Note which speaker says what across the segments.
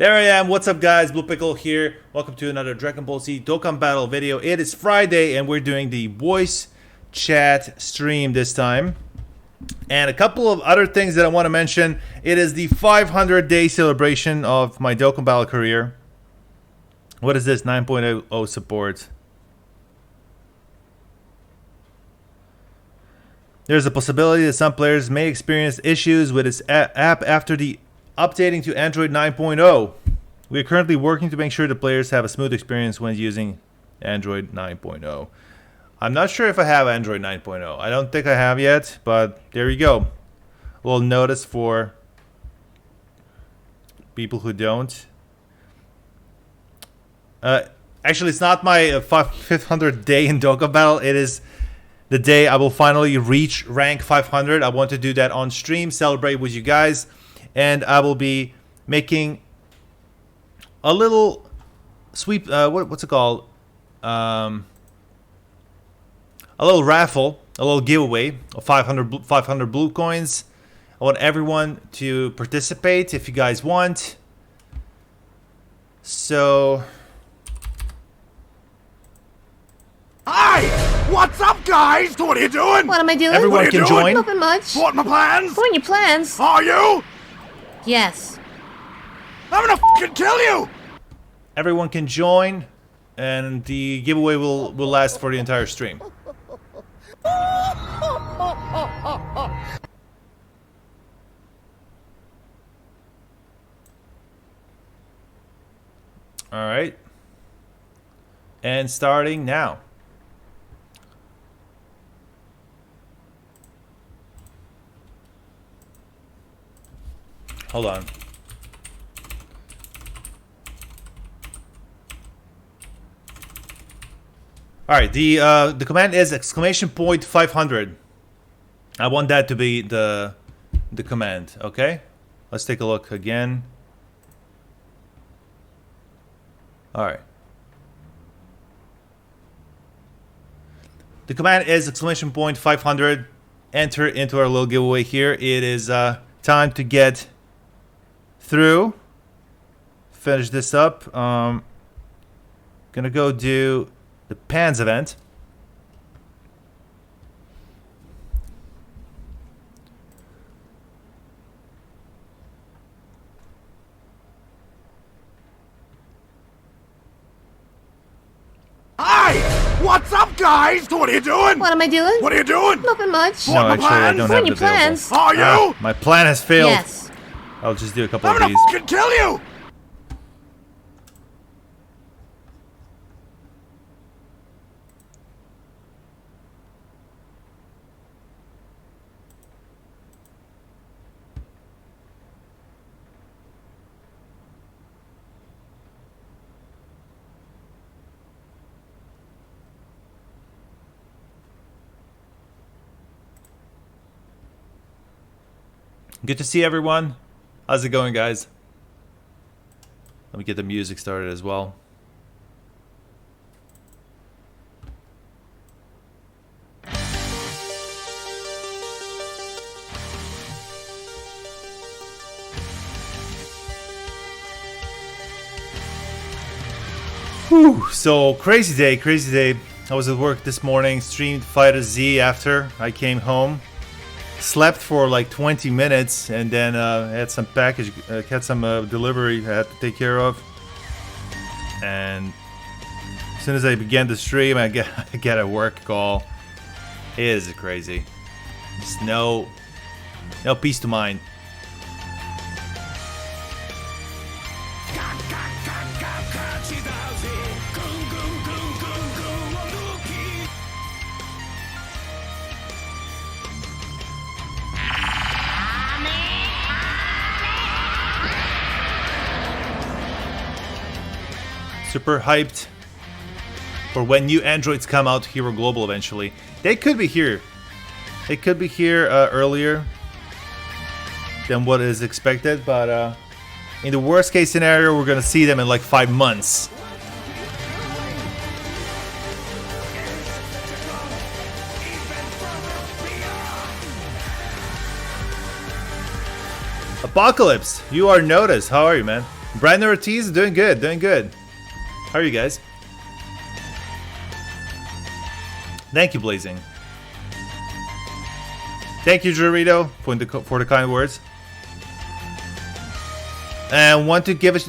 Speaker 1: There I am. What's up, guys? Blue Piccolo here. Welcome to another Dragon Ball Z Dokkan Battle video. It is Friday, and we're doing the voice chat stream this time. And a couple of other things that I want to mention. It is the 500-day celebration of my Dokkan Battle career. What is this? 9.0 support. There's a possibility that some players may experience issues with its app after the updating to Android 9.0. We are currently working to make sure the players have a smooth experience when using Android 9.0. I'm not sure if I have Android 9.0. I don't think I have yet, but there you go. A little notice for people who don't. Actually, it's not my 500th day in Dokkan Battle. It is the day I will finally reach rank 500. I want to do that on stream, celebrate with you guys. And I will be making a little sweep. What's it called? A little raffle, a little giveaway of 500 blue coins. I want everyone to participate if you guys want. So,
Speaker 2: hi! What's up, guys? What are you doing?
Speaker 3: What am I doing?
Speaker 1: Everyone can join.
Speaker 3: Nothing much.
Speaker 2: What my plans?
Speaker 3: What are your plans?
Speaker 2: Are you?
Speaker 3: Yes.
Speaker 2: I'm gonna fucking kill you!
Speaker 1: Everyone can join, and the giveaway will last for the entire stream. All right. And starting now. Hold on. All right, the command is !500. I want that to be the command, okay? Let's take a look again. All right. The command is !500. Enter into our little giveaway here. It is time to get through. Finish this up. Gonna go do the Pans event.
Speaker 2: Hi! What's up, guys? What are you doing?
Speaker 3: What am I doing?
Speaker 2: What are you doing?
Speaker 3: Nothing much.
Speaker 1: No,
Speaker 2: What my
Speaker 1: actually, I
Speaker 2: plans?
Speaker 1: don't
Speaker 3: What are
Speaker 1: have
Speaker 3: your
Speaker 1: it available.
Speaker 3: plans?
Speaker 2: Are you?
Speaker 1: My plan has failed.
Speaker 3: Yes.
Speaker 1: I'll just do a couple
Speaker 2: I'm
Speaker 1: of
Speaker 2: gonna
Speaker 1: these.
Speaker 2: fucking kill you!
Speaker 1: Good to see everyone. How's it going, guys? Let me get the music started as well. Whew, so crazy day, crazy day. I was at work this morning, streamed Fighter Z after I came home. Slept for like 20 minutes, and then had some delivery I had to take care of. And as soon as I began the stream, I get a work call. It is crazy. Just no peace to mind. Super hyped for when new androids come out Hero Global eventually. They could be here. They could be here earlier than what is expected, but in the worst case scenario, we're gonna see them in like 5 months. Apocalypse, you are noticed. How are you, man? Brandon Ortiz, doing good, doing good. How are you guys? Thank you, Blazing. Thank you, Dorito, for the kind words. And want to give a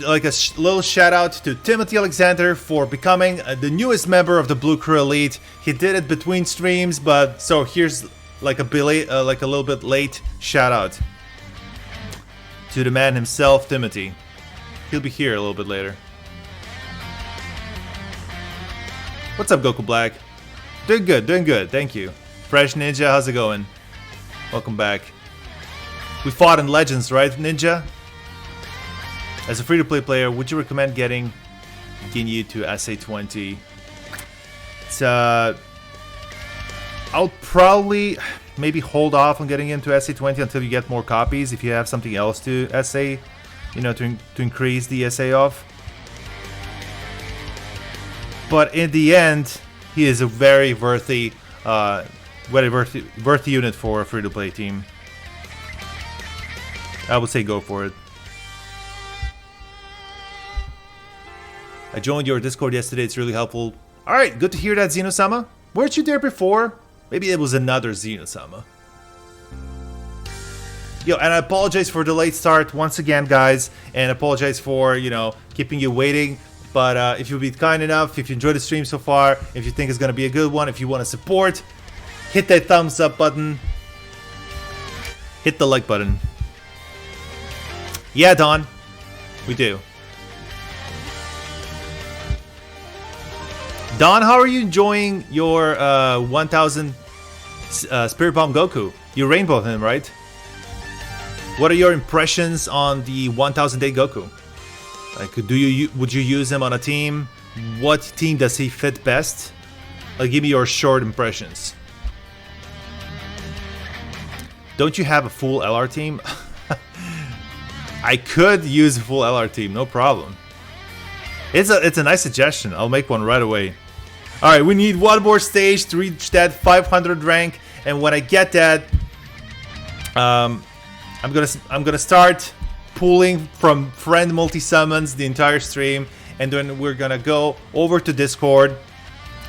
Speaker 1: little shout out to Timothy Alexander for becoming the newest member of the Blue Crew Elite. He did it between streams, but so here's like a little bit late shout out to the man himself, Timothy. He'll be here a little bit later. What's up, Goku Black? Doing good, thank you. Fresh Ninja, how's it going? Welcome back. We fought in Legends, right, Ninja? As a free-to-play player, would you recommend getting Ginyu to SA20? It's, I'll probably maybe hold off on getting into SA20 until you get more copies if you have something else to SA, you know, to increase the SA of. But in the end, he is a very worthy unit for a free-to-play team. I would say go for it. I joined your Discord yesterday, it's really helpful. Alright, good to hear that, Xenosama. Weren't you there before? Maybe it was another Xenosama. Yo, and I apologize for the late start once again, guys. And apologize for, you know, keeping you waiting. But if you'll be kind enough, if you enjoyed the stream so far, if you think it's going to be a good one, if you want to support, hit that thumbs up button. Hit the like button. Yeah, Don. We do. Don, how are you enjoying your 1000 Spirit Bomb Goku? You rainbowed him, right? What are your impressions on the 1000 day Goku? Like, would you use him on a team? What team does he fit best? Like, give me your short impressions. Don't you have a full LR team? I could use a full LR team, no problem. It's a nice suggestion. I'll make one right away. All right, we need one more stage to reach that 500 rank, and when I get that, I'm gonna start pulling from friend multi-summons the entire stream, and then we're gonna go over to Discord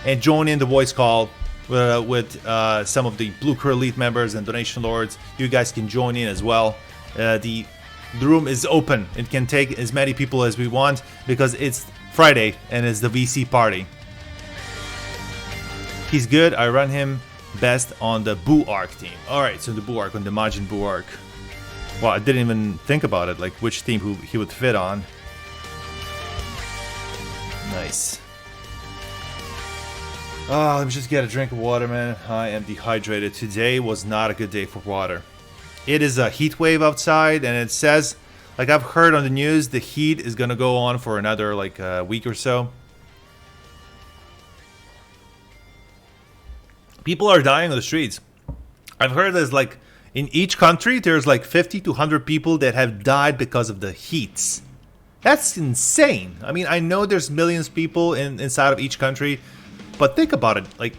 Speaker 1: and join in the voice call with some of the Blue Crew Elite members and Donation Lords. You guys can join in as well. The room is open. It can take as many people as we want because it's Friday and it's the VC party. He's good. I run him best on the Buu Arc team. Alright, so the Buu Arc, on the Majin Buu Arc. Well, I didn't even think about it, like which team he would fit on. Nice. Oh, let me just get a drink of water, man. I am dehydrated. Today was not a good day for water. It is a heat wave outside, and it says, like I've heard on the news, the heat is gonna go on for another like week or so. People are dying on the streets. I've heard there's like, in each country, there's like 50 to 100 people that have died because of the heats. That's insane. I mean, I know there's millions of people inside of each country, but think about it. Like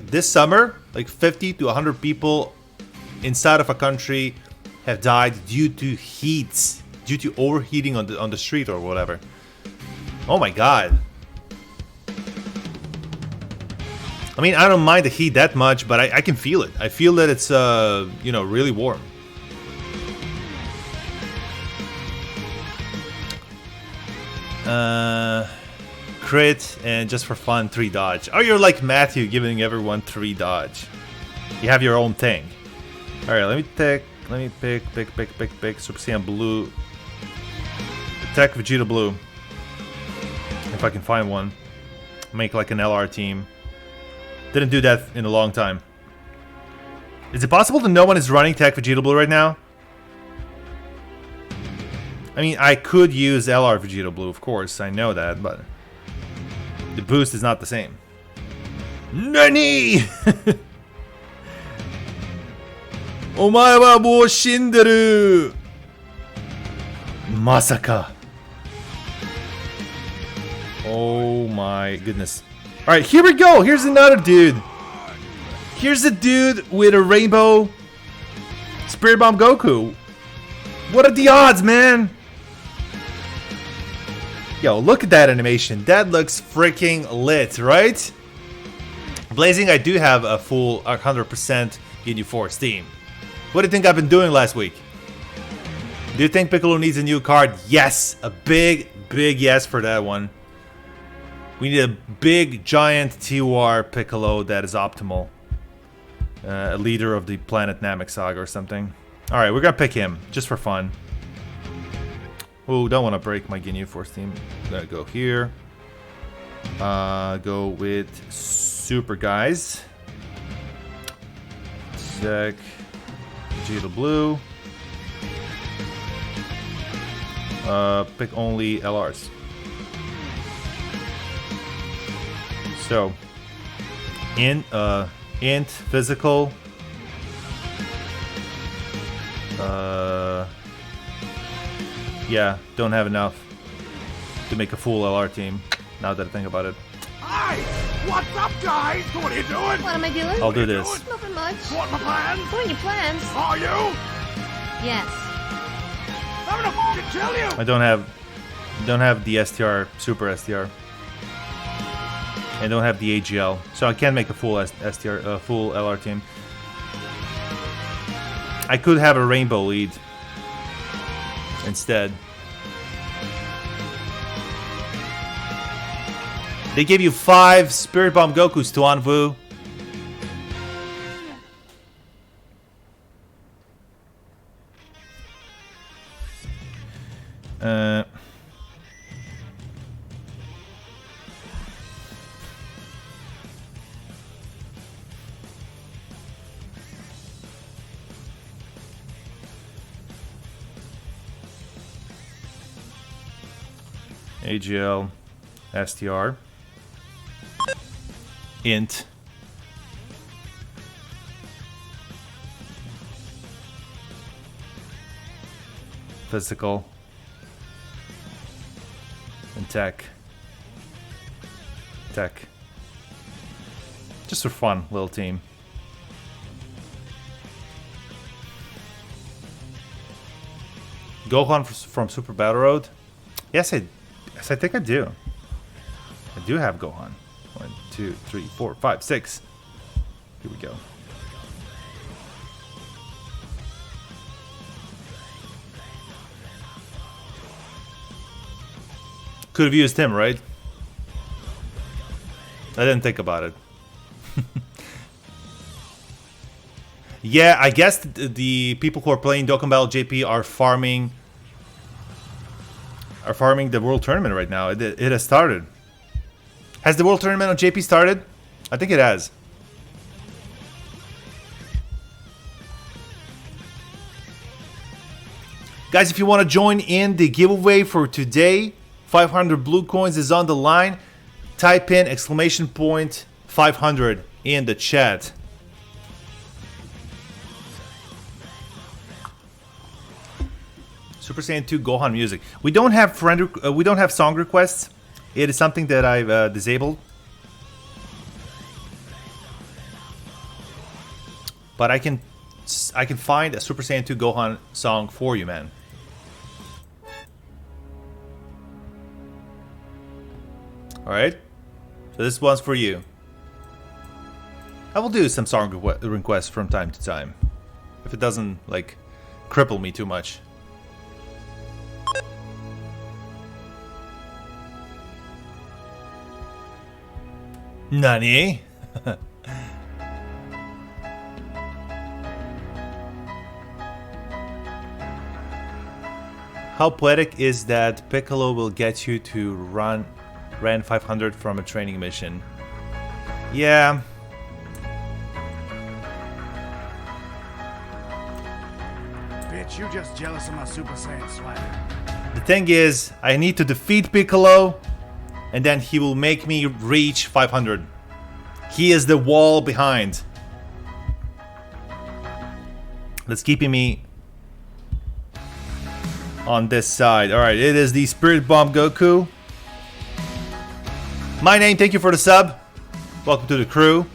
Speaker 1: this summer, like 50 to 100 people inside of a country have died due to heats, due to overheating on the street or whatever. Oh my god. I mean, I don't mind the heat that much, but I can feel it. I feel that it's, you know, really warm. Crit, and just for fun, 3 dodge. Oh, you're like Matthew, giving everyone 3 dodge. You have your own thing. Alright, let me pick Super Saiyan Blue. Attack Vegeta Blue. If I can find one. Make like an LR team. Didn't do that in a long time. Is it possible that no one is running Tech Vegeta Blue right now? I mean, I could use LR Vegeta Blue, of course. I know that, but the boost is not the same. NANI?! お前はもう死んでる! まさか. Oh my goodness. Alright, here we go! Here's another dude! Here's a dude with a rainbow Spirit Bomb Goku. What are the odds, man? Yo, look at that animation. That looks freaking lit, right? Blazing, I do have a full 100% Ginyu Force team. What do you think I've been doing last week? Do you think Piccolo needs a new card? Yes! A big, big yes for that one. We need a big, giant TOR Piccolo that is optimal. A leader of the Planet Namek Saga or something. Alright, we're gonna pick him, just for fun. Oh, don't want to break my Ginyu Force team. I'm gonna go here. Go with Super Guys. Sec. Vegeta Blue. Pick only LRs. So, int, physical. Yeah, don't have enough to make a full LR team, now that I think about it.
Speaker 2: Hi! What's up, guys? What are you doing?
Speaker 3: What am I doing?
Speaker 1: I'll do this.
Speaker 3: Nothing much.
Speaker 2: What, my plans?
Speaker 3: What are your plans?
Speaker 2: Are you?
Speaker 3: Yes.
Speaker 2: I'm gonna fucking kill you!
Speaker 1: I don't have the STR, Super STR. I don't have the AGL, so I can't make a full STR, full LR team. I could have a Rainbow lead instead. They gave you 5 Spirit Bomb Gokus to Anvu. AGL, STR, int, physical, and tech. Just for fun, little team. Gohan from Super Battle Road? Yes, I think I do. I do have Gohan. 1, 2, 3, 4, 5, 6. Here we go. Could have used him, right? I didn't think about it. Yeah, I guess the people who are playing Dokkan Battle JP are farming the World Tournament right now. It has started. Has the World Tournament on JP started? I think it has. Guys, if you want to join in the giveaway for today, 500 blue coins is on the line. Type in !500 in the chat. Super Saiyan 2 Gohan music. We don't have song requests. It is something that I've disabled. But I can find a Super Saiyan 2 Gohan song for you, man. All right. So this one's for you. I will do some song requests from time to time, if it doesn't like cripple me too much. Nani? How poetic is that Piccolo will get you to run 500 from a training mission? Yeah.
Speaker 2: Bitch, you just jealous of my Super Saiyan swagger.
Speaker 1: The thing is, I need to defeat Piccolo, and then he will make me reach 500. He is the wall behind. That's keeping me on this side. Alright, it is the Spirit Bomb Goku. My name, thank you for the sub. Welcome to the crew.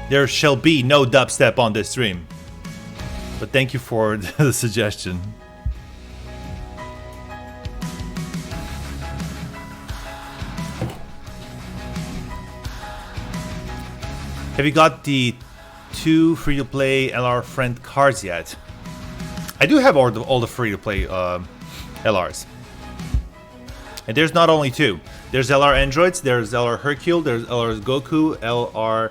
Speaker 1: There shall be no dubstep on this stream. But thank you for the suggestion. Have you got the 2 free-to-play LR friend cards yet? I do have all the free-to-play LRs. And there's not only 2. There's LR Androids, there's LR Hercule, there's LR Goku, LR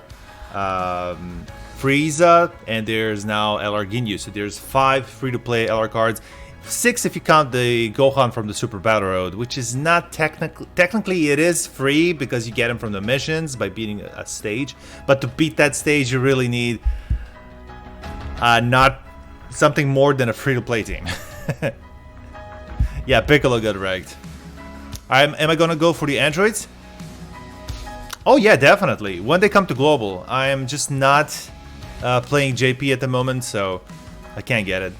Speaker 1: Frieza, and there's now LR Ginyu. So there's 5 free-to-play LR cards. 6 if you count the Gohan from the Super Battle Road, which is not technically it is free because you get them from the missions by beating a stage. But to beat that stage, you really need not something more than a free-to-play team. Yeah, Piccolo got wrecked. Am I gonna go for the androids? Oh yeah, definitely. When they come to global, I am just not playing JP at the moment, so I can't get it.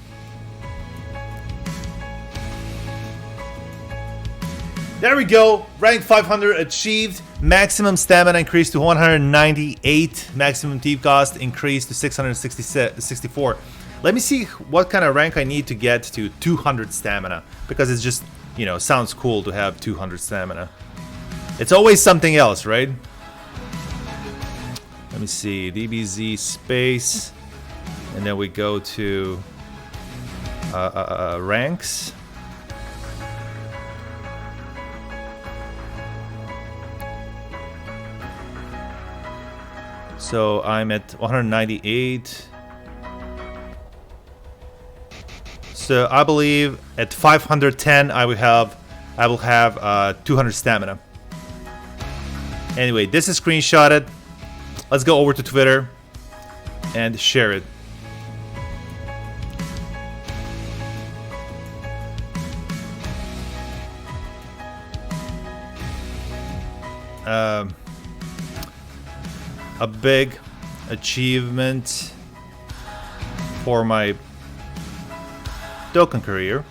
Speaker 1: There we go. Rank 500 achieved. Maximum stamina increased to 198. Maximum team cost increased to 664. Let me see what kind of rank I need to get to 200 stamina, because it's just, you know, sounds cool to have 200 stamina. It's always something else, right? Let me see, DBZ space, and then we go to ranks. So I'm at 198. So I believe at 510 I will have 200 stamina. Anyway, this is screenshotted. Let's go over to Twitter and share it. A big achievement for my Dokkan career.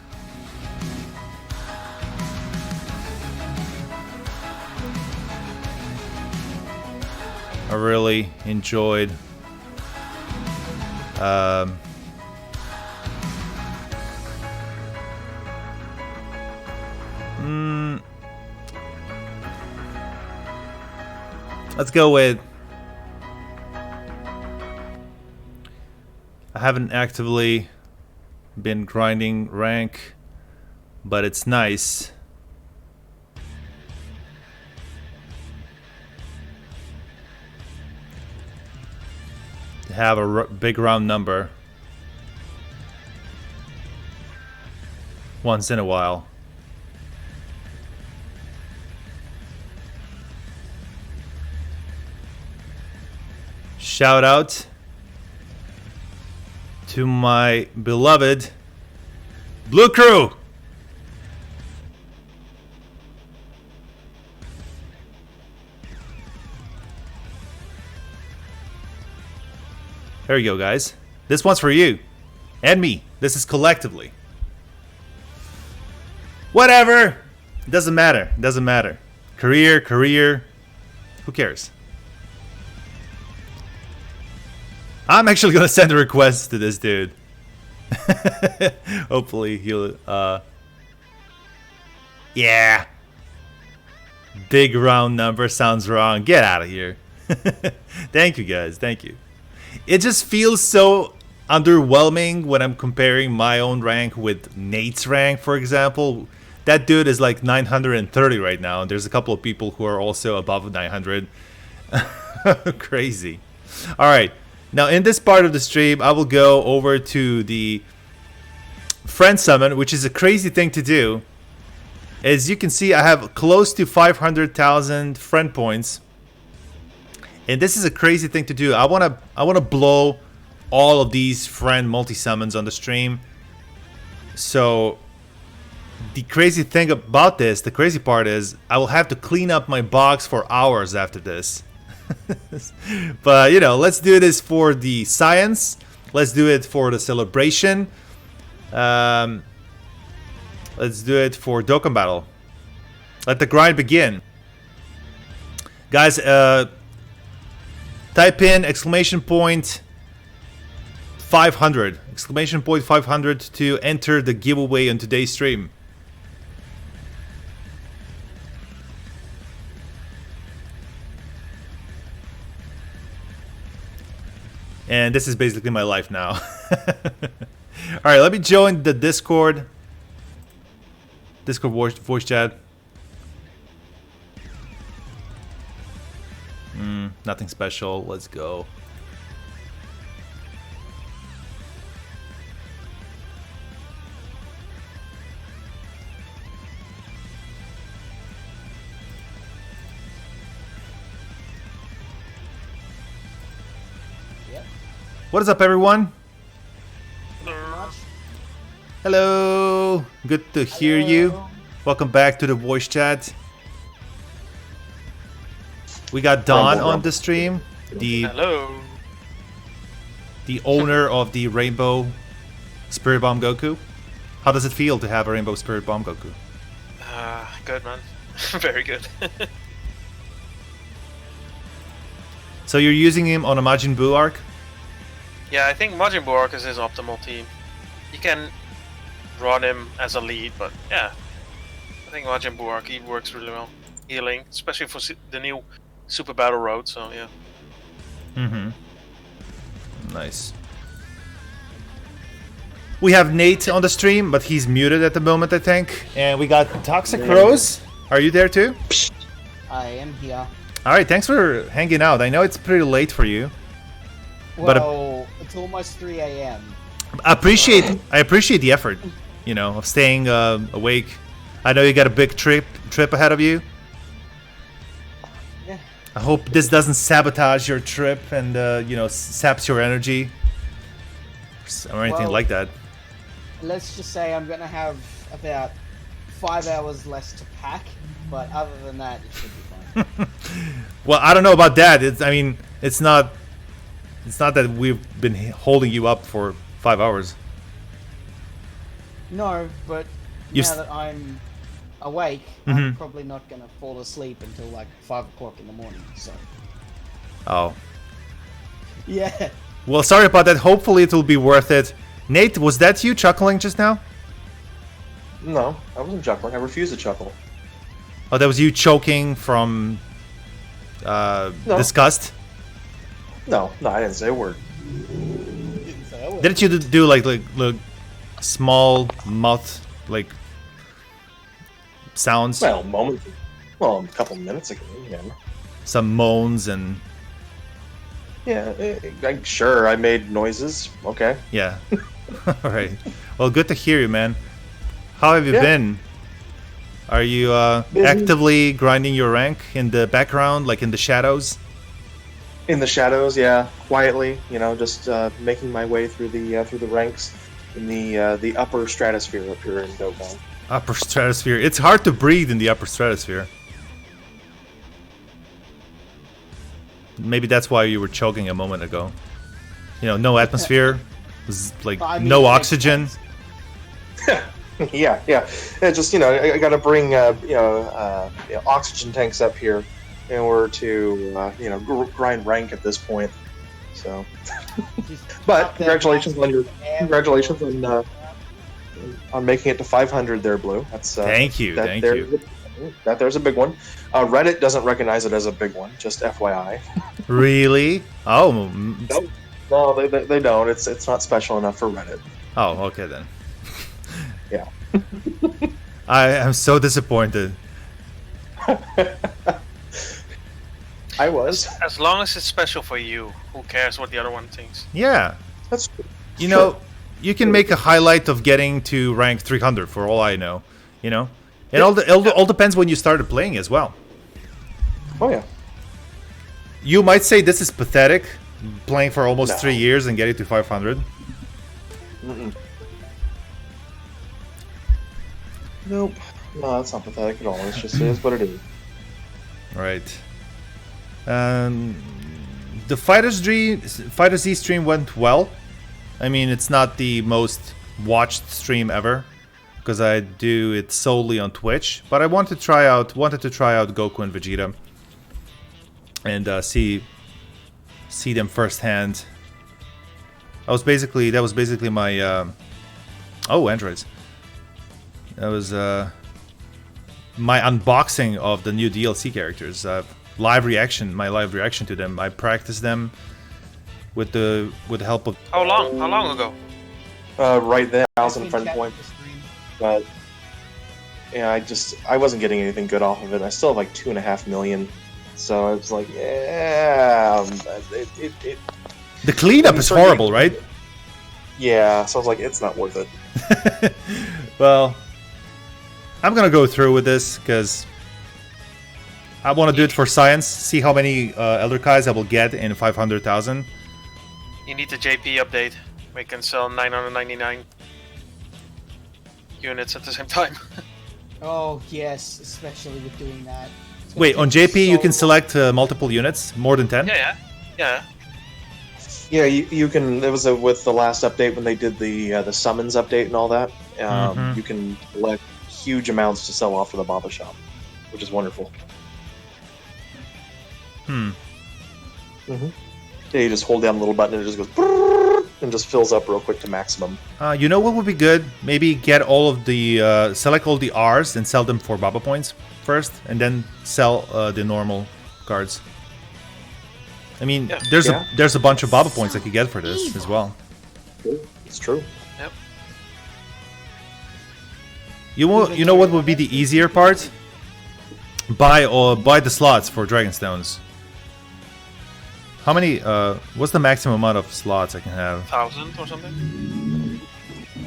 Speaker 1: I really enjoyed let's go with, I haven't actively been grinding rank, but it's nice to have a big round number once in a while. Shout out to my beloved Blue Crew. There you go, guys. This one's for you and me. This is collectively. Whatever. It doesn't matter. It doesn't matter. Career. Who cares? I'm actually gonna send a request to this dude. Hopefully he'll yeah. Big round number sounds wrong. Get out of here. Thank you, guys. Thank you. It just feels so underwhelming when I'm comparing my own rank with Nate's rank, for example. That dude is like 930 right now, and there's a couple of people who are also above 900. Crazy. Alright. Now, in this part of the stream, I will go over to the friend summon, which is a crazy thing to do. As you can see, I have close to 500,000 friend points, and this is a crazy thing to do. I wanna blow all of these friend multi summons on the stream. So the crazy thing about this, the crazy part is, I will have to clean up my box for hours after this. But you know, let's do this for the science. Let's do it for the celebration. Let's do it for Dokkan Battle. Let the grind begin, guys. Type in exclamation point 500 exclamation point 500 to enter the giveaway on today's stream. And this is basically my life now. Alright, let me join the Discord. Discord voice chat. Nothing special. Let's go. What is up, everyone? Hello. Good to hear you. Welcome back to the voice chat. We got Don on the stream.
Speaker 4: Hello.
Speaker 1: The owner of the Rainbow Spirit Bomb Goku. How does it feel to have a Rainbow Spirit Bomb Goku?
Speaker 4: Good, man. Very good.
Speaker 1: So you're using him on a Majin Buu arc?
Speaker 4: Yeah, I think Majin Buu arc is his optimal team. You can run him as a lead, but yeah, I think Majin Buu arc, he works really well. Healing, especially for the new Super Battle Road, so yeah.
Speaker 1: Nice. We have Nate on the stream, but he's muted at the moment, I think. And we got Toxic Rose. Are you there too?
Speaker 5: I am here.
Speaker 1: Alright, thanks for hanging out. I know it's pretty late for you.
Speaker 5: Well, it's almost 3 a.m.
Speaker 1: I appreciate the effort, you know, of staying awake. I know you got a big trip ahead of you.
Speaker 5: Yeah.
Speaker 1: I hope this doesn't sabotage your trip and you know, saps your energy or anything like that.
Speaker 5: Let's just say I'm gonna have about 5 hours less to pack, but other than that, it should be fine.
Speaker 1: Well, I don't know about that. It's not that we've been holding you up for 5 hours.
Speaker 5: No, but now that I'm awake, I'm probably not gonna fall asleep until like 5 o'clock in the morning. So.
Speaker 1: Oh.
Speaker 5: Yeah.
Speaker 1: Well, sorry about that. Hopefully it will be worth it. Nate, was that you chuckling just now?
Speaker 6: No, I wasn't chuckling. I refuse to chuckle.
Speaker 1: Oh, that was you choking from disgust?
Speaker 6: No, I didn't say a word.
Speaker 1: Didn't you do like small mouth like sounds?
Speaker 6: Well, a couple minutes ago, yeah.
Speaker 1: Some moans and...
Speaker 6: Yeah, sure, I made noises. Okay.
Speaker 1: Yeah. Alright. Well, good to hear you, man. How have you been? Are you actively grinding your rank in the background, like in the shadows?
Speaker 6: In the shadows, yeah, quietly, you know, just making my way through the ranks in the upper stratosphere up here in Dokkan.
Speaker 1: Upper stratosphere. It's hard to breathe in the upper stratosphere. Maybe that's why you were choking a moment ago. You know, no atmosphere, like no oxygen.
Speaker 6: yeah. Just, you know, I gotta bring oxygen tanks up here in order to grind rank at this point. So, but congratulations on making it to 500 there, Blue. That's
Speaker 1: thank you.
Speaker 6: There's a big one. Reddit doesn't recognize it as a big one. Just FYI.
Speaker 1: Really? Oh.
Speaker 6: No, they don't. It's not special enough for Reddit.
Speaker 1: Oh, okay then.
Speaker 6: Yeah.
Speaker 1: I am so disappointed.
Speaker 6: I was.
Speaker 4: As long as it's special for you, who cares what the other one thinks?
Speaker 1: Yeah.
Speaker 6: That's true.
Speaker 1: You know, you can make a highlight of getting to rank 300 for all I know. You know? It all depends when you started playing as well.
Speaker 6: Oh, yeah.
Speaker 1: You might say this is pathetic, playing for almost 3 years and getting to 500.
Speaker 6: Nope. No, that's not pathetic at all. It's just, it is what it is.
Speaker 1: Right. The Fighter Z stream went well. I mean, it's not the most watched stream ever, because I do it solely on Twitch. But I wanted to try out Goku and Vegeta and see them firsthand. That was basically my androids. That was my unboxing of the new DLC characters. My live reaction to them. I practiced them with the help of.
Speaker 4: How long? How long ago?
Speaker 6: Right there,
Speaker 5: I've
Speaker 6: 1,000
Speaker 5: been
Speaker 6: friend
Speaker 5: checking
Speaker 6: point.
Speaker 5: the stream.
Speaker 6: But yeah, I wasn't getting anything good off of it. I still have like 2.5 million. So I was like, yeah,
Speaker 1: The cleanup is horrible, right?
Speaker 6: Yeah, so I was like, it's not worth it.
Speaker 1: Well, I'm gonna go through with this because I want to do it for science. See how many Elder Kais I will get in 500,000.
Speaker 4: You need the JP update. We can sell 999 units at the same time.
Speaker 5: Oh yes, especially with doing that. It's gonna
Speaker 1: Wait, on
Speaker 5: take
Speaker 1: JP you
Speaker 5: so
Speaker 1: can select multiple units, more than 10.
Speaker 4: Yeah.
Speaker 6: Yeah, you can. It was with the last update when they did the summons update and all that. You can collect huge amounts to sell off to the Baba shop, which is wonderful. Yeah, you just hold down the little button and it just goes brrrr, and just fills up real quick to maximum.
Speaker 1: You know what would be good? Maybe get all of the select all the R's and sell them for Baba points first, and then sell the normal cards. I mean, there's a bunch of Baba points I could get for this as well.
Speaker 6: It's true.
Speaker 4: Yep.
Speaker 1: You know what would be the easier part? Buy the slots for Dragonstones. How many? What's the maximum amount of slots I can have?
Speaker 4: 1,000 or something?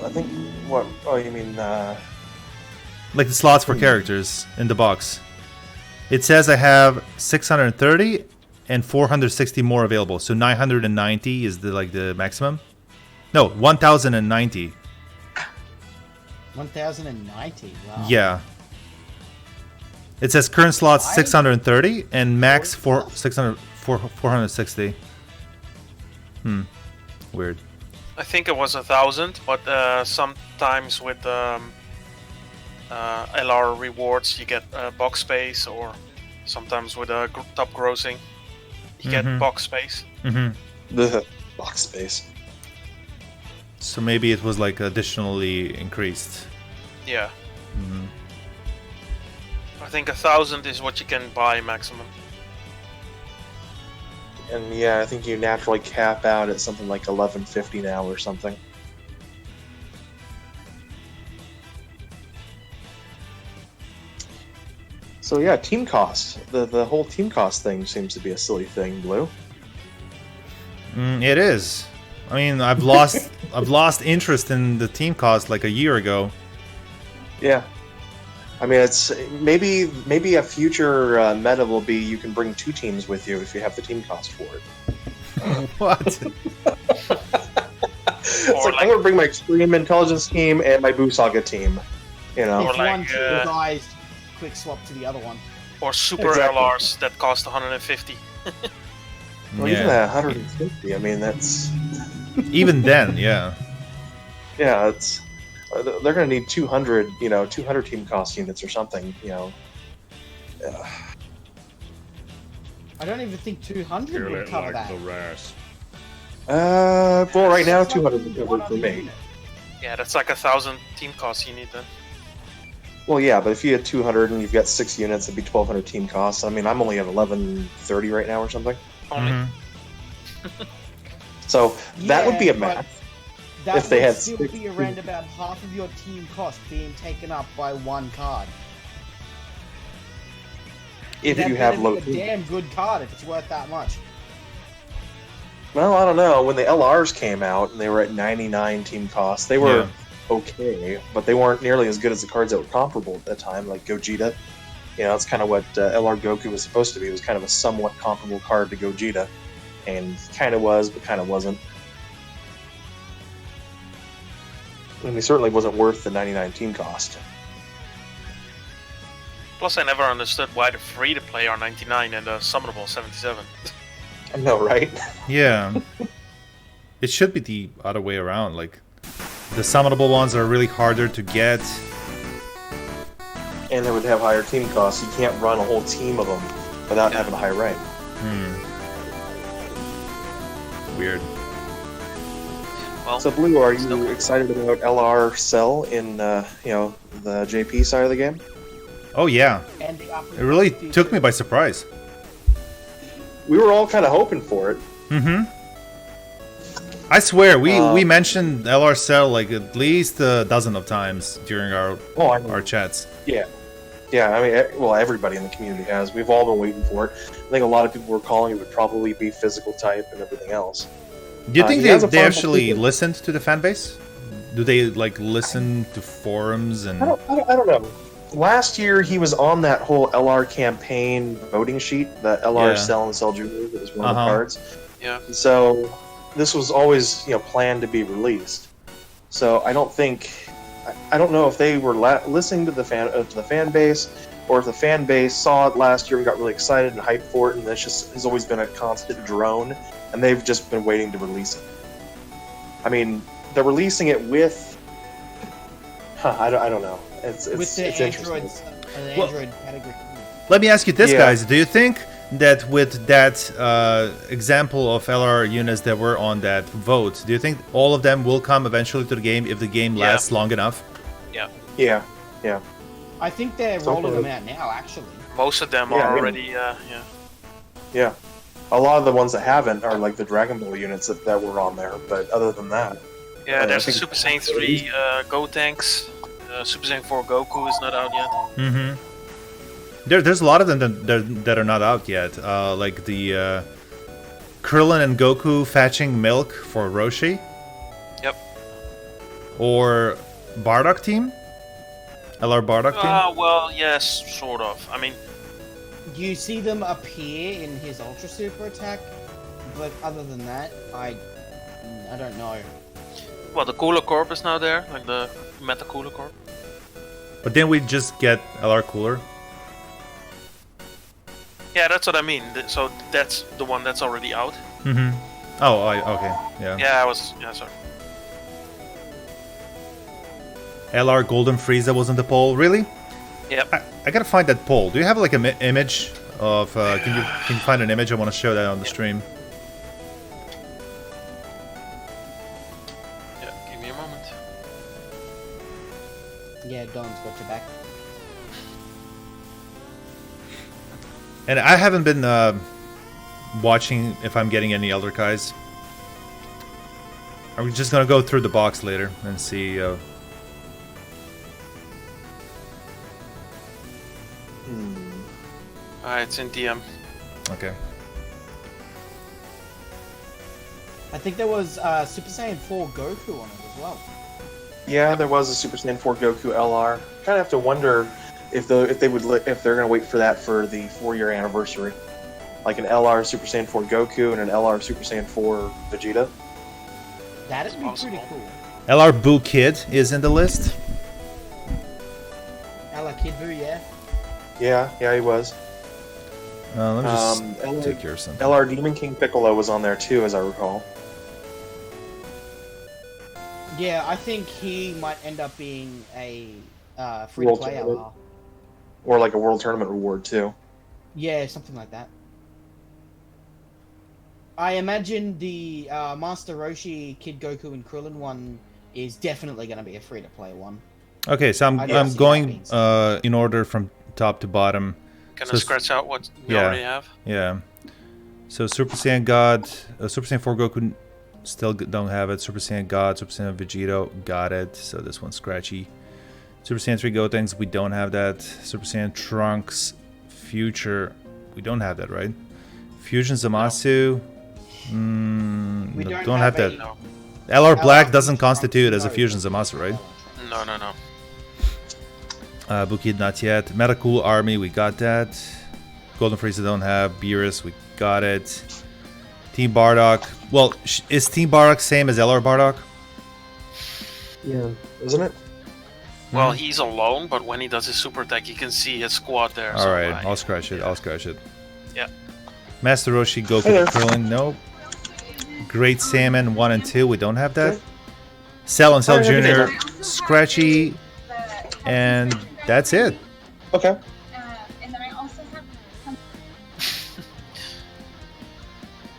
Speaker 6: I think what? Oh, you mean?
Speaker 1: Like the slots for characters in the box. It says I have 630 and 460 more available. So 990 is the maximum. No, 1,090.
Speaker 5: 1,090. Wow.
Speaker 1: Yeah. It says current slots 630 and max 460. Weird.
Speaker 4: I think it was 1,000, but sometimes with LR rewards you get box space, or sometimes with top grossing you get box space.
Speaker 6: The box space.
Speaker 1: So maybe it was like additionally increased.
Speaker 4: Yeah. I think 1,000 is what you can buy maximum.
Speaker 6: And yeah, I think you naturally cap out at something like 1150 now or something. So yeah, team cost. The whole team cost thing seems to be a silly thing, Blue.
Speaker 1: It is. I mean, I've lost interest in the team cost like a year ago.
Speaker 6: Yeah. I mean, it's maybe a future meta will be you can bring 2 teams with you if you have the team cost for it.
Speaker 1: What?
Speaker 6: It's like, I'm gonna bring my Extreme Intelligence team and my Boo Saga team. You know,
Speaker 4: Or
Speaker 5: If
Speaker 4: like,
Speaker 5: one team dies, quick swap to the other one.
Speaker 4: Or super
Speaker 6: Exactly.
Speaker 4: LRs that cost 150.
Speaker 6: well, even at 150. I mean, that's
Speaker 1: Even then, yeah.
Speaker 6: yeah. It's they're gonna need 200. 200 team cost units or something.
Speaker 5: I don't even think 200 would cover that.
Speaker 6: Well, right now 200 is covered for me.
Speaker 4: Yeah, that's like 1,000 team costs you need then.
Speaker 6: Well, yeah, but if you had 200 and you've got 6 units, it'd be 1,200 team costs. I mean, I'm only at 1130 right now or something.
Speaker 4: Only.
Speaker 6: So that would be a
Speaker 5: but
Speaker 6: match.
Speaker 5: That
Speaker 6: if they
Speaker 5: would
Speaker 6: had
Speaker 5: still
Speaker 6: six
Speaker 5: be around about half of your team cost being taken up by one card.
Speaker 6: If
Speaker 5: That
Speaker 6: you have
Speaker 5: better
Speaker 6: low
Speaker 5: be a
Speaker 6: team.
Speaker 5: damn good card if it's worth that much.
Speaker 6: Well, I don't know. When the LRs came out and they were at 99 team costs, they were
Speaker 1: Yeah.
Speaker 6: okay, but they weren't nearly as good as the cards that were comparable at that time, like Gogeta. That's kind of what LR Goku was supposed to be. It was kind of a somewhat comparable card to Gogeta, and kind of was, but kind of wasn't. And he certainly wasn't worth the 99 team cost.
Speaker 4: Plus, I never understood why the free-to-play are 99 and the summonable 77.
Speaker 6: I know, right?
Speaker 1: Yeah. It should be the other way around. Like, the summonable ones are really harder to get.
Speaker 6: And they would have higher team costs. You can't run a whole team of them without having a high rank.
Speaker 1: Weird.
Speaker 4: Well,
Speaker 6: So, Blue, are you excited about LR Cell in the JP side of the game?
Speaker 1: Oh yeah.
Speaker 5: And the upper
Speaker 1: It really
Speaker 5: feature.
Speaker 1: took me by surprise.
Speaker 6: We were all kind of hoping for it.
Speaker 1: I swear, we mentioned LR Cell like at least a dozen of times during our chats.
Speaker 6: Yeah. Yeah, I mean, well, everybody in the community has. We've all been waiting for it. I think a lot of people were calling it would probably be physical type and everything else.
Speaker 1: Do you think
Speaker 6: he has a
Speaker 1: they
Speaker 6: fun
Speaker 1: actually
Speaker 6: multiplayer.
Speaker 1: listened to the fan base? Do they like listen to forums and?
Speaker 6: I don't know. Last year, he was on that whole LR campaign voting sheet, the LR
Speaker 1: Yeah.
Speaker 6: Cell and Cell Junior. That was one of the
Speaker 1: Uh-huh.
Speaker 6: cards.
Speaker 4: Yeah.
Speaker 6: So this was always, planned to be released. So I don't think, I don't know if they were listening to the fan base, or if the fan base saw it last year and got really excited and hyped for it, and this just has always been a constant drone, and they've just been waiting to release it. I mean, they're releasing it with, I don't know. It's interesting.
Speaker 5: Android category.
Speaker 1: Let me ask you this,
Speaker 6: Yeah.
Speaker 1: guys. Do you think that with that example of LR units that were on that vote, do you think all of them will come eventually to the game if the game
Speaker 4: Yeah.
Speaker 1: lasts long enough?
Speaker 6: Yeah.
Speaker 5: I think they're rolling them out now, actually.
Speaker 4: Most of them
Speaker 6: Yeah, I
Speaker 4: are
Speaker 6: mean-
Speaker 4: already.
Speaker 6: Yeah. A lot of the ones that haven't are like the Dragon Ball units that were on there, but other than that,
Speaker 4: Yeah,
Speaker 6: I
Speaker 4: there's a
Speaker 6: think-
Speaker 4: Super Saiyan 3 Go Tanks. Super Saiyan 4 Goku is not out yet.
Speaker 1: Mm-hmm. There's a lot of them that are not out yet. Like the Krillin and Goku fetching milk for Roshi.
Speaker 4: Yep.
Speaker 1: Or Bardock team? LR Bardock team?
Speaker 4: Well, yes, sort of. I mean,
Speaker 5: You see them appear in his Ultra Super attack, but other than that, I don't know.
Speaker 4: well, the Cooler Corp is now there, like the Meta Cooler Corp.
Speaker 1: But then we just get LR Cooler.
Speaker 4: Yeah, that's what I mean. So that's the one that's already out.
Speaker 1: Mm-hmm. Oh, okay. Yeah.
Speaker 4: Yeah, sorry.
Speaker 1: LR Golden Frieza was on the poll. Really?
Speaker 4: Yep.
Speaker 1: I gotta find that poll. Do you have like an image of? Can you find an image? I want to show that on the stream.
Speaker 4: Yeah, give me a moment.
Speaker 5: Yeah, Don's got your back.
Speaker 1: And I haven't been watching if I'm getting any Elder Kais. Are we just gonna go through the box later and see?
Speaker 4: It's in DM.
Speaker 1: Okay.
Speaker 5: I think there was Super Saiyan 4 Goku on it as well.
Speaker 6: yeah, there was a Super Saiyan 4 Goku LR. Kind of have to wonder if they're gonna wait for that for the 4-year anniversary, like an LR Super Saiyan 4 Goku and an LR Super Saiyan 4 Vegeta.
Speaker 5: That'd be
Speaker 4: possible.
Speaker 5: pretty cool.
Speaker 1: LR Boo Kid is in the list.
Speaker 5: Ella Kid Buu, yeah.
Speaker 6: Yeah, he was.
Speaker 1: Let me just
Speaker 6: LR
Speaker 1: take care of something.
Speaker 6: LR Demon King Piccolo was on there too, as I recall.
Speaker 5: Yeah, I think he might end up being a
Speaker 6: World
Speaker 5: free-to-play
Speaker 6: tournament.
Speaker 5: LR.
Speaker 6: Or like a World Tournament reward too.
Speaker 5: Yeah, something like that. I imagine the Master Roshi, Kid Goku, and Krillin one is definitely going to be a free-to-play one.
Speaker 1: Okay, so
Speaker 5: I don't
Speaker 1: I'm
Speaker 5: see that
Speaker 1: going
Speaker 5: being
Speaker 1: in order from top to bottom.
Speaker 4: Can
Speaker 1: So
Speaker 4: I
Speaker 1: s-
Speaker 4: scratch out what you
Speaker 1: yeah.
Speaker 4: already have?
Speaker 1: Yeah. So Super Saiyan God, Super Saiyan 4 Goku still don't have it. Super Saiyan God, Super Saiyan Vegito got it. So this one's scratchy. Super Saiyan 3 Gotenks, we don't have that. Super Saiyan Trunks Future, we don't have that, right? Fusion Zamasu,
Speaker 5: We
Speaker 1: don't have that.
Speaker 4: No.
Speaker 1: LR Black
Speaker 5: LR
Speaker 1: doesn't constitute as a
Speaker 5: no.
Speaker 1: Fusion Zamasu, right?
Speaker 4: No.
Speaker 1: Bukid not yet. Metacool Army, we got that. Golden Frieza don't have. Beerus, we got it. Team Bardock. Well, is Team Bardock same as LR Bardock?
Speaker 6: Yeah. Isn't it?
Speaker 4: Well, he's alone, but when he does his super attack, you can see his squad there.
Speaker 1: All
Speaker 4: so,
Speaker 1: right, I'll scratch it. I'll scratch it.
Speaker 4: Yeah.
Speaker 1: Master Roshi, Goku,
Speaker 6: Hey there.
Speaker 1: Krillin, nope. Great Salmon 1 and 2, we don't have that. Cell and Cell
Speaker 6: Alright, I can
Speaker 1: Jr., Scratchy, and that's it.
Speaker 6: Okay.
Speaker 7: And then I also have some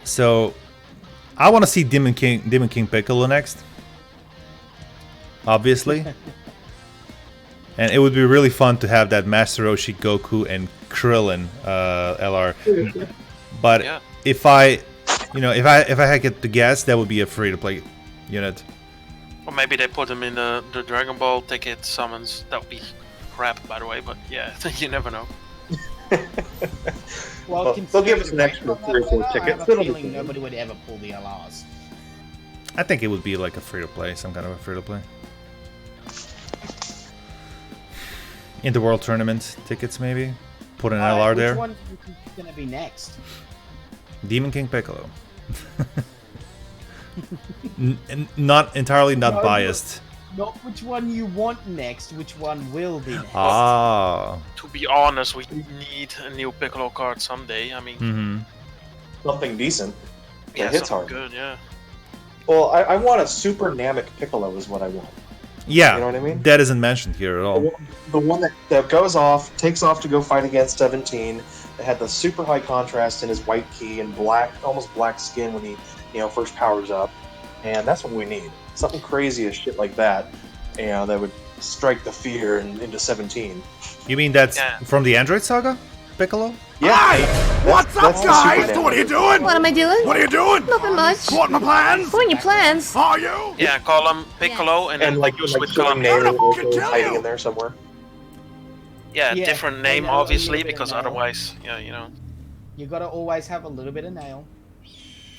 Speaker 1: So, I want to see Demon King Piccolo next. Obviously. And it would be really fun to have that Master Roshi, Goku, and Krillin LR. But
Speaker 4: Yeah.
Speaker 1: if I You know, if I had to guess, that would be a free-to-play unit.
Speaker 4: Or maybe they put them in the Dragon Ball ticket summons. That would be crap, by the way. But yeah, you never know.
Speaker 5: Well,
Speaker 6: they'll give us an extra
Speaker 5: considering
Speaker 6: 3 or 4
Speaker 5: I have
Speaker 6: tickets.
Speaker 5: a
Speaker 6: It'll be
Speaker 5: feeling
Speaker 6: fine.
Speaker 5: nobody would ever pull the LRs.
Speaker 1: I think it would be like a free-to-play, some kind of a free-to-play. In the World Tournament tickets, maybe? Put an LR there.
Speaker 5: Which one do you think is going to be next?
Speaker 1: Demon King Piccolo. Not entirely not
Speaker 5: No,
Speaker 1: biased.
Speaker 5: Not which one you want next, which one will be next.
Speaker 1: Ah.
Speaker 4: To be honest, we need a new Piccolo card someday. I mean,
Speaker 1: Mm-hmm.
Speaker 6: Something decent.
Speaker 4: yeah,
Speaker 6: That hits
Speaker 4: something
Speaker 6: hard.
Speaker 4: good, yeah.
Speaker 6: Well, I want a super Namek Piccolo is what I want.
Speaker 1: Yeah,
Speaker 6: You know what I mean?
Speaker 1: that isn't mentioned here at all.
Speaker 6: The one that goes off, takes off to go fight against 17. That had the super high contrast in his white key and black, almost black skin when he, first powers up. And that's what we need. Something crazy as shit like that. That would strike the fear into 17.
Speaker 1: You mean that's
Speaker 4: Yeah.
Speaker 1: from the Android Saga? Piccolo?
Speaker 6: Yeah.
Speaker 2: Hey! What's up,
Speaker 6: that's the
Speaker 2: guys?
Speaker 6: super
Speaker 2: What are you
Speaker 6: Namek.
Speaker 2: doing?
Speaker 3: What am I doing?
Speaker 2: What are you doing?
Speaker 3: Nothing much.
Speaker 2: What my plans?
Speaker 3: What are your plans?
Speaker 2: Are you?
Speaker 4: Yeah, call him Piccolo and then
Speaker 6: And like
Speaker 4: use
Speaker 6: showing
Speaker 4: with Kami.
Speaker 6: Namek
Speaker 2: Who the fuck can
Speaker 6: also
Speaker 2: tell
Speaker 6: hiding
Speaker 2: you?
Speaker 6: in there somewhere.
Speaker 4: Yeah,
Speaker 5: Yeah,
Speaker 4: different
Speaker 5: I
Speaker 4: name,
Speaker 5: know, a
Speaker 4: obviously,
Speaker 5: little bit
Speaker 4: because
Speaker 5: of nail.
Speaker 4: otherwise, yeah, you know.
Speaker 5: You gotta always have a little bit of nail.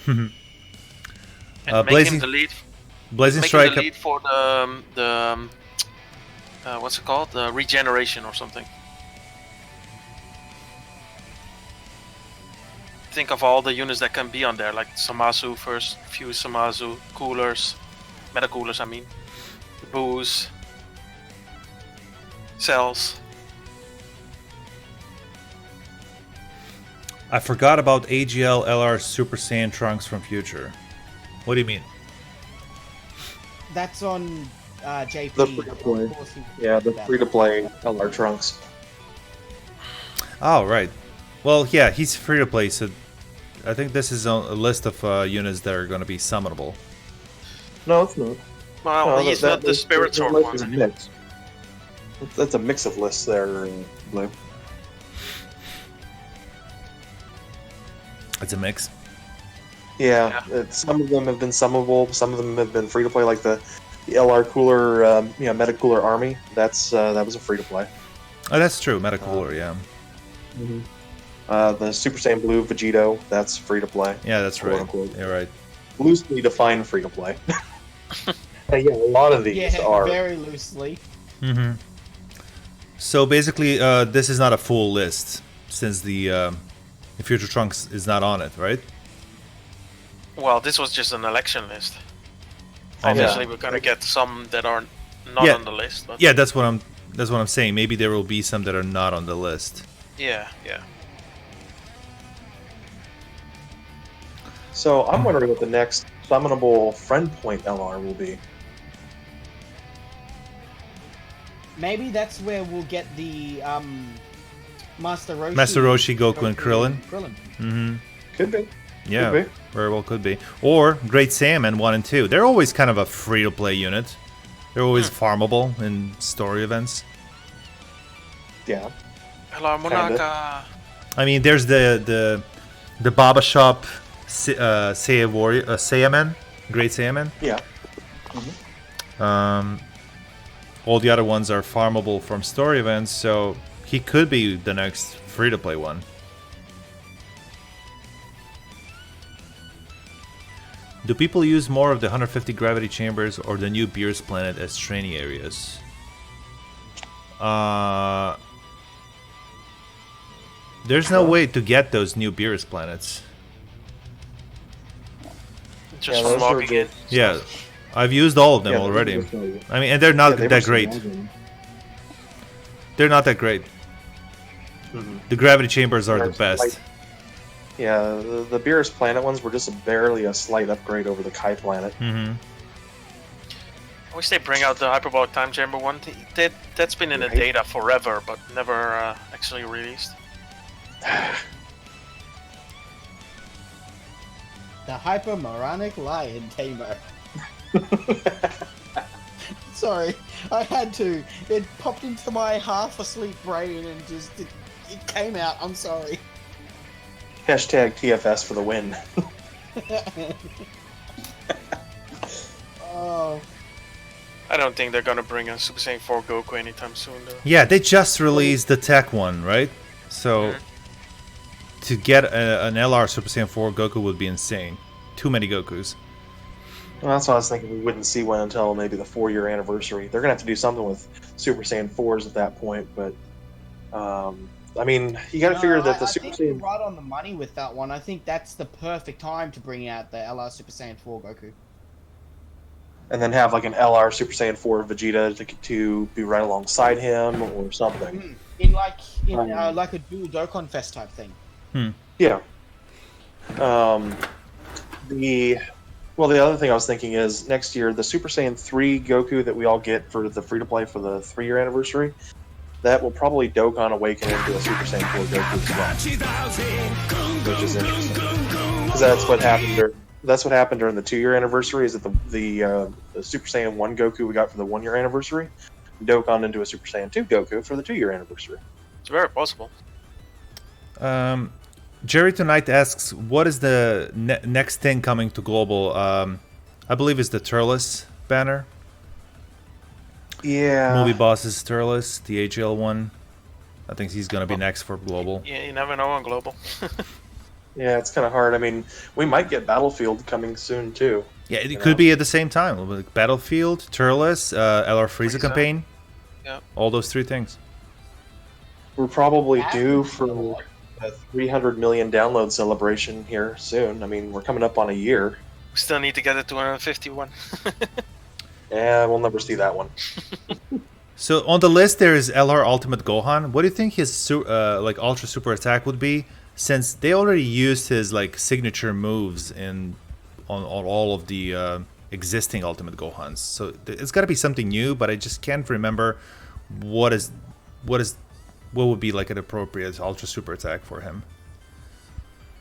Speaker 4: And make
Speaker 1: Blazing-
Speaker 4: him the lead.
Speaker 1: Blazing
Speaker 4: Make him
Speaker 1: Strike.
Speaker 4: the lead for the what's it called? The regeneration or something. Think of all the units that can be on there, like Samasu first, few Samasu, coolers, meta coolers, I mean, boos, cells.
Speaker 1: I forgot about AGL LR Super Saiyan Trunks from Future. What do you mean?
Speaker 5: That's on JP.
Speaker 6: The free-to-play.
Speaker 5: Of course he-
Speaker 6: Yeah, the
Speaker 5: that.
Speaker 6: free-to-play LR Trunks.
Speaker 1: Oh, right. Well, yeah, he's free to play, so I think this is on a list of units that are going to be summonable.
Speaker 6: No, it's not.
Speaker 4: Well,
Speaker 6: No,
Speaker 4: he's not the Spirit Sword
Speaker 6: list
Speaker 4: one.
Speaker 6: is
Speaker 4: anymore.
Speaker 6: mixed. That's a mix of lists there, Blue.
Speaker 1: It's a mix.
Speaker 6: Yeah, some of them have been summonable. Some of them have been free to play, like the LR Cooler, Meta Cooler Army. That was a free to play.
Speaker 1: Oh, that's true. Meta Cooler, yeah.
Speaker 6: The Super Saiyan Blue Vegito. That's free to play.
Speaker 1: Yeah, that's right.
Speaker 6: Quote-unquote.
Speaker 1: You're right.
Speaker 6: Loosely defined free to play. Yeah, a lot of these
Speaker 5: Yeah,
Speaker 6: are.
Speaker 5: very loosely.
Speaker 1: Mm-hmm. So basically, this is not a full list, since the Future Trunks is not on it, right?
Speaker 4: Well, this was just an election list.
Speaker 1: I know.
Speaker 4: Obviously, we're gonna get some that are not
Speaker 1: Yeah.
Speaker 4: on the list, but
Speaker 1: Yeah, that's what I'm saying. Maybe there will be some that are not on the list.
Speaker 4: yeah.
Speaker 6: So I'm wondering what the next summonable friend point LR will be.
Speaker 5: Maybe that's where we'll get the Master Roshi.
Speaker 1: Master Roshi, Goku, and Krillin. Mm-hmm.
Speaker 6: Could be.
Speaker 1: Yeah,
Speaker 6: Could be.
Speaker 1: very well could be. Or Great Saiyaman 1 and 2. They're always kind of a free-to-play unit. They're always farmable in story events.
Speaker 6: Yeah.
Speaker 4: Hello, Monaka.
Speaker 1: I mean, there's the Baba Shop Saiyaman, Great Saiyaman.
Speaker 6: Yeah.
Speaker 1: All the other ones are farmable from story events, so he could be the next free-to-play one. Do people use more of the 150 gravity chambers or the new Beerus planet as training areas? There's no way to get those new Beerus planets.
Speaker 4: Just
Speaker 6: Yeah,
Speaker 4: from
Speaker 6: those are
Speaker 4: logging
Speaker 6: good.
Speaker 4: in.
Speaker 1: Yeah, I've used all of them
Speaker 6: Yeah,
Speaker 1: already.
Speaker 6: those are-
Speaker 1: I mean, and they're not
Speaker 6: Yeah, they
Speaker 1: that
Speaker 6: were
Speaker 1: great.
Speaker 6: surprising.
Speaker 1: They're not that great. The gravity chambers are the
Speaker 6: Like-
Speaker 1: best.
Speaker 6: Yeah, the Beerus Planet ones were just barely a slight upgrade over the Kai Planet.
Speaker 1: Mm-hmm.
Speaker 4: I wish they bring out the Hyperbolic Time Chamber one. That's been in the
Speaker 6: Right.
Speaker 4: data forever, but never actually released.
Speaker 5: The Hypermoronic Lion Tamer. Sorry, I had to. It popped into my half-asleep brain and just it came out. I'm sorry.
Speaker 6: Hashtag TFS for the win.
Speaker 5: Oh.
Speaker 4: I don't think they're gonna bring a Super Saiyan 4 Goku anytime soon, though.
Speaker 1: Yeah, they just released the tech one, right? So to get an LR Super Saiyan 4 Goku would be insane. Too many Gokus.
Speaker 6: Well, that's what I was thinking. We wouldn't see one until maybe the 4-year anniversary. They're gonna have to do something with Super Saiyan 4s at that point. But I mean, you got to figure that the Super
Speaker 5: I think you're
Speaker 6: Saiyan.
Speaker 5: right on the money with that one. I think that's the perfect time to bring out the LR Super Saiyan 4 Goku.
Speaker 6: And then have like an LR Super Saiyan 4 Vegeta to be right alongside him or something.
Speaker 5: In like a dual Dokkan Fest type thing.
Speaker 6: Yeah. The other thing I was thinking is next year the Super Saiyan 3 Goku that we all get for the free to play for the 3-year anniversary, that will probably Dokkan awaken into a Super Saiyan 4 Goku as well, which is interesting because that's what happened. That's what happened during the 2-year anniversary. Is that the Super Saiyan 1 Goku we got for the 1-year anniversary, Dokkan into a Super Saiyan 2 Goku for the 2-year anniversary.
Speaker 4: It's very possible.
Speaker 1: Jerry tonight asks, what is the next thing coming to global? I believe it's the Turles banner.
Speaker 6: Yeah.
Speaker 1: Movie bosses Turles, the AGL one. I think he's gonna be next for global.
Speaker 4: Yeah, you never know on global.
Speaker 6: Yeah, it's kind of hard. I mean, we might get Battlefield coming soon too.
Speaker 1: Yeah, it could be at the same time. Like Battlefield, Turles, LR Frieza
Speaker 4: Frieza.
Speaker 1: campaign.
Speaker 4: Yeah.
Speaker 1: All those 3 things.
Speaker 6: We're probably due for a 300 million download celebration here soon. I mean, we're coming up on a year.
Speaker 4: We still need to get it to 151.
Speaker 6: Yeah, we'll never see that one.
Speaker 1: So on the list there is LR Ultimate Gohan. What do you think his like Ultra Super Attack would be? Since they already used his like signature moves on all of the existing Ultimate Gohans, so it's got to be something new. But I just can't remember what would be like an appropriate Ultra Super Attack for him.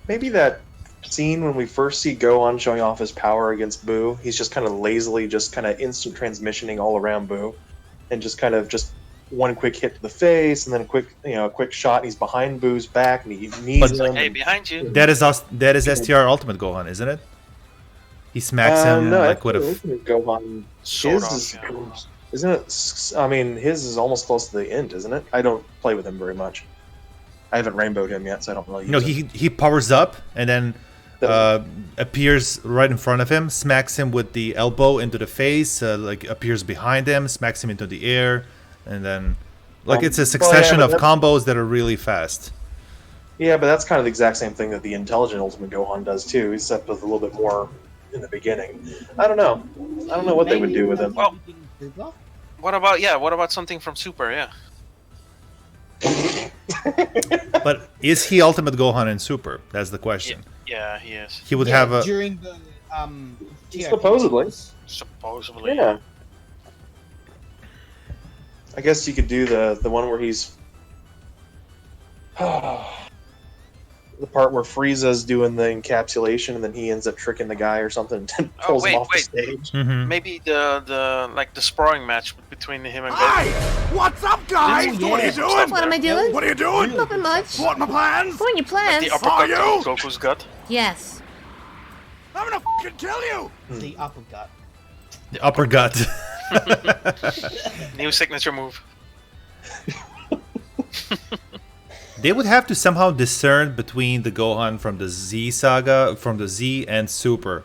Speaker 6: Maybe that scene when we first see Gohan showing off his power against Boo. He's just kind of lazily, just kind of instant transmissioning all around Boo, and just kind of just one quick hit to the face, and then a quick shot. And he's behind Boo's back, and he knees him.
Speaker 4: Hey, behind you.
Speaker 1: That is STR Ultimate Gohan, isn't it? He smacks him
Speaker 6: no,
Speaker 1: like with a.
Speaker 6: Gohan.
Speaker 4: Sort
Speaker 6: His
Speaker 4: of,
Speaker 6: is, isn't it? I mean, his is almost close to the end, isn't it? I don't play with him very much. I haven't rainbowed him yet, so I don't really.
Speaker 1: No, he powers up and then appears right in front of him, smacks him with the elbow into the face, like appears behind him, smacks him into the air, and then like it's a succession of combos that are really fast.
Speaker 6: Yeah, but that's kind of the exact same thing that the Intelligent Ultimate Gohan does too, except with a little bit more in the beginning. I don't know what they would do with him.
Speaker 4: Well, what about something from Super? Yeah.
Speaker 1: But is he Ultimate Gohan in Super? That's the question.
Speaker 4: Yeah, he is.
Speaker 1: He would have a.
Speaker 5: during the
Speaker 6: Supposedly.
Speaker 4: Supposedly.
Speaker 6: Yeah. I guess you could do the one where he's the part where Frieza's doing the encapsulation and then he ends up tricking the guy or something and pulls him off the stage.
Speaker 1: Mhm.
Speaker 4: Maybe the sparring match between him and Goku.
Speaker 2: Hi! What's up, guys?
Speaker 5: Oh,
Speaker 2: What are you
Speaker 5: yeah.
Speaker 2: doing?
Speaker 3: What am I doing?
Speaker 2: What are you doing?
Speaker 3: Nothing much.
Speaker 2: What, my plans?
Speaker 3: What are your plans?
Speaker 4: The uppercut
Speaker 2: you?
Speaker 4: to Goku's gut.
Speaker 3: Yes.
Speaker 2: I'm gonna fucking kill you!
Speaker 5: the uppercut.
Speaker 1: The uppercut.
Speaker 4: New signature move.
Speaker 1: They would have to somehow discern between the Gohan from the Z saga, from the Z and Super.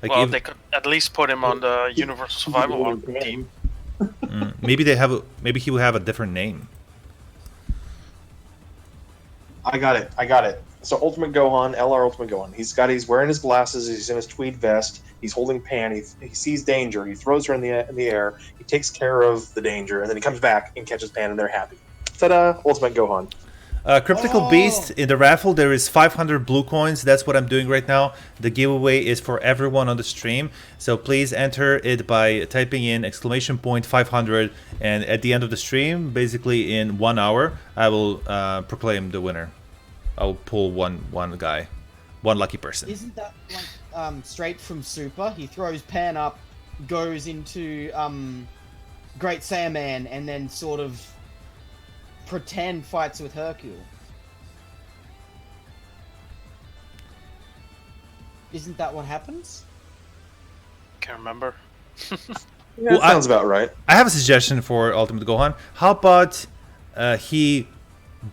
Speaker 1: Like
Speaker 4: Well,
Speaker 1: if-
Speaker 4: they could at least put him on the Universal Survival team.
Speaker 1: maybe he would have a different name.
Speaker 6: I got it. So Ultimate Gohan, LR Ultimate Gohan. He's wearing his glasses. He's in his tweed vest. He's holding Pan. He sees danger. He throws her in the air. He takes care of the danger, and then he comes back and catches Pan, and they're happy. Ta-da! Ultimate Gohan.
Speaker 1: Cryptical Beast, in the raffle there is 500 blue coins. That's what I'm doing right now. The giveaway is for everyone on the stream. So please enter it by typing in !500, and at the end of the stream, basically in 1 hour, I will proclaim the winner. I will pull one guy, one lucky person.
Speaker 5: Isn't that like straight from Super? He throws Pan up, goes into Great Saiyaman, and then sort of pretend fights with Hercule. Isn't that what happens?
Speaker 4: Can't remember.
Speaker 6: Yeah,
Speaker 1: Well,
Speaker 6: that sounds about right.
Speaker 1: I have a suggestion for Ultimate Gohan. How about he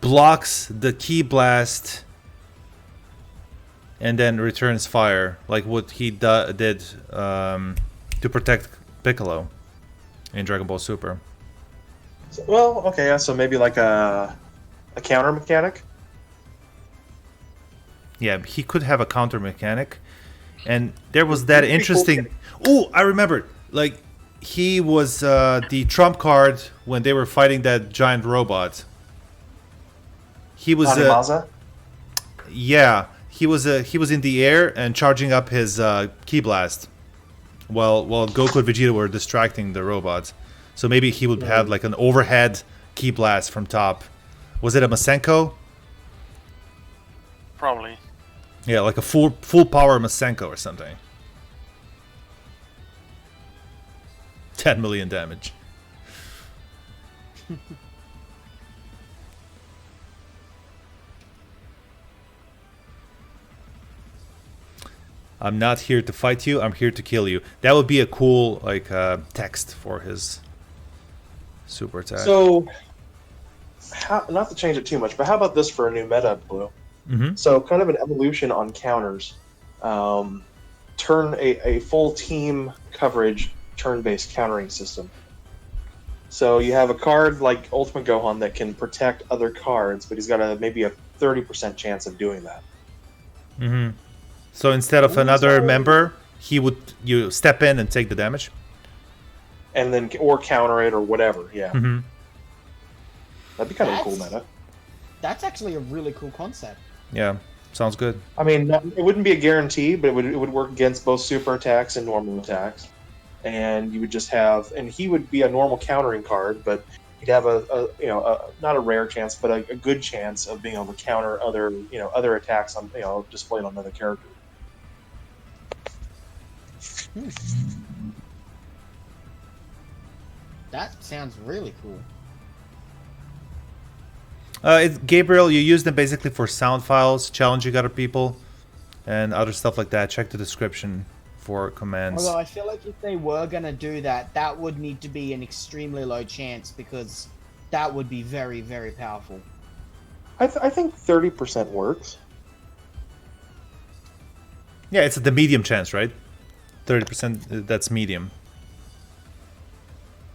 Speaker 1: blocks the Ki Blast and then returns fire, like what he did to protect Piccolo in Dragon Ball Super.
Speaker 6: So, well, okay, yeah, so maybe like a counter mechanic.
Speaker 1: Yeah, he could have a counter mechanic, and there was that interesting. Oh, I remembered. Like he was the trump card when they were fighting that giant robot. He was
Speaker 6: Animaza?
Speaker 1: yeah, he was in the air and charging up his Ki Blast, while Goku and Vegeta were distracting the robots. So maybe he would have like an overhead Ki Blast from top. Was it a Masenko?
Speaker 4: Probably.
Speaker 1: Yeah, like a full power Masenko or something. 10 million damage. I'm not here to fight you, I'm here to kill you. That would be a cool like text for his super attack.
Speaker 6: So, not to change it too much, but how about this for a new meta, Blue?
Speaker 1: Mhm.
Speaker 6: So, kind of an evolution on counters. Turn a full team coverage turn-based countering system. So you have a card like Ultimate Gohan that can protect other cards, but he's got maybe a 30% chance of doing that.
Speaker 1: Mhm. So instead of another member, you step in and take the damage.
Speaker 6: And then, or counter it or whatever, yeah.
Speaker 1: Mhm.
Speaker 6: That'd be kind of a cool
Speaker 5: That's-
Speaker 6: meta.
Speaker 5: That's actually a really cool concept.
Speaker 1: Yeah, sounds good.
Speaker 6: I mean, it wouldn't be a guarantee, but it would work against both super attacks and normal attacks. And you would just have, and he would be a normal countering card, but he'd have not a rare chance, but a good chance of being able to counter other attacks on, displayed on another character.
Speaker 5: That sounds really cool.
Speaker 1: Gabriel, you use them basically for sound files, challenging other people, and other stuff like that. Check the description for commands.
Speaker 5: Although I feel like if they were gonna do that, that would need to be an extremely low chance because that would be very, very powerful.
Speaker 6: I think 30% works.
Speaker 1: Yeah, it's the medium chance, right? 30%, that's medium.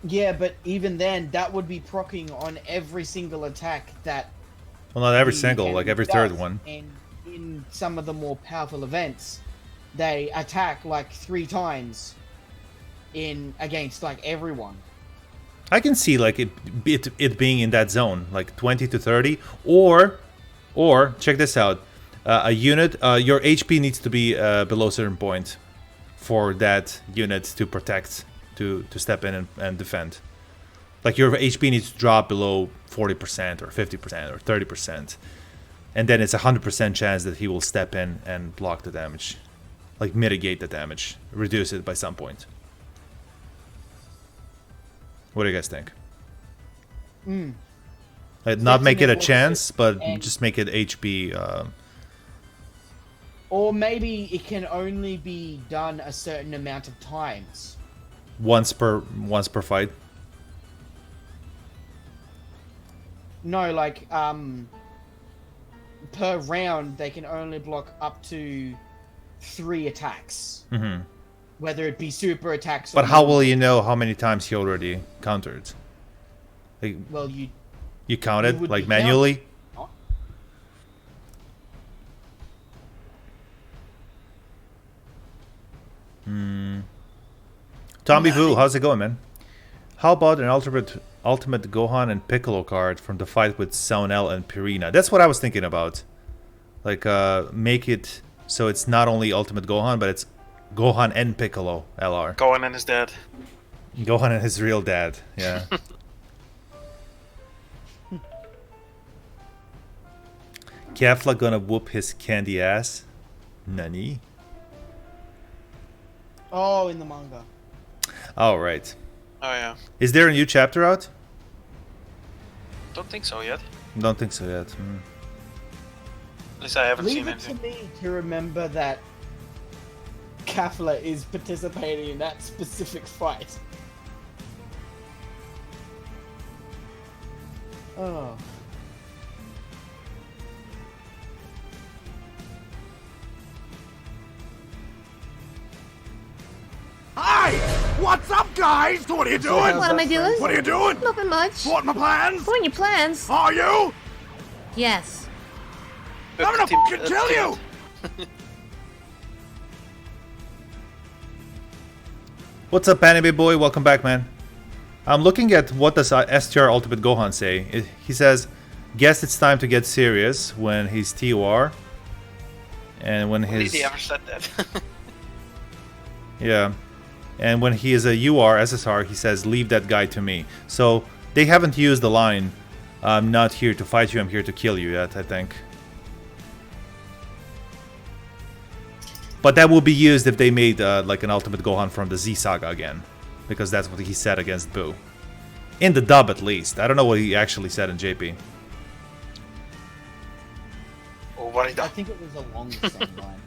Speaker 5: Yeah, but even then, that would be proccing on every single attack that.
Speaker 1: Well, not every
Speaker 5: the
Speaker 1: single, like
Speaker 5: enemy
Speaker 1: every
Speaker 5: does.
Speaker 1: third one.
Speaker 5: And in some of the more powerful events, they attack like 3 times against like everyone.
Speaker 1: I can see like it being in that zone, like 20 to 30, or check this out, a unit. Your HP needs to be below a certain point for that unit to protect, to step in and defend. Like your HP needs to drop below 40% or 50% or 30%, and then it's 100% chance that he will step in and block the damage, like mitigate the damage, reduce it by some point. What do you guys think? Like, not make it a chance, but just make it HP.
Speaker 5: Or maybe it can only be done a certain amount of times.
Speaker 1: Once per fight.
Speaker 5: No, like per round they can only block up to 3 attacks.
Speaker 1: Mm-hmm.
Speaker 5: Whether it be super attacks.
Speaker 1: But how will you know how many times he already countered? Like,
Speaker 5: Well,
Speaker 1: you count it
Speaker 5: would
Speaker 1: like
Speaker 5: be
Speaker 1: manually. Tommy Vu, how's it going, man? How about an ultimate Gohan and Piccolo card from the fight with Saunel and Purina? That's what I was thinking about. Like, make it so it's not only Ultimate Gohan, but it's Gohan and Piccolo LR.
Speaker 4: Gohan and his dad.
Speaker 1: Gohan and his real dad, yeah. Kefla gonna whoop his candy ass? Nani?
Speaker 5: Oh, in the manga.
Speaker 1: Oh, right.
Speaker 4: Oh yeah.
Speaker 1: Is there a new chapter out?
Speaker 4: Don't think so yet.
Speaker 1: Don't think so yet.
Speaker 4: At least I haven't
Speaker 5: Leave
Speaker 4: seen
Speaker 5: it to
Speaker 4: anything.
Speaker 5: me to remember that Kafla is participating in that specific fight. Oh.
Speaker 2: Hi! What's up, guys? What are you doing?
Speaker 3: What am I doing?
Speaker 2: What are you doing?
Speaker 3: Nothing much.
Speaker 2: What my plans?
Speaker 3: What are your plans?
Speaker 2: Are you?
Speaker 3: Yes.
Speaker 2: I'm gonna fucking kill you!
Speaker 1: What's up, Anime Boy? Welcome back, man. I'm looking at what does STR Ultimate Gohan say. He says, guess it's time to get serious when he's TOR. And when his...
Speaker 4: He ever said that?
Speaker 1: Yeah. And when he is a UR, SSR, he says, leave that guy to me. So they haven't used the line, I'm not here to fight you, I'm here to kill you yet, I think. But that will be used if they made like an Ultimate Gohan from the Z Saga again. Because that's what he said against Boo. In the dub, at least. I don't know what he actually said in JP.
Speaker 5: I think it was along the same line.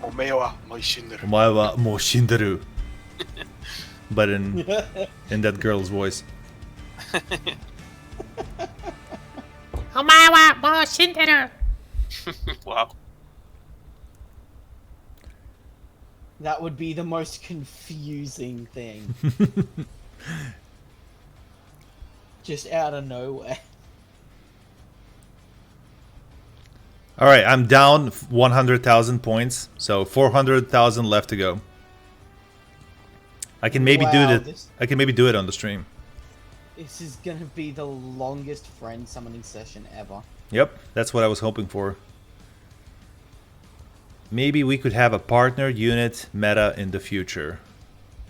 Speaker 4: おめえはもう死んでる。
Speaker 1: お前はもう死んでる. But in that girl's voice.
Speaker 8: お前はもう死んでる。
Speaker 4: Wow.
Speaker 5: That would be the most confusing thing. Just out of nowhere.
Speaker 1: Alright, I'm down 100,000 points, so 400,000 left to go. I can maybe I can maybe do it on the stream.
Speaker 5: This is gonna be the longest friend summoning session ever.
Speaker 1: Yep, that's what I was hoping for. Maybe we could have a partner unit meta in the future.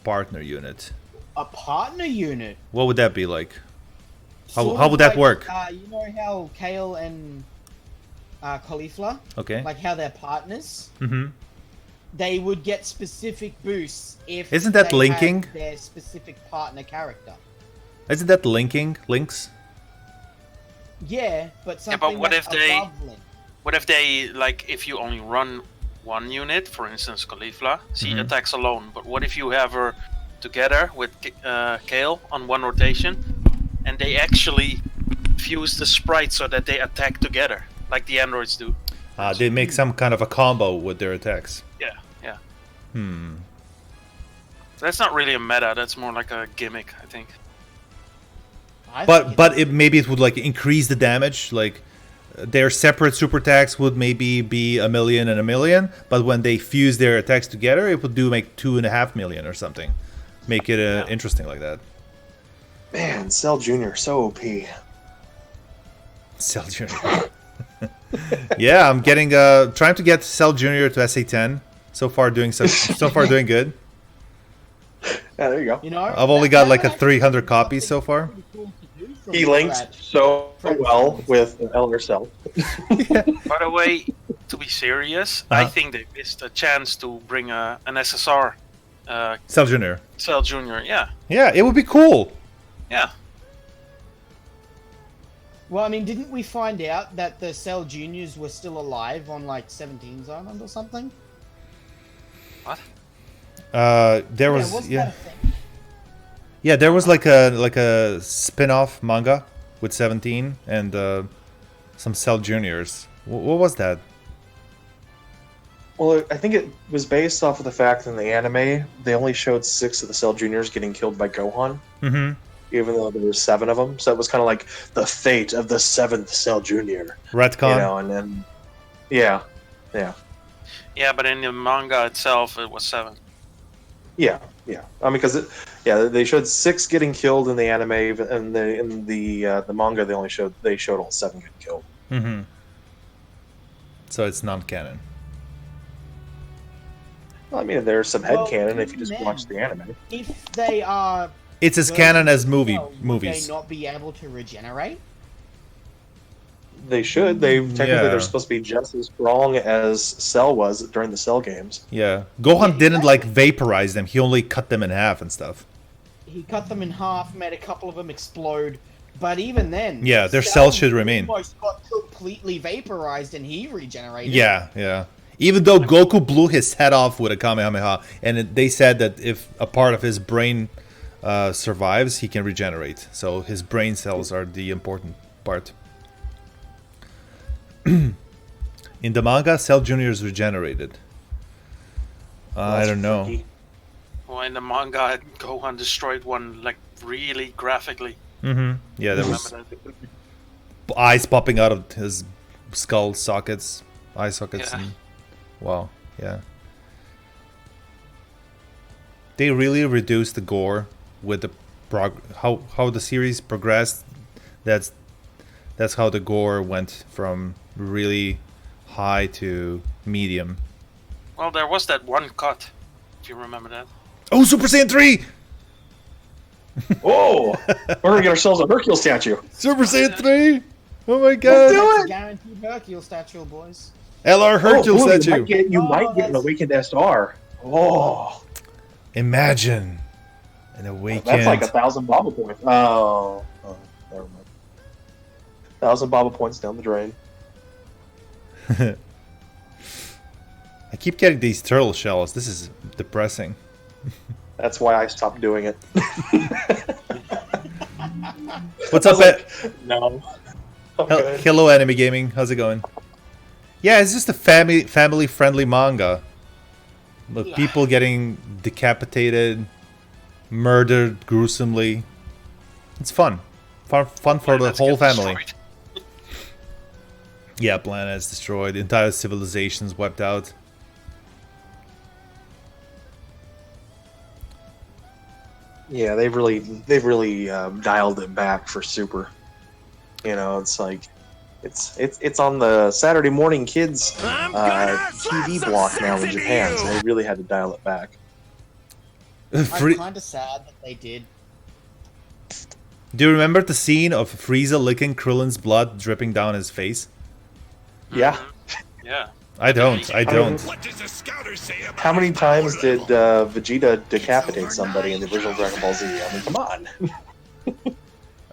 Speaker 1: Partner unit.
Speaker 5: A partner unit?
Speaker 1: What would that be like?
Speaker 5: Sort
Speaker 1: How
Speaker 5: of
Speaker 1: would that
Speaker 5: like,
Speaker 1: work?
Speaker 5: You know how Kale and Caulifla,
Speaker 1: Okay.
Speaker 5: like how they're partners?
Speaker 1: Mm-hmm.
Speaker 5: They would get specific boosts if
Speaker 1: Isn't that
Speaker 5: they
Speaker 1: linking?
Speaker 5: had their specific partner character.
Speaker 1: Isn't that links?
Speaker 5: Yeah, but something
Speaker 4: but what
Speaker 5: that's
Speaker 4: if they-
Speaker 5: above Link.
Speaker 4: What if they, like, if you only run one unit, for instance Caulifla, she attacks alone, but what if you have her together with Kale on one rotation, and they actually fuse the sprites so that they attack together, like the androids do?
Speaker 1: They make some kind of a combo with their attacks.
Speaker 4: Yeah.
Speaker 1: Hmm.
Speaker 4: That's not really a meta, that's more like a gimmick, I think.
Speaker 1: But maybe it would like increase the damage, like their separate super attacks would maybe be 1 million and 1 million, but when they fuse their attacks together, it would do make 2.5 million or something. Make it interesting like that.
Speaker 6: Man, Cell Jr. so OP.
Speaker 1: Cell Jr. Yeah, I'm getting trying to get Cell Jr. to SA10. So far doing doing good.
Speaker 6: Yeah, there you go.
Speaker 5: You know,
Speaker 1: I've only got like a 300 copies so far.
Speaker 6: He links so well with Elder Cell.
Speaker 4: By the way, to be serious, I think they missed a chance to bring an SSR.
Speaker 1: Cell Jr.
Speaker 4: Cell Jr., yeah.
Speaker 1: Yeah, it would be cool.
Speaker 4: Yeah.
Speaker 5: Well, I mean, didn't we find out that the Cell Juniors were still alive on like 17's Island or something?
Speaker 4: What?
Speaker 1: There was
Speaker 5: wasn't that a thing?
Speaker 1: Yeah, there was like a spin-off manga with 17 and some Cell Juniors. What was that?
Speaker 6: Well, I think it was based off of the fact that in the anime, they only showed 6 of the Cell Juniors getting killed by Gohan.
Speaker 1: Mm-hmm.
Speaker 6: Even though there were 7 of them. So it was kind of like the fate of the 7th Cell Junior.
Speaker 1: Retcon?
Speaker 6: You know, and then... Yeah.
Speaker 4: Yeah, but in the manga itself, it was 7.
Speaker 6: Yeah. I mean, because they showed 6 getting killed in the anime, and in the manga they showed all 7 getting killed.
Speaker 1: Mm-hmm. So it's non-canon.
Speaker 6: Well, I mean, there's some headcanon if you just watch the anime.
Speaker 5: If they are...
Speaker 1: It's as canon as movies.
Speaker 5: Would they not be able to regenerate?
Speaker 6: They should. They're supposed to be just as strong as Cell was during the Cell games.
Speaker 1: Yeah. Gohan didn't like vaporize them. He only cut them in half and stuff.
Speaker 5: He cut them in half, made a couple of them explode, but even then...
Speaker 1: Yeah, their cells should remain.
Speaker 5: Almost got completely vaporized and he regenerated.
Speaker 1: Yeah. Even though Goku blew his head off with a Kamehameha, and they said that if a part of his brain survives, he can regenerate. So his brain cells are the important part. In the manga, Cell Jr. is regenerated. I don't know.
Speaker 6: Freaky.
Speaker 4: Well, in the manga, Gohan destroyed one like really graphically.
Speaker 1: Yeah, there was
Speaker 4: Remember that?
Speaker 1: eyes popping out of his skull sockets, eye sockets,
Speaker 4: Yeah.
Speaker 1: and wow, yeah. They really reduced the gore with the how the series progressed. That's how the gore went from really high to medium.
Speaker 4: Well, there was that one cut, if you remember that.
Speaker 1: Oh, Super Saiyan 3!
Speaker 6: Oh, we're gonna get ourselves a Hercule statue.
Speaker 1: Super Saiyan 3! Oh my
Speaker 6: Let's
Speaker 1: god!
Speaker 6: do it.
Speaker 5: Guaranteed Hercule statue, boys.
Speaker 1: LR Hercule
Speaker 6: Oh,
Speaker 1: statue!
Speaker 6: You might get an awakened SR. Oh,
Speaker 1: Imagine an awakened.
Speaker 6: that's like 1,000 Baba points. Oh, never mind. 1,000 Baba points down the drain.
Speaker 1: I keep getting these turtle shells. This is depressing.
Speaker 6: That's why I stopped doing it.
Speaker 1: What's up,
Speaker 6: No. I'm good.
Speaker 1: Hello, Enemy Gaming. How's it going? Yeah, it's just a family-friendly manga. Look, people getting decapitated, murdered gruesomely. It's fun. Fun for the
Speaker 4: Planets
Speaker 1: whole
Speaker 4: get
Speaker 1: family.
Speaker 4: destroyed.
Speaker 1: Yeah, planets destroyed, entire civilizations wiped out.
Speaker 6: Yeah, they've really dialed it back for Super. You know, it's like it's on the Saturday morning kids TV block now in Japan, so they really had to dial it back.
Speaker 5: I'm kind of sad that they did.
Speaker 1: Do you remember the scene of Frieza licking Krillin's blood dripping down his face?
Speaker 6: Yeah.
Speaker 4: Yeah.
Speaker 1: I don't.
Speaker 2: What does the scouter say about
Speaker 6: How many times did Vegeta decapitate somebody in the original Dragon Ball Z? I mean, come on.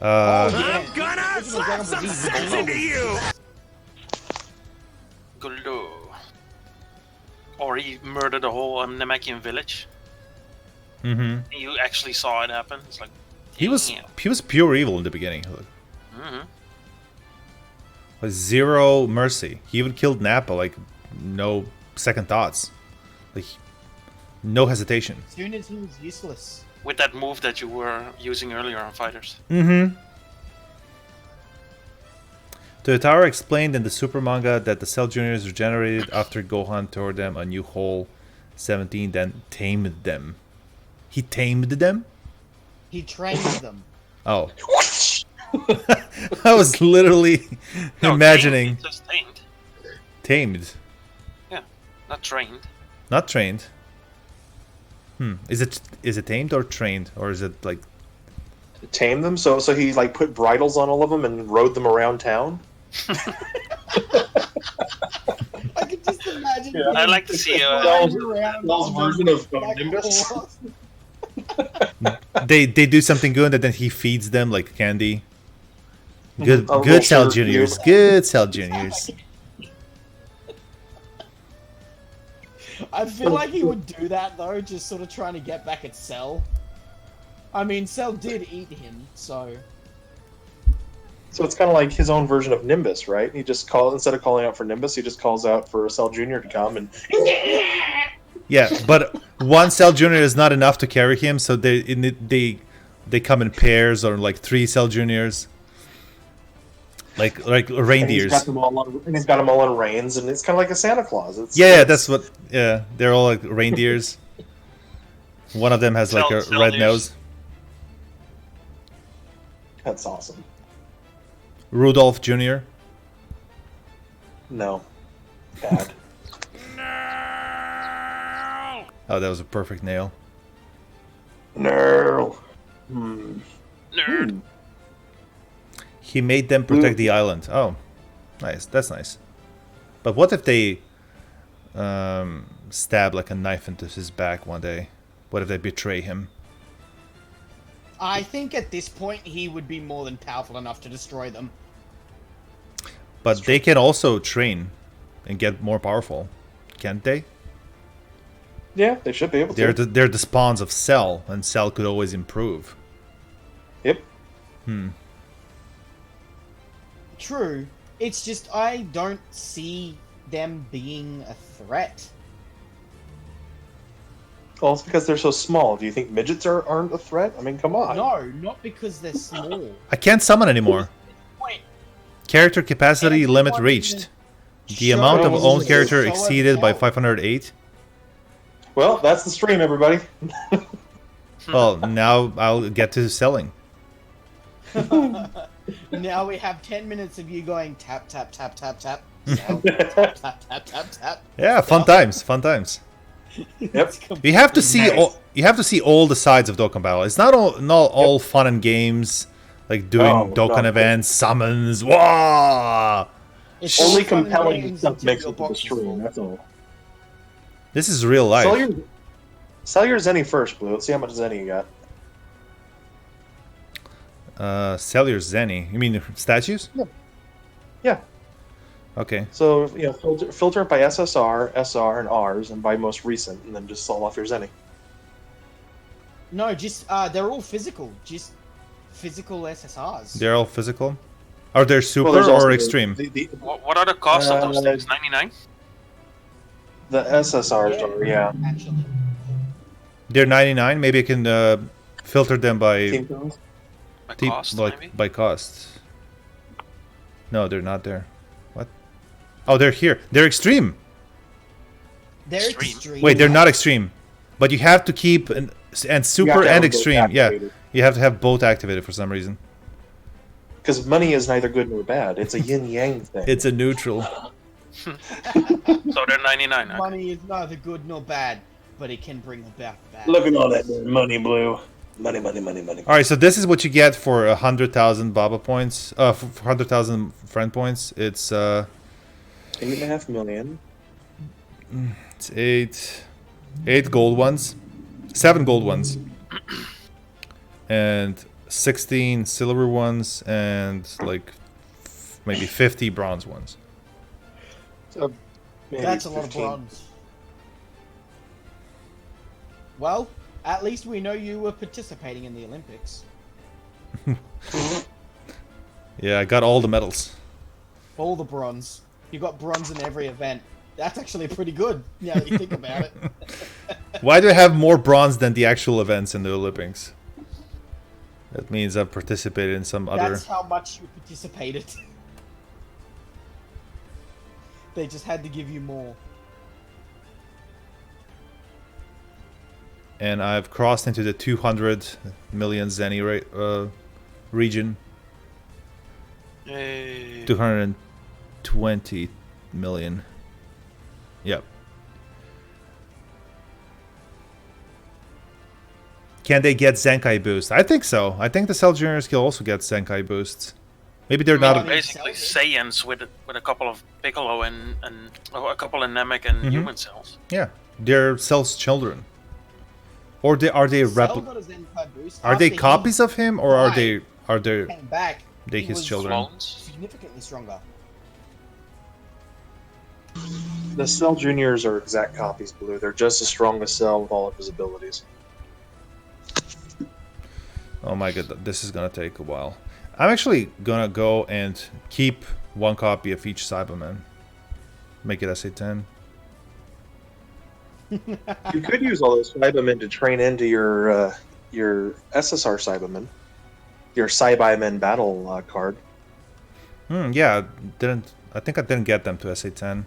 Speaker 2: I'm gonna slap some sense into you!
Speaker 4: Guldo. Or he murdered the whole Namekian village.
Speaker 1: Mm-hmm.
Speaker 4: You actually saw it happen. It's like
Speaker 1: He was pure evil in the beginning.
Speaker 4: Mm-hmm.
Speaker 1: With zero mercy. He would kill Nappa like no second thoughts. Like no hesitation.
Speaker 5: As soon as he was useless.
Speaker 4: With that move that you were using earlier on Fighters.
Speaker 1: Mm-hmm. Toyotaro explained in the Super manga that the Cell Juniors regenerated after Gohan tore them a new hole 17, then tamed them. He tamed them?
Speaker 5: He trained them.
Speaker 1: Oh. I was literally imagining.
Speaker 4: Tamed, just tamed.
Speaker 1: Tamed.
Speaker 4: Yeah, not trained.
Speaker 1: Not trained. Is it tamed or trained? Or is it like...
Speaker 6: Tame them? So he like put bridles on all of them and rode them around town?
Speaker 5: I could just imagine.
Speaker 6: Yeah.
Speaker 4: I'd like to see
Speaker 6: Bell's version of Nimbus.
Speaker 1: They do something good and then he feeds them like candy. Good
Speaker 6: A
Speaker 1: good Cell
Speaker 6: roasted
Speaker 1: Juniors.
Speaker 6: cube.
Speaker 1: Good Cell Juniors.
Speaker 5: I feel like he would do that though, just sort of trying to get back at Cell. I mean, Cell did eat him, so.
Speaker 6: So it's kind of like his own version of Nimbus, right? He just instead of calling out for Nimbus, he just calls out for Cell Jr. to come and.
Speaker 1: Yeah, but one Cell Junior is not enough to carry him, so they come in pairs or like 3 Cell Juniors. Like
Speaker 6: And
Speaker 1: reindeers.
Speaker 6: he's got them all on reins, and it's kind of like a Santa Claus.
Speaker 1: Yeah, that's what. Yeah, they're all like reindeers. One of them has like a
Speaker 4: Cell
Speaker 1: red
Speaker 4: Juniors.
Speaker 1: nose.
Speaker 6: That's awesome.
Speaker 1: Rudolph Jr.
Speaker 6: No. Bad.
Speaker 1: Oh, that was a perfect nail.
Speaker 6: No.
Speaker 4: Nerd.
Speaker 1: He made them protect the island. Oh, nice. That's nice. But what if they stab like a knife into his back one day? What if they betray him?
Speaker 5: I think at this point he would be more than powerful enough to destroy them.
Speaker 1: But they can also train and get more powerful. can't they?
Speaker 6: Yeah, they should be able to.
Speaker 1: They're the spawns of Cell, and Cell could always improve.
Speaker 6: Yep.
Speaker 5: True. It's just I don't see them being a threat.
Speaker 6: Well, it's because they're so small. Do you think midgets aren't a threat? I mean, come on.
Speaker 5: No, not because they're small.
Speaker 1: I can't summon anymore.
Speaker 5: Wait,
Speaker 1: Character capacity limit reached. The amount of owned character exceeded by 508.
Speaker 6: Well, that's the stream, everybody.
Speaker 1: Well, now I'll get to selling.
Speaker 5: now we have 10 minutes of you going tap, tap, tap, tap, tap. Tap, tap, tap, tap, tap, tap.
Speaker 1: Yeah, fun times, fun times.
Speaker 6: Yep.
Speaker 1: You have to see all the sides of Dokkan Battle. It's not all fun and games like doing Dokkan events, summons. Wow!
Speaker 5: It's
Speaker 6: Only
Speaker 5: fun and
Speaker 6: compelling
Speaker 5: games
Speaker 6: stuff
Speaker 5: until
Speaker 6: makes
Speaker 5: your
Speaker 6: it to the
Speaker 5: box is
Speaker 6: stream.
Speaker 5: full.
Speaker 6: That's all.
Speaker 1: This is real life.
Speaker 6: Sell your Zenny first, Blue. Let's see how much Zenny you got.
Speaker 1: Sell your Zenny. You mean statues?
Speaker 6: Yeah.
Speaker 1: Okay.
Speaker 6: So, filter it by SSR, SR, and Rs, and by most recent, and then just sell off your Zenny.
Speaker 5: No, just they're all physical. Just physical SSRs.
Speaker 1: They're all physical? Are they super
Speaker 6: there's also
Speaker 1: or
Speaker 6: the-
Speaker 1: extreme?
Speaker 4: What are the costs of those things? 99?
Speaker 6: The SSRs are, yeah.
Speaker 5: Actually,
Speaker 1: They're 99. Maybe I can filter them by
Speaker 6: Team codes?
Speaker 4: By
Speaker 1: deep-
Speaker 4: cost,
Speaker 1: like
Speaker 4: maybe?
Speaker 1: by cost. No, they're not there. What? Oh, they're here. They're extreme.
Speaker 5: they're
Speaker 4: Extreme.
Speaker 5: extreme.
Speaker 1: Wait, they're not extreme. But you have to keep and
Speaker 6: You have
Speaker 1: super
Speaker 6: to have
Speaker 1: and
Speaker 6: both
Speaker 1: extreme. Yeah,
Speaker 6: activated.
Speaker 1: you have to have both activated for some reason.
Speaker 6: Because money is neither good nor bad. It's a yin-yang thing.
Speaker 1: It's a neutral.
Speaker 4: So they're 99. Okay.
Speaker 5: Money is neither good nor bad, but it can bring about bad.
Speaker 6: Look at all that money, Blue. Money, money, money, money.
Speaker 1: All right, so this is what you get for 100,000 Baba points. For 100,000 friend points. It's
Speaker 6: 8.5 million.
Speaker 1: it's eight gold ones, 7 gold ones, and 16 silver ones, and like maybe 50 bronze ones.
Speaker 6: So maybe
Speaker 5: That's a lot of
Speaker 6: 15.
Speaker 5: bronze. Well, at least we know you were participating in the Olympics.
Speaker 1: Yeah, I got all the medals.
Speaker 5: All the bronze. You got bronze in every event. That's actually pretty good, now that you think about it.
Speaker 1: Why do I have more bronze than the actual events in the Olympics? That means I've participated in some other...
Speaker 5: That's how much you participated. They just had to give you more.
Speaker 1: And I've crossed into the 200 million Zenny region.
Speaker 4: Yay.
Speaker 1: 220 million. Yep. Can they get Zenkai boost? I think so. I think the Cell Juniors can also get Zenkai boosts. Maybe they're
Speaker 4: Well,
Speaker 1: not...
Speaker 4: basically Saiyans with a couple of Piccolo and a couple of Namek and human cells.
Speaker 1: Yeah, they're Cell's children. Or are they
Speaker 5: Cell got a Zenkai boost
Speaker 1: Are they
Speaker 5: after he
Speaker 1: copies of him, or are they
Speaker 5: came back.
Speaker 1: they
Speaker 5: he
Speaker 1: his
Speaker 5: was
Speaker 1: children?
Speaker 4: Clones.
Speaker 5: Significantly stronger.
Speaker 6: The Cell Juniors are exact copies, Blue. They're just as strong as Cell with all of his abilities.
Speaker 1: Oh my god, this is gonna take a while. I'm actually gonna go and keep one copy of each Cyberman. Make it SA10.
Speaker 6: You could use all those Cybermen to train into your SSR Cybermen, your Cybermen battle card.
Speaker 1: Yeah, I think I didn't get them to SA10.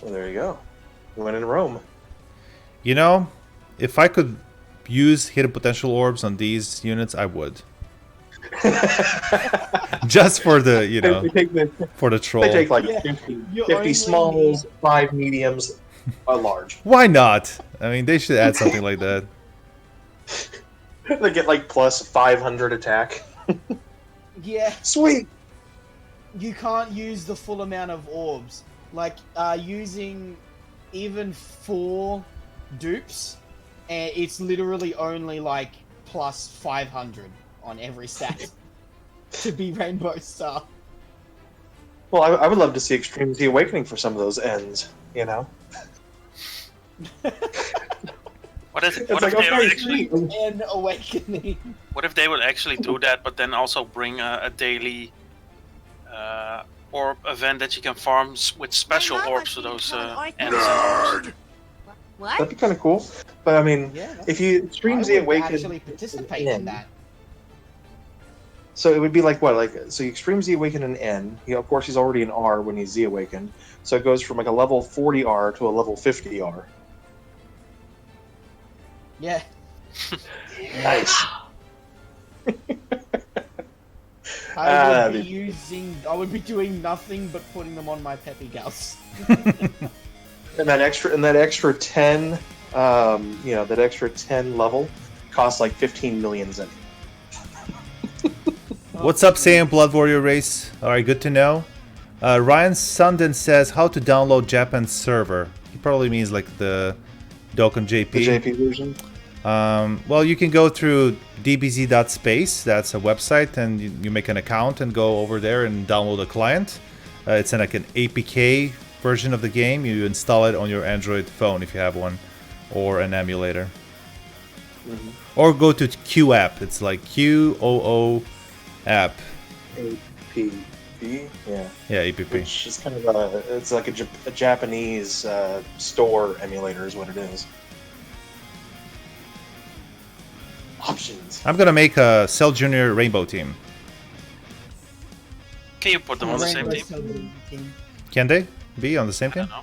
Speaker 6: Well, there you go. You went in Rome.
Speaker 1: You know, if I could use hidden potential orbs on these units, I would. Just for the, for the troll.
Speaker 6: They take like
Speaker 5: Yeah.
Speaker 6: 50
Speaker 5: You
Speaker 6: 50
Speaker 5: only
Speaker 6: smalls, 5 mediums, a large.
Speaker 1: Why not? I mean, they should add something like that.
Speaker 6: They get like plus 500 attack.
Speaker 5: Yeah,
Speaker 6: Sweet.
Speaker 5: you can't use the full amount of orbs. Like, using even 4 dupes, and it's literally only like plus 500 on every stat to be Rainbow Star.
Speaker 6: Well, I would love to see Extreme Z Awakening for some of those ends, you know?
Speaker 4: What if,
Speaker 6: It's
Speaker 4: what
Speaker 6: like,
Speaker 4: if they would
Speaker 6: okay,
Speaker 4: actually?
Speaker 6: sweet.
Speaker 5: And awakening.
Speaker 4: What if they would actually do that, but then also bring a daily orb event that you can farm with special
Speaker 3: My mom
Speaker 4: orbs
Speaker 3: likes
Speaker 4: for
Speaker 3: to
Speaker 4: those
Speaker 3: call it
Speaker 4: ends and orbs?
Speaker 3: What?
Speaker 6: That'd be kind of cool. But I mean,
Speaker 5: Yeah,
Speaker 6: if you Extreme
Speaker 5: I
Speaker 6: Z
Speaker 5: would
Speaker 6: Awaken,
Speaker 5: actually participate in that.
Speaker 6: So it would be like what? Like so, you Extreme Z Awaken an N. Of course, he's already an R when he's Z Awakened. So it goes from like a level 40 R to a level 50 R.
Speaker 5: Yeah.
Speaker 6: Nice.
Speaker 5: I would be doing nothing but putting them on my Peppy Gals.
Speaker 6: And that extra 10, that extra 10 level costs like 15 million zen.
Speaker 1: What's up, Saiyan Blood Warrior race? Alright, good to know. Ryan Sundin says how to download Japan server. He probably means like the Dokkan JP.
Speaker 6: The JP version.
Speaker 1: Well, you can go through dbz.space. That's a website, and you make an account and go over there and download a client. It's in like an APK version of the game. You install it on your Android phone if you have one, or an emulator.
Speaker 6: Mm-hmm.
Speaker 1: Or go to Q app. It's like QOO app.
Speaker 6: APP, yeah.
Speaker 1: Yeah, APP.
Speaker 6: Which is kind of it's like a Japanese store emulator is what it is. Options.
Speaker 1: I'm gonna make a Cell Junior Rainbow team.
Speaker 4: Can you put them on the same
Speaker 5: Rainbow
Speaker 4: team?
Speaker 5: team.
Speaker 1: Can they be on the same
Speaker 4: I
Speaker 1: team?
Speaker 4: don't know.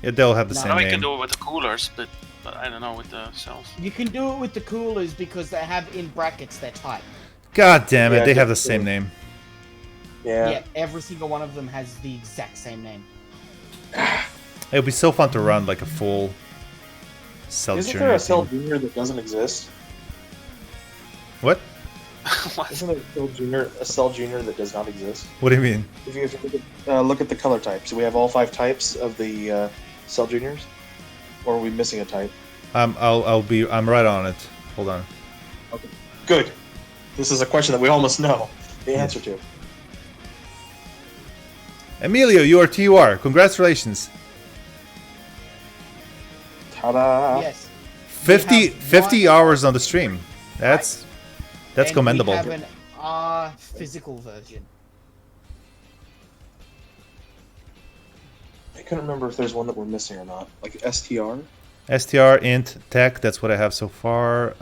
Speaker 1: Yeah, they'll have the
Speaker 5: No,
Speaker 1: same
Speaker 4: I know you
Speaker 1: name.
Speaker 4: can do it with the coolers, but I don't know with the cells.
Speaker 5: You can do it with the coolers because they have in brackets their type.
Speaker 1: God damn it,
Speaker 6: Yeah,
Speaker 1: they have the
Speaker 6: just-
Speaker 1: same name.
Speaker 6: Yeah.
Speaker 5: Every single one of them has the exact same name.
Speaker 1: It would be so fun to run like a full Cell
Speaker 6: Isn't
Speaker 1: Junior
Speaker 6: there a Cell
Speaker 1: team.
Speaker 6: Junior that doesn't exist?
Speaker 1: What?
Speaker 4: What?
Speaker 6: Isn't there a Cell Junior that does not exist?
Speaker 1: What do you mean?
Speaker 6: If you look at the color types, do we have all 5 types of the Cell Juniors? Or are we missing a type?
Speaker 1: I'm right on it. Hold on.
Speaker 6: Okay. Good. This is a question that we almost know the answer to.
Speaker 1: Emilio, you are TUR. Congratulations.
Speaker 6: Ta-da!
Speaker 5: Yes.
Speaker 1: 50 hours on the stream. That's
Speaker 5: And
Speaker 1: commendable.
Speaker 5: We have an R physical version.
Speaker 6: I couldn't remember if there's one that we're missing or not. Like STR?
Speaker 1: STR, Int, Tech, that's what I have so far.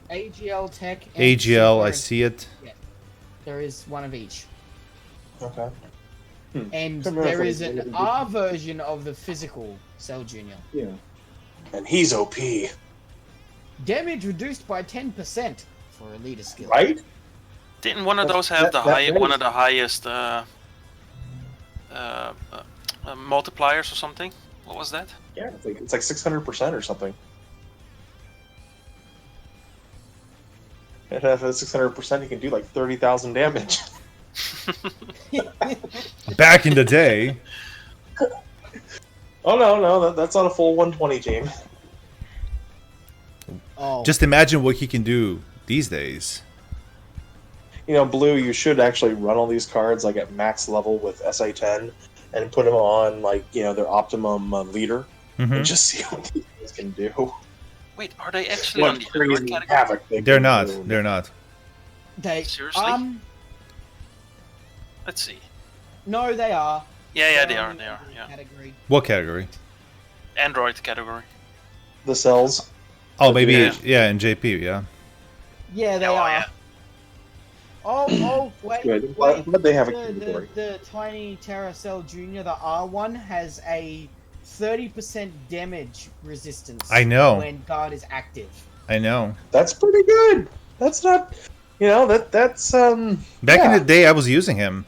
Speaker 5: AGL Tech. And
Speaker 1: AGL, I
Speaker 5: Super,
Speaker 1: see it.
Speaker 5: Yeah, there is one of each.
Speaker 6: Okay.
Speaker 5: And
Speaker 6: Couldn't remember
Speaker 5: there
Speaker 6: if
Speaker 5: is
Speaker 6: it was
Speaker 5: an R version of the physical Cell Junior.
Speaker 6: Yeah. And he's OP.
Speaker 5: Damage reduced by 10% for a leader skill.
Speaker 6: Right?
Speaker 4: Didn't one of those have one of the highest multipliers or something? What was that?
Speaker 6: Yeah, it's like 600% or something. And if it's 600%, you can do like 30,000 damage.
Speaker 1: Back in the day.
Speaker 6: Oh no, that's not a full 120 team.
Speaker 5: Oh.
Speaker 1: Just imagine what he can do these days.
Speaker 6: You know, Blue, you should actually run all these cards like at max level with SA10 and put them on like, their optimum leader and just see what these guys can do.
Speaker 4: Wait, are they actually
Speaker 6: What
Speaker 4: on the
Speaker 6: crazy
Speaker 4: Android category?
Speaker 6: havoc they
Speaker 1: They're
Speaker 6: can
Speaker 1: not.
Speaker 6: do.
Speaker 1: They're not.
Speaker 5: They,
Speaker 4: Seriously? Let's see.
Speaker 5: No, they are.
Speaker 4: Yeah, they
Speaker 5: They're
Speaker 4: are.
Speaker 5: in
Speaker 4: They are.
Speaker 5: the
Speaker 4: Yeah,
Speaker 5: Category.
Speaker 1: What category?
Speaker 4: Android category.
Speaker 6: The cells.
Speaker 1: Oh, maybe,
Speaker 4: Yeah.
Speaker 1: yeah, in JP, yeah.
Speaker 5: Yeah, they
Speaker 4: Oh,
Speaker 5: are.
Speaker 4: yeah.
Speaker 5: Oh, wait,
Speaker 6: Good.
Speaker 5: wait.
Speaker 6: But they have a
Speaker 5: The
Speaker 6: category.
Speaker 5: Tiny Terra Cell Junior, the R1, has a 30% damage resistance.
Speaker 1: I know.
Speaker 5: When guard is active.
Speaker 1: I know.
Speaker 6: That's pretty good. That's not, that's
Speaker 1: Back in
Speaker 6: yeah.
Speaker 1: the day, I was using him.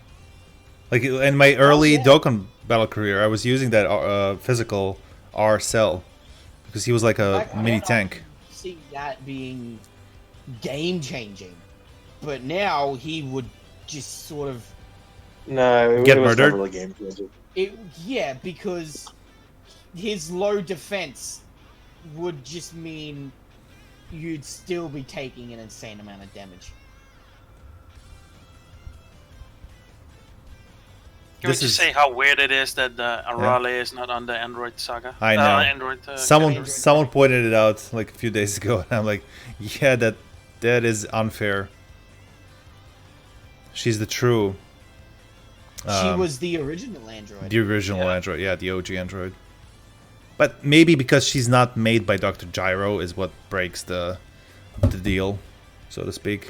Speaker 1: Like, in my early
Speaker 5: yeah.
Speaker 1: Dokkan battle career, I was using that physical R cell. Because he was like a
Speaker 5: Back
Speaker 1: mini
Speaker 5: then,
Speaker 1: tank.
Speaker 5: I see that being game-changing. But now he would just sort of...
Speaker 6: No, it
Speaker 1: Get
Speaker 6: was
Speaker 1: murdered?
Speaker 6: never really game changer.
Speaker 5: Yeah, because his low defense would just mean you'd still be taking an insane amount of damage.
Speaker 4: Can we just say how weird it is that Arale is not on the Android saga?
Speaker 1: I know.
Speaker 4: Android.
Speaker 1: Someone pointed it out like a few days ago, and I'm like, yeah, that is unfair. She's the true.
Speaker 5: She was the original Android.
Speaker 1: The original Android, yeah, the OG Android. But maybe because she's not made by Dr. Gyro is what breaks the deal, so to speak.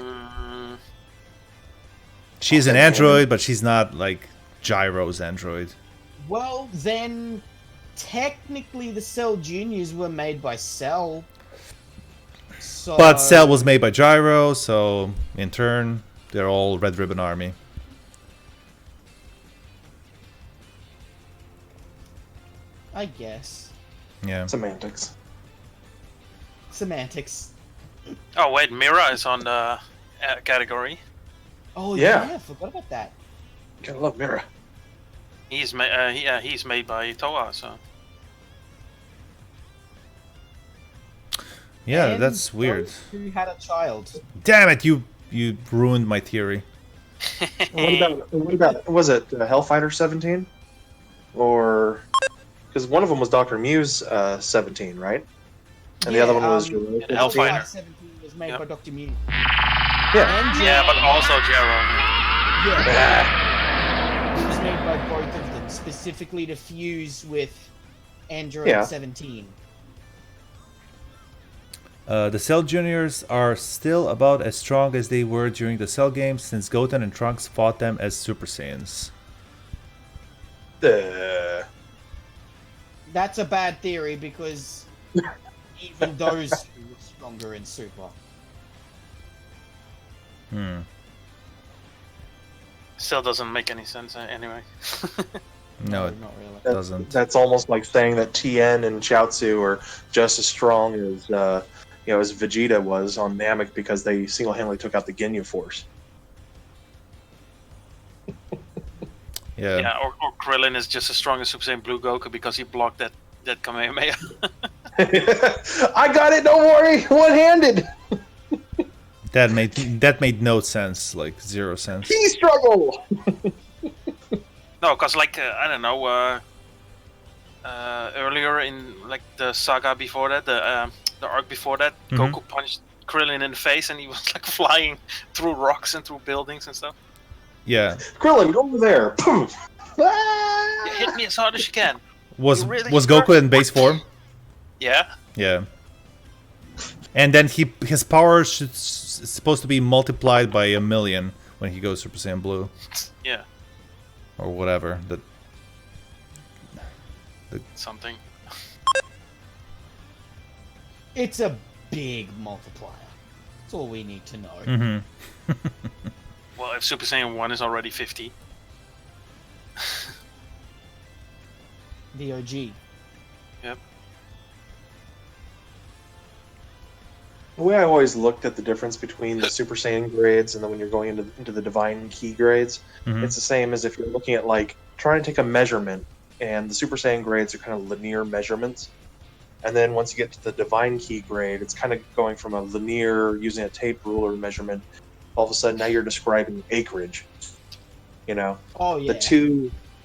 Speaker 1: She's an android, but she's not like Gyro's android.
Speaker 5: Well, then technically the Cell Juniors were made by Cell. So...
Speaker 1: But Cell was made by Gyro, so in turn, they're all Red Ribbon Army.
Speaker 5: I guess.
Speaker 1: Yeah.
Speaker 6: Semantics.
Speaker 5: Semantics.
Speaker 4: Oh wait, Mira is on the category.
Speaker 5: Oh yeah, I forgot about that.
Speaker 6: Gotta love Mira.
Speaker 4: He's made by Toa, so.
Speaker 1: Yeah,
Speaker 5: And
Speaker 1: that's weird.
Speaker 5: Who had a child?
Speaker 1: Damn it, you ruined my theory.
Speaker 6: What about was it Hellfighter 17? Or because one of them was Dr. Muse 17, right? And the other one was
Speaker 4: Hellfighter.
Speaker 5: 17 was made by Dr. Mew.
Speaker 6: Yeah.
Speaker 4: But also Jero.
Speaker 5: Yeah. It was made by both of them, specifically to fuse with Android 17.
Speaker 1: The Cell Juniors are still about as strong as they were during the Cell games, since Goten and Trunks fought them as Super Saiyans.
Speaker 5: That's a bad theory because even those two were stronger in Super.
Speaker 4: Still doesn't make any sense anyway.
Speaker 1: No, it
Speaker 5: not really.
Speaker 1: doesn't.
Speaker 6: That's almost like saying that Tien and Chiaotzu are just as strong as as Vegeta was on Namek because they single-handedly took out the Ginyu Force.
Speaker 1: Yeah.
Speaker 4: Or Krillin is just as strong as Super Saiyan Blue Goku because he blocked that Kamehameha.
Speaker 6: I got it. Don't worry. One-handed.
Speaker 1: That made no sense, like 0 sense.
Speaker 6: He struggle.
Speaker 4: No, because I don't know. Earlier in like the saga before that, the arc before that, Goku punched Krillin in the face and he was like flying through rocks and through buildings and stuff.
Speaker 1: Yeah.
Speaker 6: Krillin, go over there.
Speaker 4: You hit me as hard as you can.
Speaker 1: Was Goku in base form?
Speaker 4: Yeah.
Speaker 1: Yeah. And then his power is supposed to be multiplied by 1,000,000 when he goes Super Saiyan Blue.
Speaker 4: Yeah.
Speaker 1: Or whatever.
Speaker 4: Something.
Speaker 5: It's a big multiplier. That's all we need to know.
Speaker 1: Mm-hmm.
Speaker 4: Well, if Super Saiyan 1 is already 50.
Speaker 5: The OG.
Speaker 4: Yep.
Speaker 6: The way I always looked at the difference between the Super Saiyan grades and then when you're going into the Divine Key grades, it's the same as if you're looking at like trying to take a measurement, and the Super Saiyan grades are kind of linear measurements. And then once you get to the Divine Key grade, it's kind of going from a linear, using a tape ruler measurement. All of a sudden, now you're describing acreage.
Speaker 5: Oh yeah.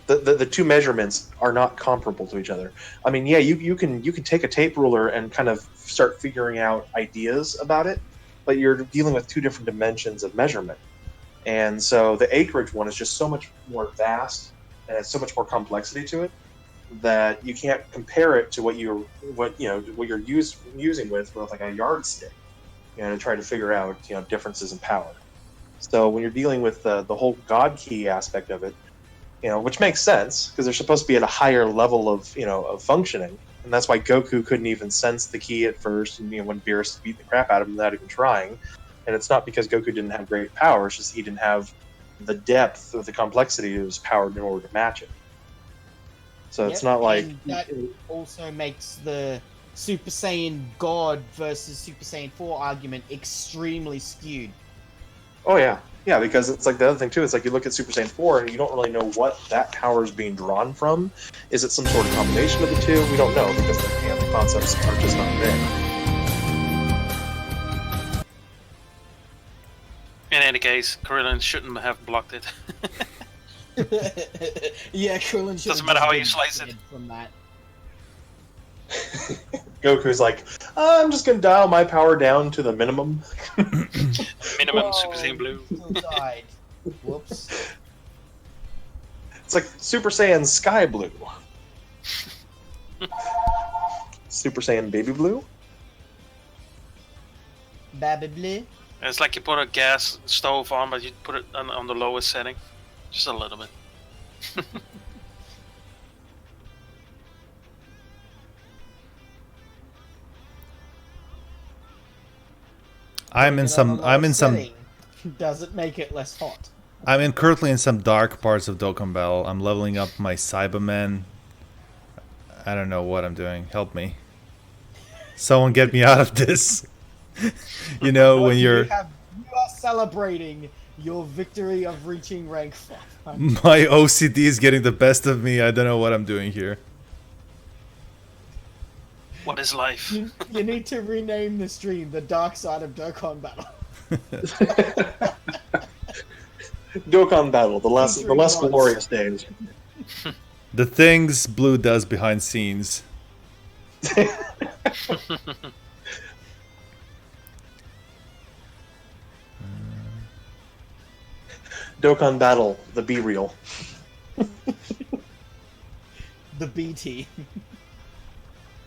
Speaker 6: The two measurements are not comparable to each other. I mean, yeah, you can take a tape ruler and kind of start figuring out ideas about it, but you're dealing with two different dimensions of measurement. And so the acreage one is just so much more vast and has so much more complexity to it that you can't compare it to what you're using with like a yardstick, to try to figure out differences in power. So when you're dealing with the whole God Key aspect of it, which makes sense because they're supposed to be at a higher level of functioning, and that's why Goku couldn't even sense the key at first, and when Beerus beat the crap out of him without even trying. And it's not because Goku didn't have great power; it's just he didn't have the depth or the complexity of his power in order to match it. So it's not like
Speaker 5: that also makes the Super Saiyan God versus Super Saiyan 4 argument extremely skewed.
Speaker 6: Oh yeah. Yeah, because it's like the other thing too, it's like you look at Super Saiyan 4 and you don't really know what that power is being drawn from. Is it some sort of combination of the two? We don't know because the concepts are just not there.
Speaker 4: In any case, Krillin shouldn't have blocked it.
Speaker 5: Yeah, Krillin should.
Speaker 4: Doesn't matter how you slice it.
Speaker 5: From that.
Speaker 6: Goku's like, I'm just gonna dial my power down to the minimum.
Speaker 4: Minimum Super Saiyan Blue.
Speaker 5: Still died. Whoops.
Speaker 6: It's like Super Saiyan Sky Blue. Super Saiyan Baby Blue?
Speaker 5: Baby blue.
Speaker 4: It's like you put a gas stove on, but you put it on the lowest setting. Just a little bit.
Speaker 1: I'm
Speaker 5: Doesn't make it less hot.
Speaker 1: currently in some dark parts of Dokkan Battle. I'm leveling up my Cyberman. I don't know what I'm doing. Help me. Someone get me out of this. You know, when you are
Speaker 5: celebrating your victory of reaching rank 5.
Speaker 1: My OCD is getting the best of me. I don't know what I'm doing here.
Speaker 4: What is life?
Speaker 5: You need to rename the stream The Dark Side of Dokkan Battle.
Speaker 6: Dokkan Battle, the less glorious days.
Speaker 1: The things Blue does behind scenes.
Speaker 6: Dokkan Battle, the Be Real.
Speaker 5: The BT.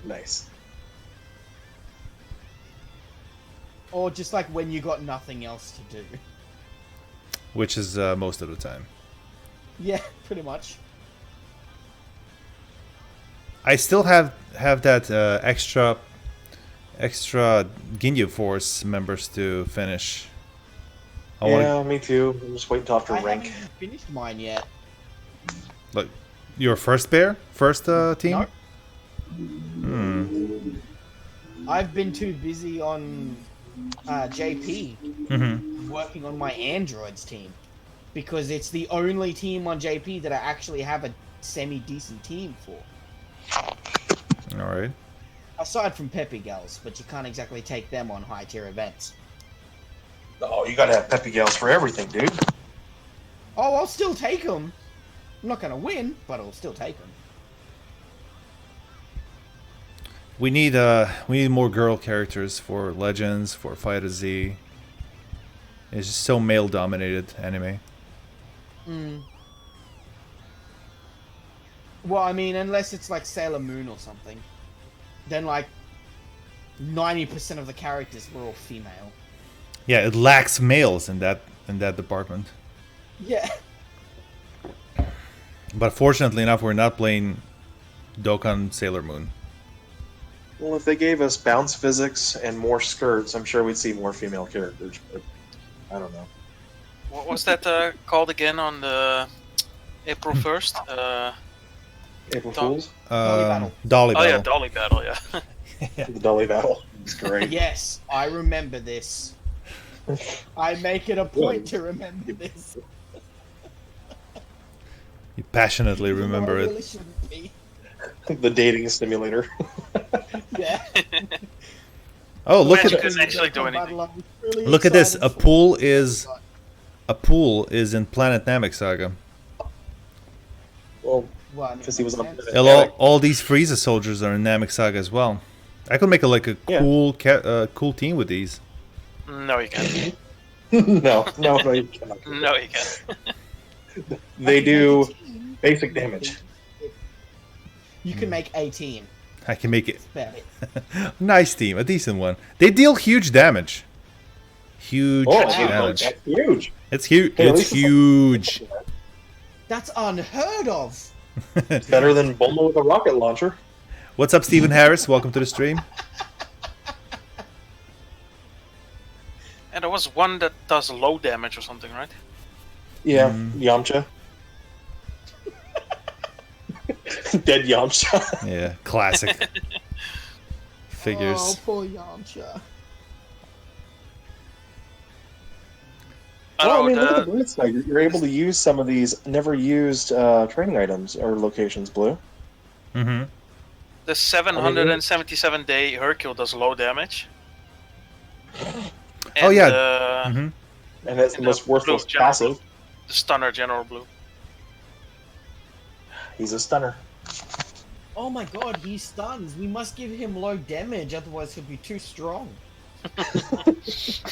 Speaker 6: Nice.
Speaker 5: Or just like when you got nothing else to do.
Speaker 1: Which is most of the time.
Speaker 5: Yeah, pretty much.
Speaker 1: I still have that extra Ginyu Force members to finish.
Speaker 6: Me too. I'm just waiting till after
Speaker 5: I
Speaker 6: rank.
Speaker 5: haven't finished mine yet.
Speaker 1: Like your first team?
Speaker 5: No.
Speaker 1: Hmm.
Speaker 5: I've been too busy on JP working on my androids team because it's the only team on JP that I actually have a semi-decent team for.
Speaker 1: All right.
Speaker 5: Aside from Peppy Gals, but you can't exactly take them on high-tier events.
Speaker 6: Oh, you gotta have Peppy Gales for everything, dude.
Speaker 5: Oh, I'll still take them. I'm not gonna win, but I'll still take them.
Speaker 1: We need more girl characters for Legends, for Fighter Z. It's just so male-dominated anime.
Speaker 5: Well, I mean, unless it's like Sailor Moon or something, then like 90% of the characters were all female.
Speaker 1: Yeah, it lacks males in that department.
Speaker 5: Yeah.
Speaker 1: But fortunately enough, we're not playing Dokkan Sailor Moon.
Speaker 6: Well, if they gave us bounce physics and more skirts, I'm sure we'd see more female characters, but I don't know.
Speaker 4: What was that called again on the April 1st?
Speaker 6: April Fools?
Speaker 5: Dolly Battle.
Speaker 1: Dolly
Speaker 4: Oh
Speaker 1: Battle.
Speaker 4: yeah, Dolly Battle, yeah.
Speaker 6: The Dolly Battle. It's great.
Speaker 5: Yes, I remember this. I make it a point to remember this.
Speaker 1: You passionately remember
Speaker 5: I
Speaker 1: it.
Speaker 5: really shouldn't be.
Speaker 6: The dating simulator.
Speaker 5: Yeah.
Speaker 1: Oh, look
Speaker 4: Magic
Speaker 1: at
Speaker 4: is actually doing anything.
Speaker 1: look at this. A pool is in Planet Namek Saga.
Speaker 6: Well,
Speaker 5: Well, I mean,
Speaker 6: because he was on.
Speaker 5: makes sense.
Speaker 1: And all these Frieza soldiers are in Namek Saga as well. I could make a cool team with these.
Speaker 4: No, you can't.
Speaker 6: no, you cannot.
Speaker 4: No, you can't.
Speaker 6: They do basic damage.
Speaker 5: You can make a team.
Speaker 1: I can make it.
Speaker 5: About it.
Speaker 1: Nice team, a decent one. They deal huge damage. Huge damage.
Speaker 6: That's huge.
Speaker 1: It's huge.
Speaker 6: Hey, at
Speaker 1: It's
Speaker 6: least it's
Speaker 1: huge.
Speaker 5: That's unheard of.
Speaker 6: It's better than Bulma with a rocket launcher.
Speaker 1: What's up, Stephen Harris? Welcome to the stream.
Speaker 4: And there was one that does low damage or something, right?
Speaker 6: Yeah, Yamcha. Dead Yamcha.
Speaker 1: Yeah, classic. Figures.
Speaker 5: Oh, poor Yamcha.
Speaker 6: Well, I mean, look
Speaker 4: the-
Speaker 6: at the bright side. You're able to use some of these never used training items or locations, Blue.
Speaker 1: Mm-hmm.
Speaker 4: The 777-day Hercule does low damage.
Speaker 1: Oh, yeah.
Speaker 6: And that's the most worthless
Speaker 4: General
Speaker 6: passive.
Speaker 4: Blue. The Stunner General Blue.
Speaker 6: He's a stunner.
Speaker 5: Oh my god, he stuns. We must give him low damage, otherwise he'll be too strong.
Speaker 3: So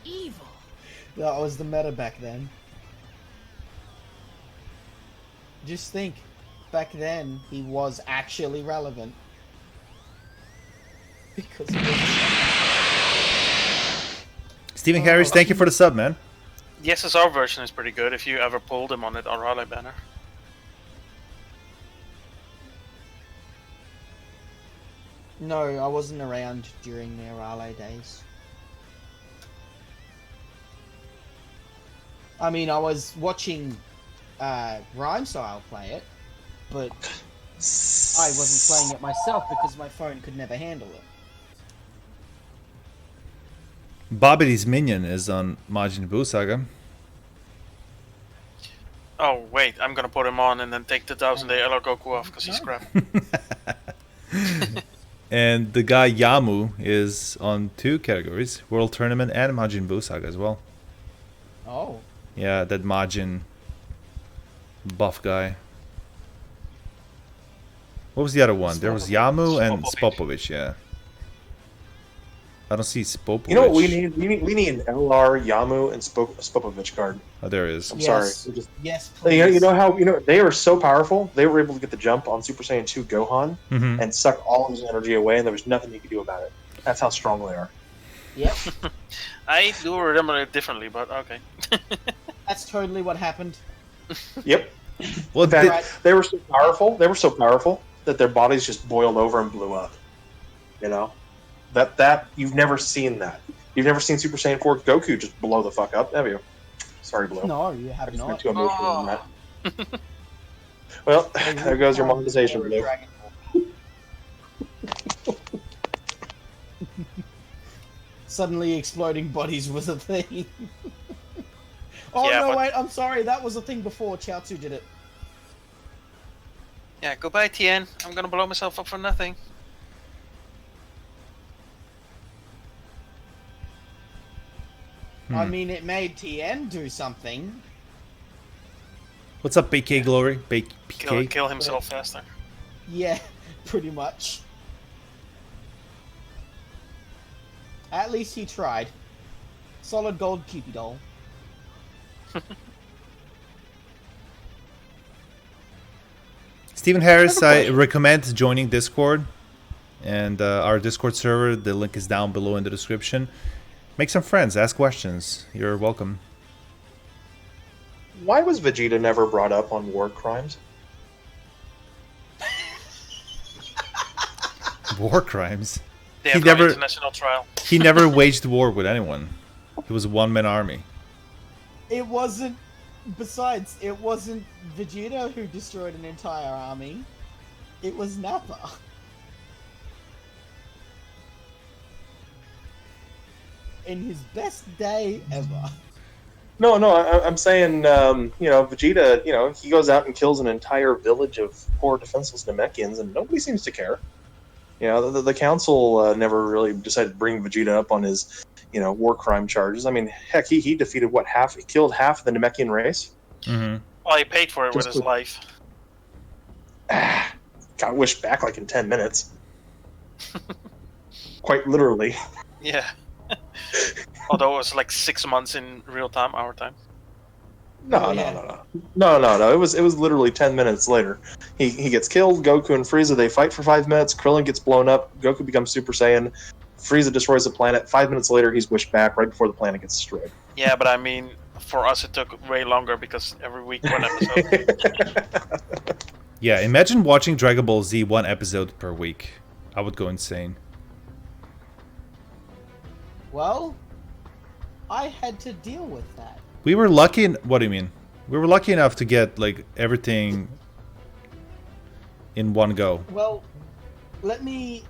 Speaker 3: evil.
Speaker 5: That was the meta back then. Just think, back then he was actually relevant. Because he was...
Speaker 1: Stephen Harris, thank you for the sub, man.
Speaker 4: The SSR version is pretty good if you ever pulled him on it on Raleigh banner.
Speaker 5: No, I wasn't around during their Raleigh days. I mean, I was watching Rhymestyle play it, but I wasn't playing it myself because my phone could never handle it.
Speaker 1: Bobbity's minion is on Majin Buu Saga.
Speaker 4: Oh wait, I'm gonna put him on and then take the 1000-day LR Goku off because he's crap.
Speaker 1: And the guy Yamu is on 2 categories, World Tournament and Majin Buu Saga as well.
Speaker 5: Oh.
Speaker 1: Yeah, that Majin buff guy. What was the other one? There was Yamu and Spopovich, yeah. I don't see Spopovich.
Speaker 6: You know what we need? We need an LR, Yamu, and Spopovich card.
Speaker 1: Oh, there is.
Speaker 6: I'm sorry.
Speaker 5: Yes, please.
Speaker 6: You know how they are so powerful. They were able to get the jump on Super Saiyan 2 Gohan and suck all of his energy away, and there was nothing you could do about it. That's how strong they are.
Speaker 5: Yep.
Speaker 4: I do remember it differently, but okay.
Speaker 5: That's totally what happened.
Speaker 6: Yep.
Speaker 1: Well,
Speaker 6: In fact, they were so powerful. They were so powerful that their bodies just boiled over and blew up. You know, that you've never seen that. You've never seen Super Saiyan 4 Goku just blow the fuck up, have you? Sorry, Blue.
Speaker 5: No, you have not.
Speaker 6: I'm too emotional on that. Well, there goes your monetization, Blue.
Speaker 5: Suddenly exploding bodies was a thing. Oh
Speaker 4: Yeah,
Speaker 5: no,
Speaker 4: but-
Speaker 5: wait, I'm sorry, that was a thing before Chaozu did it.
Speaker 4: Yeah, goodbye Tien. I'm gonna blow myself up for nothing.
Speaker 5: I mean, it made TN do something.
Speaker 1: What's up, BK Glory? PK?
Speaker 4: Kill himself faster.
Speaker 5: Yeah, pretty much. At least he tried. Solid gold Cupid doll.
Speaker 1: Stephen Harris, I recommend joining Discord. And our Discord server, the link is down below in the description. Make some friends, ask questions. You're welcome.
Speaker 6: Why was Vegeta never brought up on war crimes?
Speaker 1: War crimes?
Speaker 4: They
Speaker 1: He
Speaker 4: have no
Speaker 1: never-
Speaker 4: international trial.
Speaker 1: He never waged war with anyone. He was a one-man army.
Speaker 5: It wasn't. Besides, it wasn't Vegeta who destroyed an entire army. It was Nappa. In his best day ever.
Speaker 6: No, I'm saying, Vegeta, he goes out and kills an entire village of poor defenseless Namekians, and nobody seems to care. The council never really decided to bring Vegeta up on his, war crime charges. I mean, heck, he defeated he killed half of the Namekian race.
Speaker 1: Mm-hmm.
Speaker 4: Well, he paid for it with
Speaker 6: Just
Speaker 4: his
Speaker 6: to-
Speaker 4: life.
Speaker 6: Got wished back like in 10 minutes. Quite literally.
Speaker 4: Yeah. Although it was like 6 months in real time, our time.
Speaker 6: No. It was literally 10 minutes later. He gets killed. Goku and Frieza, they fight for 5 minutes. Krillin gets blown up. Goku becomes Super Saiyan. Frieza destroys the planet. 5 minutes later, he's wished back right before the planet gets destroyed.
Speaker 4: Yeah, but I mean, for us it took way longer because every week one episode.
Speaker 1: Yeah, imagine watching Dragon Ball Z 1 episode per week. I would go insane.
Speaker 5: Well, I had to deal with that.
Speaker 1: We were lucky. What do you mean? We were lucky enough to get like everything in one go.
Speaker 5: Well, let me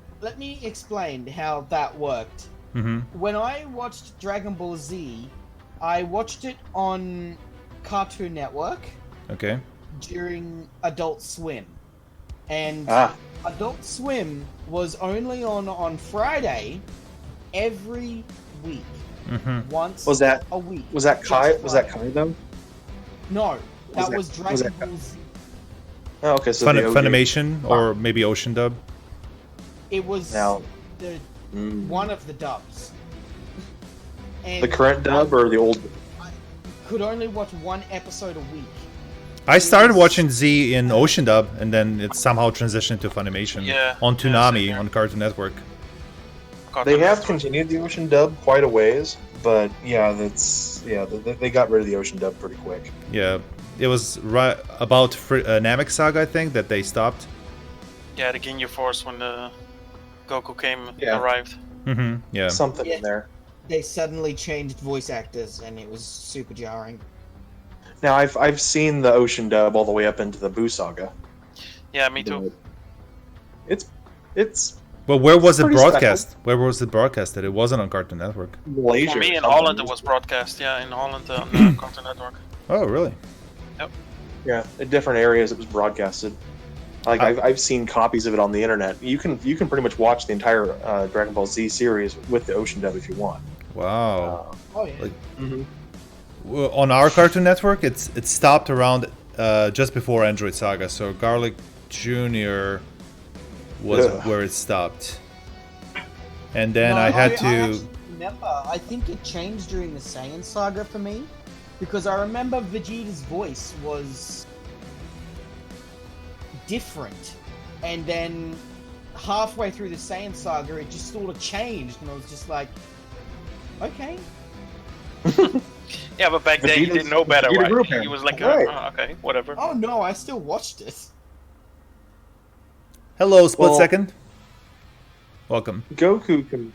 Speaker 5: explain how that worked.
Speaker 1: Mm-hmm.
Speaker 5: When I watched Dragon Ball Z, I watched it on Cartoon Network
Speaker 1: Okay.
Speaker 5: during Adult Swim. And Adult Swim was only on Friday every week.
Speaker 1: Mm-hmm.
Speaker 5: Once
Speaker 6: Was that
Speaker 5: a week.
Speaker 6: Was that Kai?
Speaker 5: Just
Speaker 6: Was that
Speaker 5: Friday.
Speaker 6: Kai though?
Speaker 5: No, That was Dragon Ball Z.
Speaker 6: Oh, okay, so the OG.
Speaker 1: Funimation or maybe Ocean Dub.
Speaker 5: It was
Speaker 6: Now-
Speaker 5: the one of the dubs. And
Speaker 6: The current dub or the old?
Speaker 5: I could only watch one episode a week.
Speaker 1: I started watching Z in Ocean Dub, and then it somehow transitioned to Funimation on Toonami on Cartoon Network.
Speaker 6: They have continued the Ocean dub quite a ways, but yeah, they got rid of the Ocean dub pretty quick.
Speaker 1: Yeah, it was right about Namek Saga, I think, that they stopped.
Speaker 4: Yeah, the Ginyu Force when the Goku
Speaker 6: Yeah.
Speaker 4: arrived.
Speaker 1: Yeah.
Speaker 6: Something
Speaker 5: Yeah.
Speaker 6: in there.
Speaker 5: They suddenly changed voice actors, and it was super jarring.
Speaker 6: Now I've seen the Ocean dub all the way up into the Buu Saga.
Speaker 4: Yeah, me too.
Speaker 6: It's
Speaker 1: But where was it
Speaker 6: pretty
Speaker 1: broadcast? Where was it broadcasted? It wasn't on Cartoon Network.
Speaker 6: Malaysia.
Speaker 4: For me,
Speaker 6: or
Speaker 4: in
Speaker 6: something.
Speaker 4: Holland, it was broadcast. Yeah, in Holland on the Cartoon Network.
Speaker 1: Oh, really?
Speaker 6: Yeah, in different areas it was broadcasted. Like I've seen copies of it on the internet. You can pretty much watch the entire Dragon Ball Z series with the Ocean dub if you want.
Speaker 1: Wow.
Speaker 5: Oh yeah.
Speaker 1: Like, well, on our Cartoon Network, it stopped around just before Android Saga. So Garlic Jr. was where it stopped, and then I had to.
Speaker 5: actually remember, I think it changed during the Saiyan Saga for me, because I remember Vegeta's voice was different, and then halfway through the Saiyan Saga, it just sort of changed, and I was just like, okay.
Speaker 4: Yeah, but back then he didn't know better,
Speaker 6: Vegeta
Speaker 4: right?
Speaker 6: grew
Speaker 4: He
Speaker 6: him.
Speaker 4: was like,
Speaker 6: Right.
Speaker 4: okay, whatever.
Speaker 5: Oh no, I still watched it.
Speaker 1: Hello, Split
Speaker 6: Well-
Speaker 1: Second. Welcome.
Speaker 6: Goku can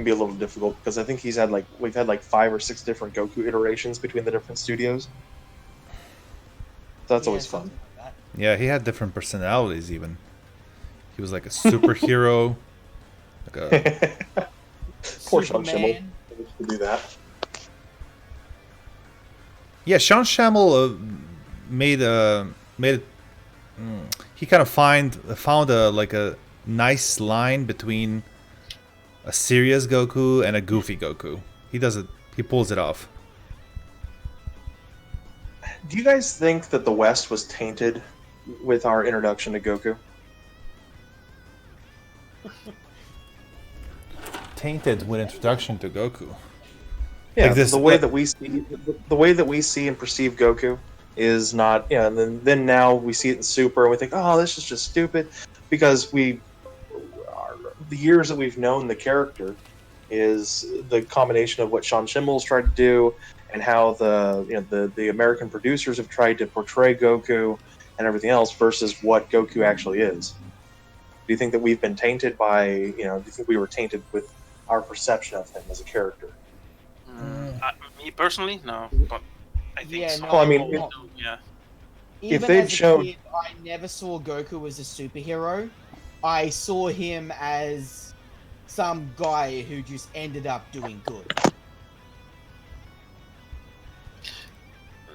Speaker 6: be a little difficult because I think we've had like 5 or 6 different Goku iterations between the different studios. So that's always fun.
Speaker 5: something like that.
Speaker 1: Yeah, he had different personalities. Even he was like a superhero. like a
Speaker 6: Poor Sean Schimmel
Speaker 5: Superman.
Speaker 6: to do that.
Speaker 1: Yeah, Sean Schimmel made it. He kind of found a nice line between a serious Goku and a goofy Goku. He does it. He pulls it off.
Speaker 6: Do you guys think that the West was tainted with our introduction to Goku?
Speaker 1: Tainted with introduction to Goku.
Speaker 6: Yeah,
Speaker 1: Like this-
Speaker 6: the way that we see and perceive Goku is not. Yeah, and then now we see it in Super, and we think, oh, this is just stupid, because the years that we've known the character is the combination of what Sean Schimmel's tried to do, and how the American producers have tried to portray Goku and everything else versus what Goku actually is. Do you think that we've been tainted by? Do you think we were tainted with our perception of him as a character?
Speaker 4: Me personally, no, but I think
Speaker 5: Yeah,
Speaker 4: some
Speaker 5: no,
Speaker 6: Well, I mean,
Speaker 4: people do, yeah.
Speaker 5: Even
Speaker 6: they'd
Speaker 5: as a
Speaker 6: shown-
Speaker 5: kid, I never saw Goku as a superhero. I saw him as some guy who just ended up doing good.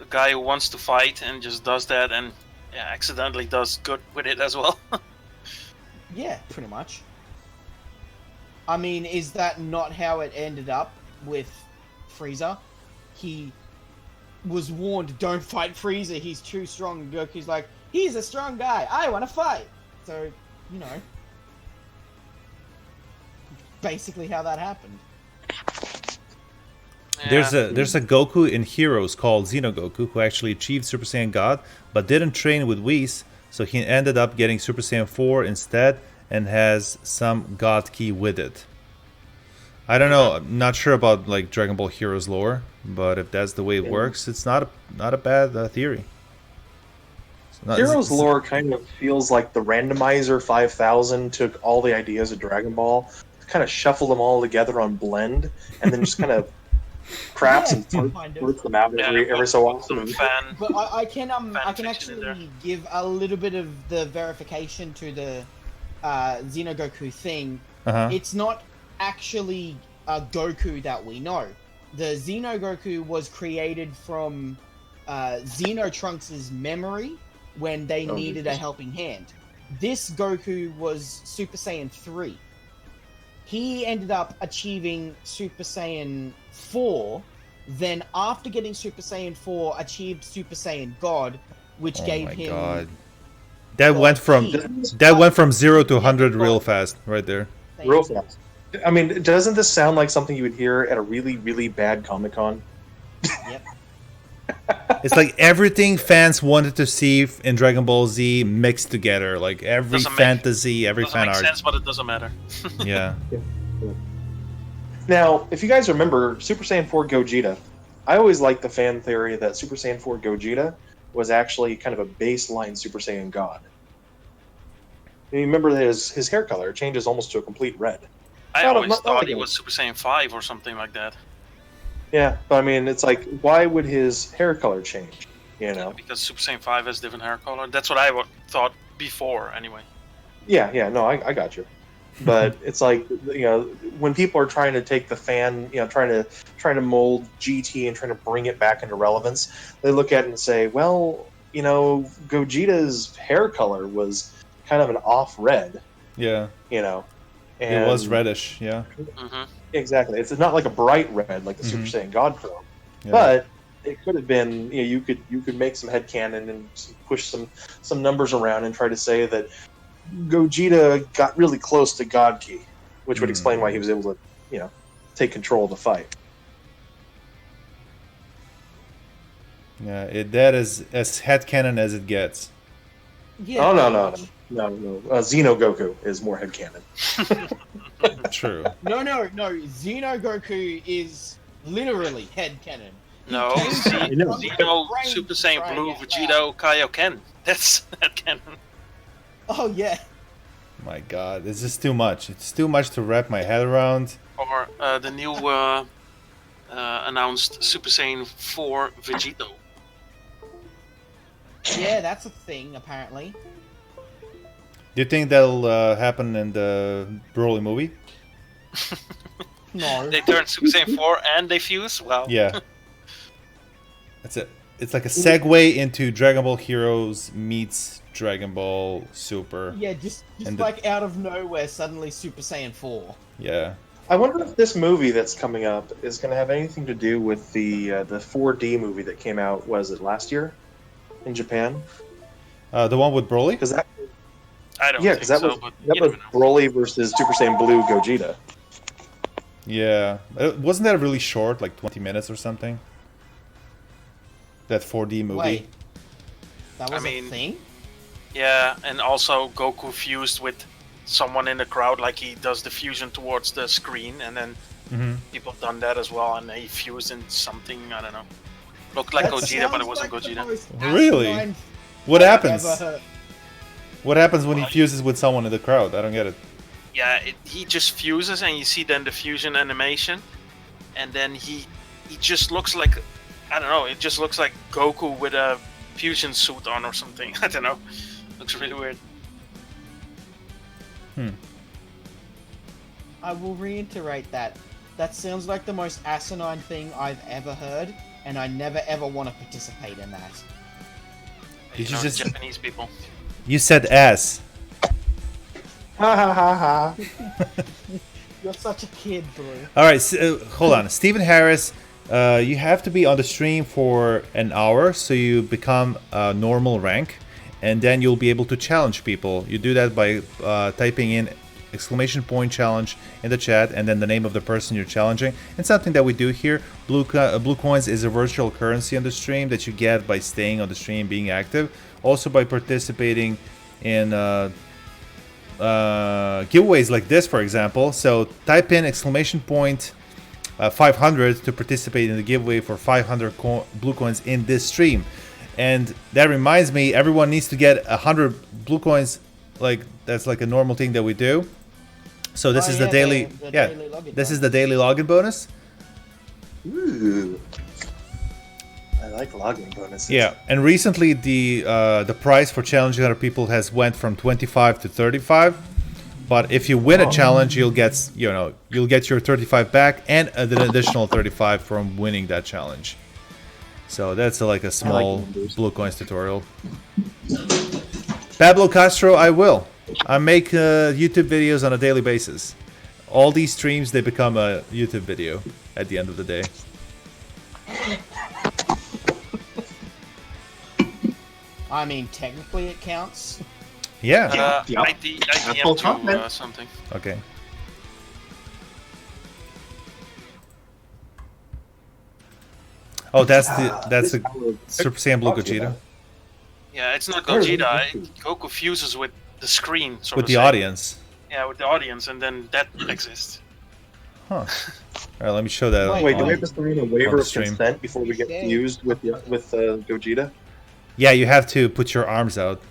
Speaker 4: A guy who wants to fight and just does that, and accidentally does good with it as well.
Speaker 5: Yeah, pretty much. I mean, is that not how it ended up with Frieza? He was warned, don't fight Frieza, he's too strong. And Goku's like, he's a strong guy, I want to fight. So, basically how that happened.
Speaker 1: There's a Goku in Heroes called Xenogoku who actually achieved Super Saiyan God, but didn't train with Whis, so he ended up getting Super Saiyan 4 instead, and has some God Key with it. I don't know. I'm not sure about like Dragon Ball Heroes lore, but if that's the way it works, it's not a bad theory.
Speaker 6: Heroes lore kind of feels like the randomizer 5000 took all the ideas of Dragon Ball, kind of shuffled them all together on Blend, and then just kind of craps and
Speaker 5: kind of.
Speaker 6: sorts them out every so often.
Speaker 4: Fan.
Speaker 5: But I can
Speaker 4: Fan fiction in there.
Speaker 5: actually give a little bit of the verification to the Xenogoku thing.
Speaker 1: Uh-huh.
Speaker 5: It's not actually a Goku that we know. The Xenogoku was created from Xenotrunks' memory when they needed a helping hand. This Goku was Super Saiyan 3. He ended up achieving Super Saiyan 4 Then after getting Super Saiyan 4, achieved Super Saiyan God, which
Speaker 1: Oh
Speaker 5: gave
Speaker 1: my
Speaker 5: him.
Speaker 1: god. That went from 0 to 100 real fast right there.
Speaker 6: Real fast. I mean, doesn't this sound like something you would hear at a really, really bad Comic-Con?
Speaker 5: Yep.
Speaker 1: It's like everything fans wanted to see in Dragon Ball Z mixed together, like every fantasy, every fan
Speaker 4: Doesn't
Speaker 1: art.
Speaker 4: make sense, but it doesn't matter.
Speaker 1: Yeah.
Speaker 6: Now, if you guys remember Super Saiyan 4 Gogeta, I always liked the fan theory that Super Saiyan 4 Gogeta was actually kind of a baseline Super Saiyan God. And you remember that his hair color changes almost to a complete red.
Speaker 4: I always thought he was Super Saiyan 5 or something like that.
Speaker 6: Yeah, but I mean, it's like, why would his hair color change? You know?
Speaker 4: Because Super Saiyan 5 has different hair color. That's what I thought before, anyway.
Speaker 6: Yeah, no, I got you. But it's like, you know, when people are trying to take the fan, you know, trying to mold GT and trying to bring it back into relevance, they look at it and say, well, you know, Gogeta's hair color was kind of an off red.
Speaker 1: Yeah.
Speaker 6: You know, and
Speaker 1: it was reddish. Yeah.
Speaker 4: Mm-hmm.
Speaker 6: Exactly. It's not like a bright red like the Super Saiyan God form,
Speaker 1: Yeah.
Speaker 6: but it could have been. You know, you could make some headcanon and push some numbers around and try to say that Gogeta got really close to God Key, which would explain why he was able to, you know, take control of the fight.
Speaker 1: Yeah, that is as headcanon as it gets.
Speaker 5: Yeah.
Speaker 6: Oh no. Xeno Goku is more headcanon.
Speaker 1: True.
Speaker 5: No. Xeno Goku is literally headcanon.
Speaker 4: No, Xeno Super Saiyan Blue Vegito Kaioken. That's headcanon.
Speaker 5: Oh yeah.
Speaker 1: My god, this is too much. It's too much to wrap my head around.
Speaker 4: Or the new announced Super Saiyan 4 Vegito.
Speaker 5: Yeah, that's a thing apparently.
Speaker 1: Do you think that'll happen in the Broly movie?
Speaker 5: No.
Speaker 4: They turn Super Saiyan 4 and they fuse? Well.
Speaker 1: Yeah. That's it. It's like a segue into Dragon Ball Heroes meets Dragon Ball Super.
Speaker 5: Yeah, just like out of nowhere, suddenly Super Saiyan 4.
Speaker 1: Yeah.
Speaker 6: I wonder if this movie that's coming up is going to have anything to do with the 4D movie that came out. Was it last year in Japan?
Speaker 1: The one with Broly?
Speaker 6: Because that.
Speaker 4: I don't
Speaker 6: Yeah,
Speaker 4: think
Speaker 6: because
Speaker 4: so,
Speaker 6: that was Broly versus Super Saiyan Blue Gogeta.
Speaker 1: Yeah. Wasn't that really short, like 20 minutes or something? That 4D movie?
Speaker 5: Wait. That was
Speaker 4: I mean,
Speaker 5: a thing?
Speaker 4: Yeah, and also Goku fused with someone in the crowd, like he does the fusion towards the screen, and then people have done that as well, and he fused in something, I don't know. Looked like
Speaker 5: That
Speaker 4: Gogeta, but it
Speaker 5: sounds
Speaker 4: wasn't
Speaker 5: like the
Speaker 4: Gogeta.
Speaker 5: most
Speaker 1: Really?
Speaker 5: asinine
Speaker 1: What
Speaker 5: thing I've
Speaker 1: happens?
Speaker 5: ever heard.
Speaker 1: What happens when he fuses with someone in the crowd? I don't get it.
Speaker 4: Yeah, he just fuses, and you see then the fusion animation, and then he just looks like, I don't know, it just looks like Goku with a fusion suit on or something. I don't know. Looks really weird.
Speaker 5: I will reiterate that. That sounds like the most asinine thing I've ever heard, and I never ever want to participate in that.
Speaker 1: Did you
Speaker 4: know,
Speaker 1: just-
Speaker 4: Japanese people?
Speaker 1: You said ass.
Speaker 6: Ha ha ha ha.
Speaker 5: You're such a kid, Blue.
Speaker 1: All right, hold on. Stephen Harris, you have to be on the stream for an hour so you become a normal rank, and then you'll be able to challenge people. You do that by typing in !challenge in the chat and then the name of the person you're challenging. And something that we do here, Blue Coins is a virtual currency on the stream that you get by staying on the stream, being active. Also by participating in giveaways like this, for example. So type in !500 to participate in the giveaway for 500 blue coins in this stream. And that reminds me, everyone needs to get 100 blue coins. Like that's like a normal thing that we do. So this is the daily, daily login this is the daily login bonus.
Speaker 6: Ooh. I like login bonuses.
Speaker 1: Yeah, and recently the price for challenging other people has went from 25 to 35. But if you win a challenge, you'll get your 35 back and an additional 35 from winning that challenge. So that's like a small blue coins tutorial. Pablo Castro, I will. I make YouTube videos on a daily basis. All these streams, they become a YouTube video at the end of the day.
Speaker 5: I mean, technically it counts.
Speaker 1: Yeah.
Speaker 6: Yep.
Speaker 4: I DM to something.
Speaker 1: Okay. Oh, that's the Super Saiyan Blue Gogeta
Speaker 4: Yeah, it's not Gogeta. Goku fuses with the screen, so
Speaker 1: with
Speaker 4: to
Speaker 1: the
Speaker 4: say.
Speaker 1: audience.
Speaker 4: Yeah, with the audience, and then that exists.
Speaker 1: Huh. All right, let me show that.
Speaker 6: Wait, do
Speaker 1: on-
Speaker 6: we have to sign a waiver
Speaker 1: the
Speaker 6: of
Speaker 1: stream.
Speaker 6: consent before we get fused with Gogeta?
Speaker 1: Yeah, you have to put your arms out.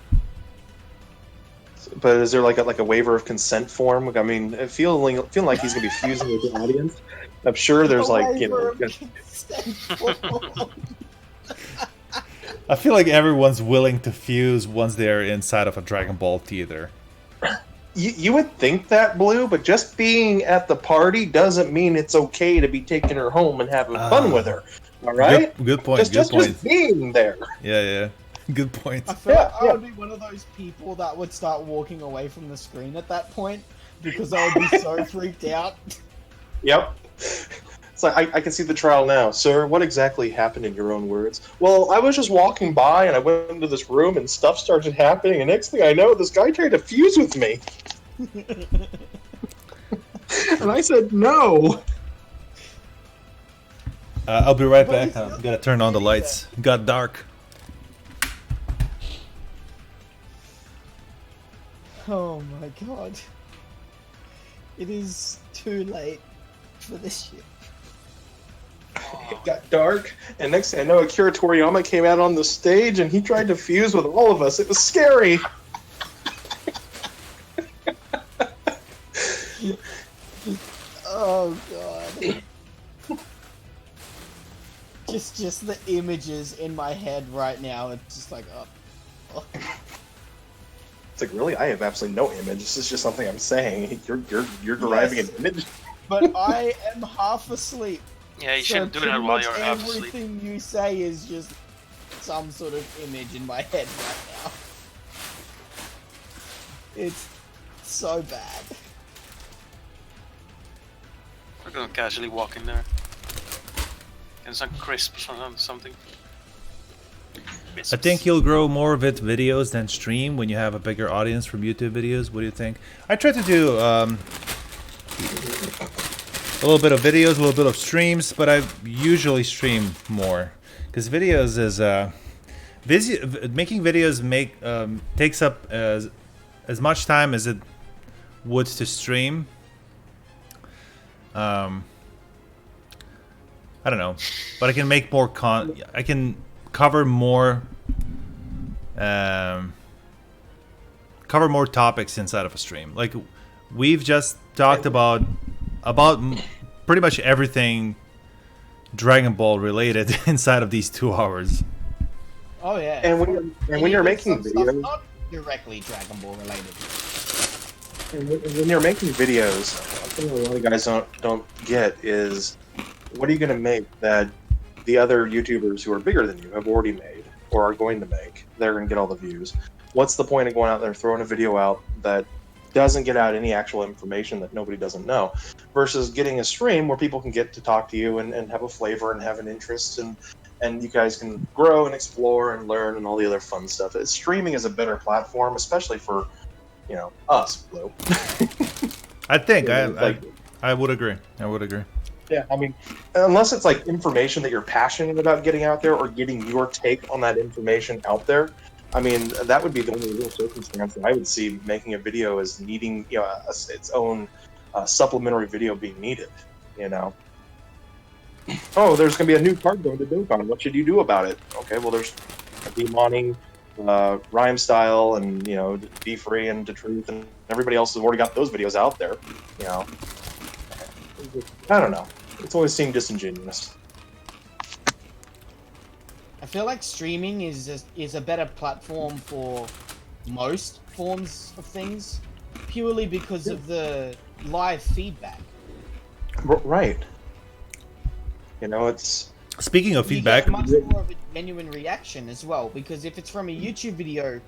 Speaker 6: But is there like a waiver of consent form? I mean, feeling like he's gonna be fusing with the audience. I'm sure there's like, you know.
Speaker 1: I feel like everyone's willing to fuse once they're inside of a Dragon Ball theater.
Speaker 6: You would think that, Blue, but just being at the party doesn't mean it's okay to be taking her home and having fun with her. All right?
Speaker 1: Good point.
Speaker 6: Just being there.
Speaker 1: Yeah. Good point.
Speaker 5: I feel like I would be one of those people that would start walking away from the screen at that point because I would be so freaked out.
Speaker 6: Yep. So I can see the trial now. Sir, what exactly happened in your own words? Well, I was just walking by and I went into this room and stuff started happening, and next thing I know, this guy tried to fuse with me. And I said no.
Speaker 1: I'll be right back. I'm gonna turn on the lights. It got dark.
Speaker 5: Oh my god. It is too late for this shit.
Speaker 6: It got dark, and next thing I know, Akira Toriyama came out on the stage and he tried to fuse with all of us. It was scary.
Speaker 5: Oh god. just the images in my head right now. It's just like, oh.
Speaker 6: It's like, really? I have absolutely no image. This is just something I'm saying. You're deriving an image.
Speaker 5: But I am half asleep.
Speaker 4: Yeah, you
Speaker 5: So
Speaker 4: shouldn't do that
Speaker 5: pretty
Speaker 4: while
Speaker 5: much
Speaker 4: you're half asleep.
Speaker 5: everything you say is just some sort of image in my head right now. It's so bad.
Speaker 4: We're gonna casually walk in there. Get some crisps or something.
Speaker 1: I think you'll grow more with videos than stream when you have a bigger audience from YouTube videos. What do you think? I try to do a little bit of videos, a little bit of streams, but I usually stream more because videos is making videos takes up as much time as it would to stream. I don't know, but I can make more I can cover more topics inside of a stream. Like we've just talked about pretty much everything Dragon Ball related inside of these 2 hours.
Speaker 5: Oh yeah.
Speaker 6: And when you're making
Speaker 5: some
Speaker 6: videos,
Speaker 5: stuff not directly Dragon Ball related.
Speaker 6: and when you're making videos, something a lot of guys don't get is, what are you going to make that the other YouTubers who are bigger than you have already made or are going to make? They're going to get all the views. What's the point of going out there throwing a video out that doesn't get out any actual information that nobody doesn't know, versus getting a stream where people can get to talk to you and have a flavor and have an interest, and you guys can grow and explore and learn and all the other fun stuff. Streaming is a better platform, especially for, us, Blue.
Speaker 1: I think I would agree. I would agree.
Speaker 6: Yeah, I mean, unless it's like information that you're passionate about getting out there or getting your take on that information out there, I mean, that would be the only real circumstance that I would see making a video as needing, its own supplementary video being needed, Oh, there's going to be a new card going to Dokkan. What should you do about it? Okay, well, there's Demoning, Rhyme Style, and, Be Free and To Truth, and everybody else has already got those videos out there, I don't know. It's always seemed disingenuous.
Speaker 5: I feel like streaming is a better platform for most forms of things, purely because of the live feedback.
Speaker 6: Right. It's...
Speaker 1: Speaking of feedback,
Speaker 5: you get much more of a genuine reaction as well, because if it's from a YouTube video,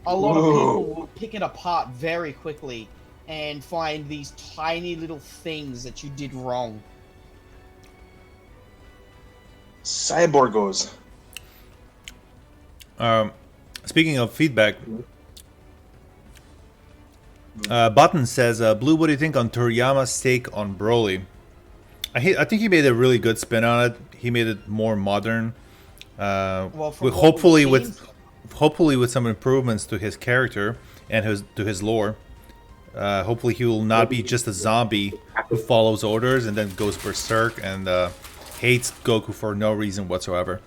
Speaker 5: a lot of people will pick it apart very quickly and find these tiny little things that you did wrong.
Speaker 6: Cyborgos.
Speaker 1: Speaking of feedback, Button says, Blue, what do you think on Toriyama's take on Broly? I think he made a really good spin on it. He made it more modern. Hopefully with some improvements to his character and to his lore. Hopefully he will not be just a zombie who follows orders and then goes berserk and hates Goku for no reason whatsoever.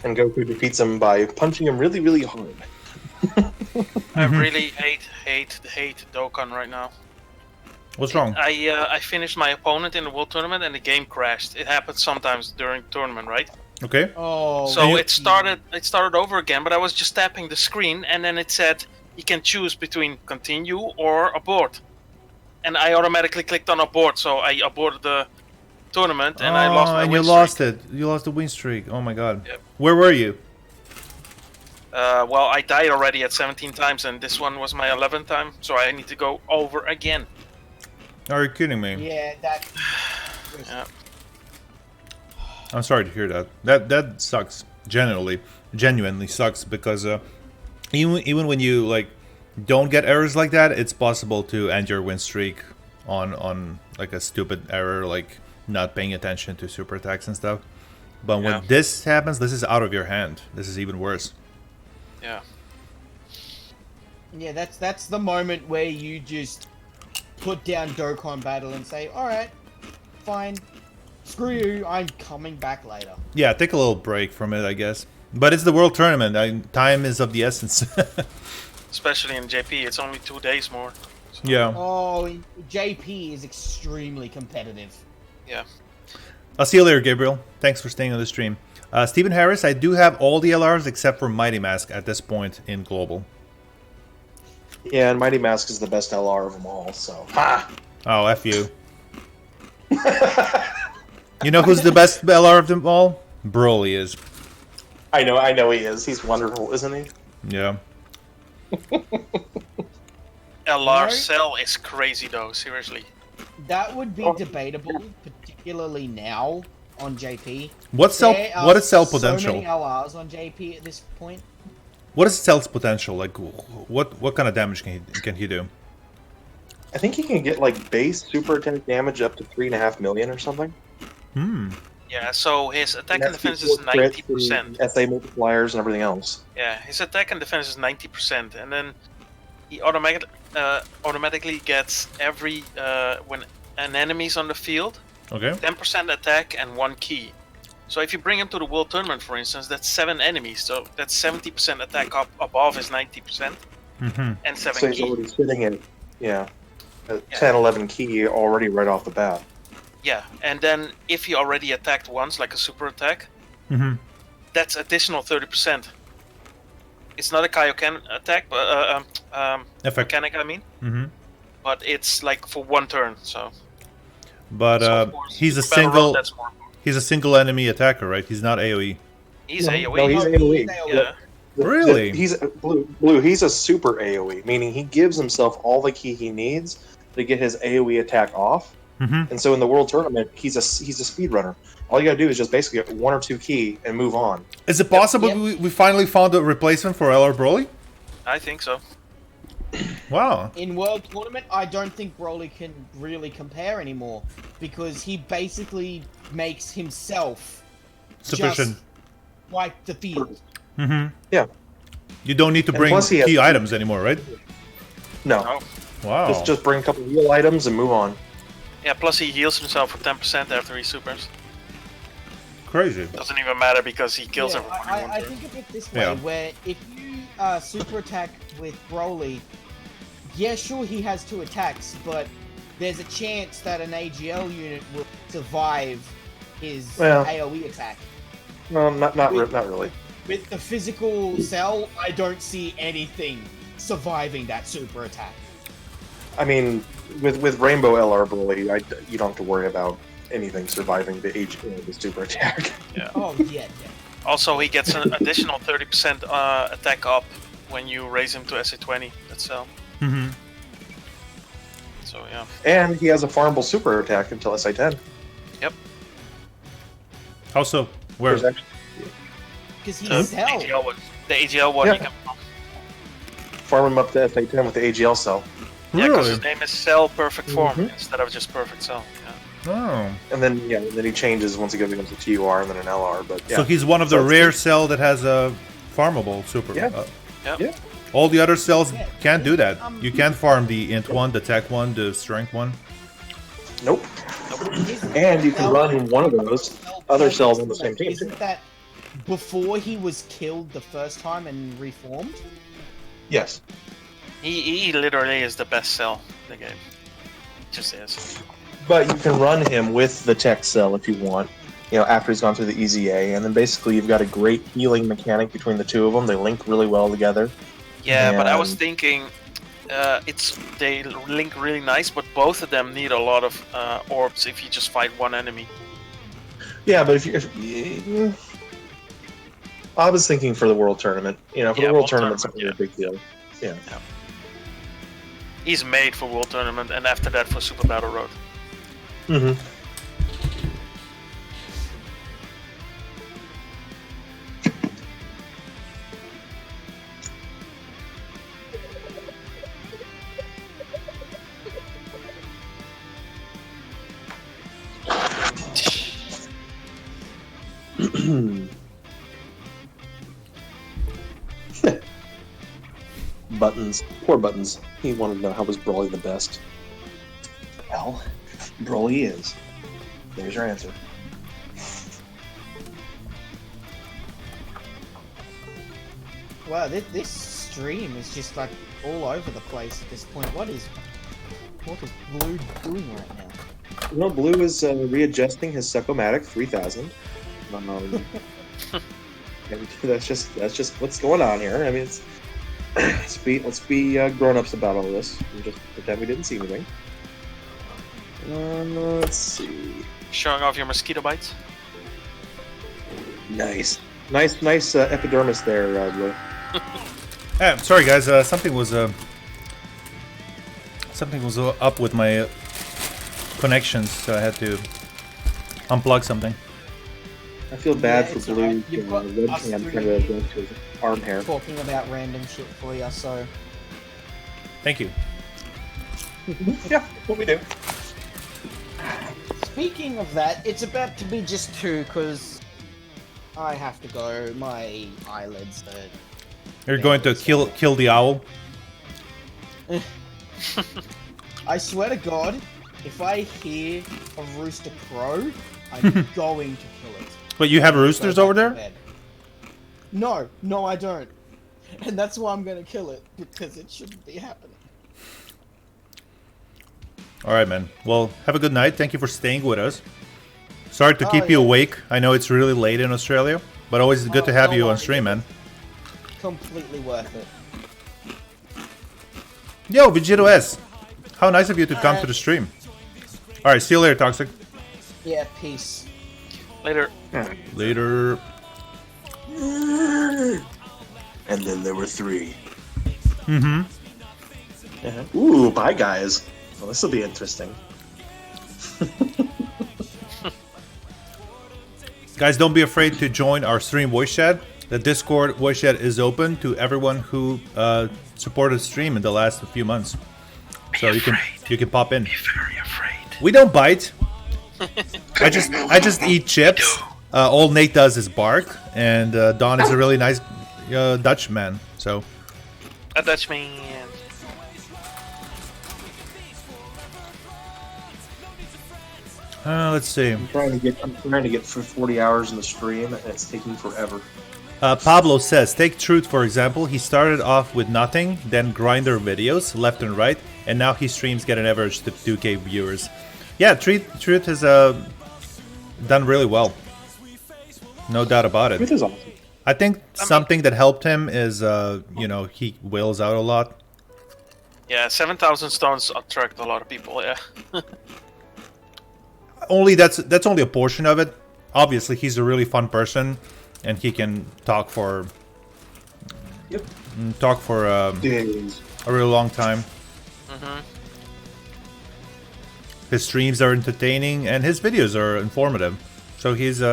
Speaker 6: And Goku defeats him by punching him really, really hard.
Speaker 4: I really hate Dokkan right now.
Speaker 1: What's wrong?
Speaker 4: I finished my opponent in the World Tournament and the game crashed. It happens sometimes during the tournament, right?
Speaker 1: Okay.
Speaker 5: Oh.
Speaker 4: So it started over again, but I was just tapping the screen and then it said you can choose between continue or abort. And I automatically clicked on abort, so I aborted the tournament and I lost my
Speaker 1: and
Speaker 4: win
Speaker 1: you lost
Speaker 4: streak.
Speaker 1: it. You lost the win streak. Oh my god.
Speaker 4: Yep.
Speaker 1: Where were you?
Speaker 4: Well, I died already at 17 times and this one was my 11th time, so I need to go over again.
Speaker 1: Are you kidding me?
Speaker 5: Yeah, that.
Speaker 4: Yeah.
Speaker 1: I'm sorry to hear that. That sucks. Genuinely sucks because even when you like don't get errors like that, it's possible to end your win streak on like a stupid error, like not paying attention to super attacks and stuff. But when this happens, this is out of your hand. This is even worse.
Speaker 4: Yeah.
Speaker 5: Yeah, that's the moment where you just put down Dokkan Battle and say, alright, fine, screw you, I'm coming back later.
Speaker 1: Yeah, take a little break from it, I guess. But it's the World Tournament. Time is of the essence.
Speaker 4: Especially in JP, it's only 2 days more. So.
Speaker 1: Yeah.
Speaker 5: Oh, JP is extremely competitive.
Speaker 4: Yeah.
Speaker 1: I'll see you later, Gabriel. Thanks for staying on the stream. Stephen Harris, I do have all the LRs except for Mighty Mask at this point in Global.
Speaker 6: Yeah, and Mighty Mask is the best LR of them all, so... Ha!
Speaker 1: Oh, F you. You know who's the best LR of them all? Broly is.
Speaker 6: I know he is. He's wonderful, isn't he?
Speaker 1: Yeah.
Speaker 4: LR Cell is crazy though, seriously.
Speaker 5: That would be debatable, particularly now on JP.
Speaker 1: What is cell potential?
Speaker 5: So many LRs on JP at this point.
Speaker 1: What is Cell's potential? Like, what kind of damage can he do?
Speaker 6: I think he can get like base super attack damage up to 3.5 million or something.
Speaker 4: Yeah, so his attack and defense is 90%.
Speaker 6: SA multipliers and everything else.
Speaker 4: Yeah, his attack and defense is 90%, and then he automatically gets every when an enemy's on the field,
Speaker 1: Okay.
Speaker 4: 10% attack and 1 key. So if you bring him to the World Tournament, for instance, that's 7 enemies, so that's 70% attack up above his 90%, and 7
Speaker 6: So he's
Speaker 4: key.
Speaker 6: already sitting at, a 10, 11 key already right off the bat.
Speaker 4: Yeah, and then if he already attacked once, like a super attack, that's additional 30%. It's not a Kaioken attack, but mechanic, I mean. But it's like for 1 turn, so.
Speaker 1: But
Speaker 4: of course,
Speaker 1: he's a
Speaker 4: Battle Road,
Speaker 1: single.
Speaker 4: that's more.
Speaker 1: He's a single enemy attacker, right? He's not AOE.
Speaker 4: He's AOE.
Speaker 6: No, he's AOE.
Speaker 4: Yeah.
Speaker 1: Really?
Speaker 6: He's blue. He's a super AOE, meaning he gives himself all the key he needs to get his AOE attack off. And so in the World Tournament, he's a speedrunner. All you gotta do is just basically get 1 or 2 key and move on.
Speaker 1: Is it possible we finally found a replacement for LR Broly?
Speaker 4: I think so.
Speaker 1: Wow.
Speaker 5: In World Tournament, I don't think Broly can really compare anymore, because he basically makes himself
Speaker 1: Sufficient.
Speaker 5: just wipe the field.
Speaker 6: Yeah.
Speaker 1: You don't need to
Speaker 6: And
Speaker 1: bring
Speaker 6: plus he has-
Speaker 1: key items anymore, right?
Speaker 6: No.
Speaker 4: Oh.
Speaker 1: Wow.
Speaker 6: Just bring a couple of heal items and move on.
Speaker 4: Yeah, plus he heals himself for 10% after he supers.
Speaker 1: Crazy.
Speaker 4: Doesn't even matter because he kills
Speaker 5: Yeah,
Speaker 4: everyone. in 1
Speaker 5: I
Speaker 4: turn.
Speaker 5: think of it this way,
Speaker 1: Yeah.
Speaker 5: where if you super attack with Broly, yeah, sure, he has 2 attacks, but there's a chance that an AGL unit will survive his AoE attack.
Speaker 6: Well, not really.
Speaker 5: With the physical cell, I don't see anything surviving that super attack.
Speaker 6: I mean, with Rainbow LR Broly, you don't have to worry about anything surviving the super attack.
Speaker 4: Yeah.
Speaker 5: Oh, yeah.
Speaker 4: Also, he gets an additional 30% attack up when you raise him to SA20. That's So yeah.
Speaker 6: And he has a farmable super attack until SA10.
Speaker 4: Yep.
Speaker 1: How so? Where?
Speaker 5: because he's hell.
Speaker 4: AGL one. The AGL one
Speaker 6: Yeah.
Speaker 4: you can
Speaker 6: Farm him up to SA10 with the AGL cell.
Speaker 4: Yeah, because
Speaker 1: Really?
Speaker 4: his name is Cell Perfect Form instead of just Perfect Cell. Yeah.
Speaker 1: Oh.
Speaker 6: And then then he changes once he goes into TUR and then an LR. But yeah.
Speaker 1: So he's one of the
Speaker 6: So it's-
Speaker 1: rare cell that has a farmable super.
Speaker 6: Yeah. Yeah.
Speaker 1: All the other cells
Speaker 5: Yeah.
Speaker 1: can't do that. You can't farm the int one, the tech one, the strength one.
Speaker 6: Nope. And you can run one of those other cells on the same team.
Speaker 5: Isn't that before he was killed the first time and reformed?
Speaker 6: Yes.
Speaker 4: He literally is the best cell in the game. Just is.
Speaker 6: But you can run him with the tech cell if you want, after he's gone through the EZA, and then basically you've got a great healing mechanic between the two of them. They link really well together.
Speaker 4: Yeah, but I was
Speaker 6: And-
Speaker 4: thinking, they link really nice, but both of them need a lot of orbs if you just fight one enemy.
Speaker 6: Yeah, but I was thinking for the World Tournament. For the World
Speaker 4: World
Speaker 6: Tournament, it's
Speaker 4: Tournament,
Speaker 6: a big deal. Yeah.
Speaker 4: He's made for World Tournament, and after that for Super Battle Road.
Speaker 6: Mm-hmm. Buttons. Poor Buttons. He wanted to know how was Broly the best. Well, Broly is. There's your answer.
Speaker 5: Wow, this stream is just like all over the place at this point. What is Blue doing right now?
Speaker 6: Blue is readjusting his Succomatic 3000. And that's just what's going on here. I mean, let's be grown-ups about all this. And just pretend we didn't see anything. Let's see.
Speaker 4: Showing off your mosquito bites.
Speaker 6: Nice epidermis there, Blue.
Speaker 1: Sorry guys, something was up with my connections, so I had to unplug something.
Speaker 6: I feel bad for
Speaker 5: it's
Speaker 6: Blue.
Speaker 5: alright. You've got us
Speaker 6: Webcam
Speaker 5: three
Speaker 6: trying to adjust his arm hair.
Speaker 5: talking about random shit for you, so
Speaker 1: Thank you.
Speaker 6: Yeah, what we do.
Speaker 5: speaking of that, it's about to be just 2 because I have to go. My eyelids are...
Speaker 1: You're going to kill the owl.
Speaker 5: I swear to God, if I hear a rooster crow, I'm going to kill it.
Speaker 1: But you have roosters
Speaker 5: Go
Speaker 1: over
Speaker 5: back to
Speaker 1: there?
Speaker 5: bed. No, I don't. And that's why I'm going to kill it, because it shouldn't be happening.
Speaker 1: Alright, man. Well, have a good night. Thank you for staying with us. Sorry to keep you
Speaker 5: yeah.
Speaker 1: awake. I know it's really late in Australia, but always good to have
Speaker 5: don't
Speaker 1: you on
Speaker 5: worry.
Speaker 1: stream, man.
Speaker 5: Completely worth it.
Speaker 1: Yo, Vegito S. How nice of you to come to the stream. Alright, see you later, Toxic.
Speaker 5: Yeah, peace.
Speaker 4: Later.
Speaker 1: Later.
Speaker 6: And then there were 3.
Speaker 1: Mm-hmm.
Speaker 6: Ooh, bye guys. Well, this will be interesting.
Speaker 1: Guys, don't be afraid to join our stream voice chat. The Discord voice chat is open to everyone who supported stream in the last few months. So you can pop in.
Speaker 4: Be very afraid.
Speaker 1: We don't bite. I just eat chips. All Nate does is bark, and Don is a really nice Dutch man. So
Speaker 4: A Dutchman.
Speaker 1: let's see.
Speaker 6: I'm trying to get for 40 hours in the stream, and it's taking forever.
Speaker 1: Pablo says, take Truth for example. He started off with nothing, then grinder videos left and right, and now he streams get an average to 2K viewers. Yeah, Truth has done really well. No doubt about it.
Speaker 6: Truth is awesome.
Speaker 1: I think something that helped him is, he wails out a lot.
Speaker 4: Yeah, 7,000 stones attract a lot of people, yeah.
Speaker 1: That's only a portion of it. Obviously, he's a really fun person, and he can talk for
Speaker 6: Days.
Speaker 1: a really long time. His streams are entertaining, and his videos are informative. So he's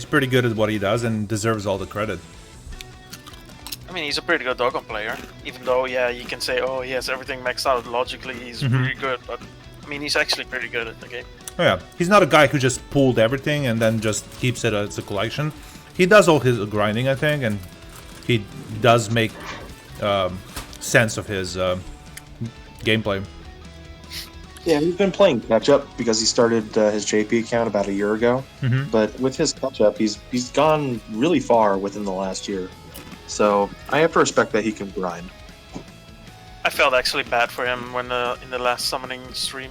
Speaker 1: pretty good at what he does and deserves all the credit.
Speaker 4: I mean, he's a pretty good Dokkan player. Even though, yeah, you can say, oh, he has everything maxed out. Logically, he's pretty good. But, I mean, he's actually pretty good at the game.
Speaker 1: Oh, yeah, he's not a guy who just pulled everything and then just keeps it as a collection. He does all his grinding, I think, and he does make sense of his gameplay.
Speaker 6: Yeah, he's been playing catch up because he started his JP account about a year ago. But with his catch up, he's gone really far within the last year. So I have to respect that he can grind.
Speaker 4: I felt actually bad for him when in the last summoning stream.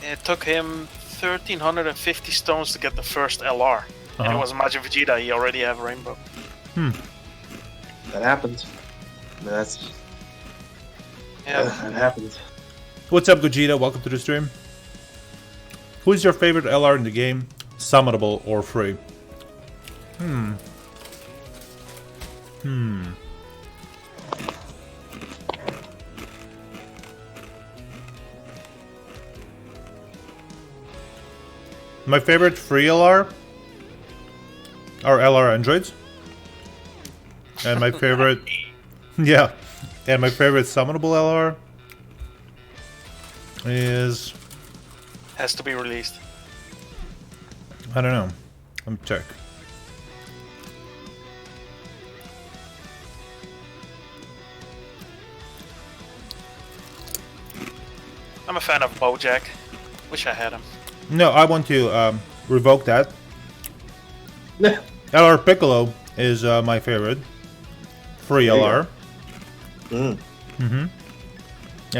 Speaker 4: It took him 1,350 stones to get the first LR. And it was Majin Vegeta, he already have Rainbow.
Speaker 6: That happens. That's...
Speaker 4: Yeah.
Speaker 6: That happens.
Speaker 1: What's up, Gogeta? Welcome to the stream. Who is your favorite LR in the game? Summonable or free? My favorite free LR are LR androids. And my favorite... yeah. And my favorite summonable LR is...
Speaker 4: Has to be released.
Speaker 1: I don't know. Let me check.
Speaker 4: I'm a fan of Bojack. Wish I had him.
Speaker 1: No, I want to revoke that. LR Piccolo is my favorite. Free LR. And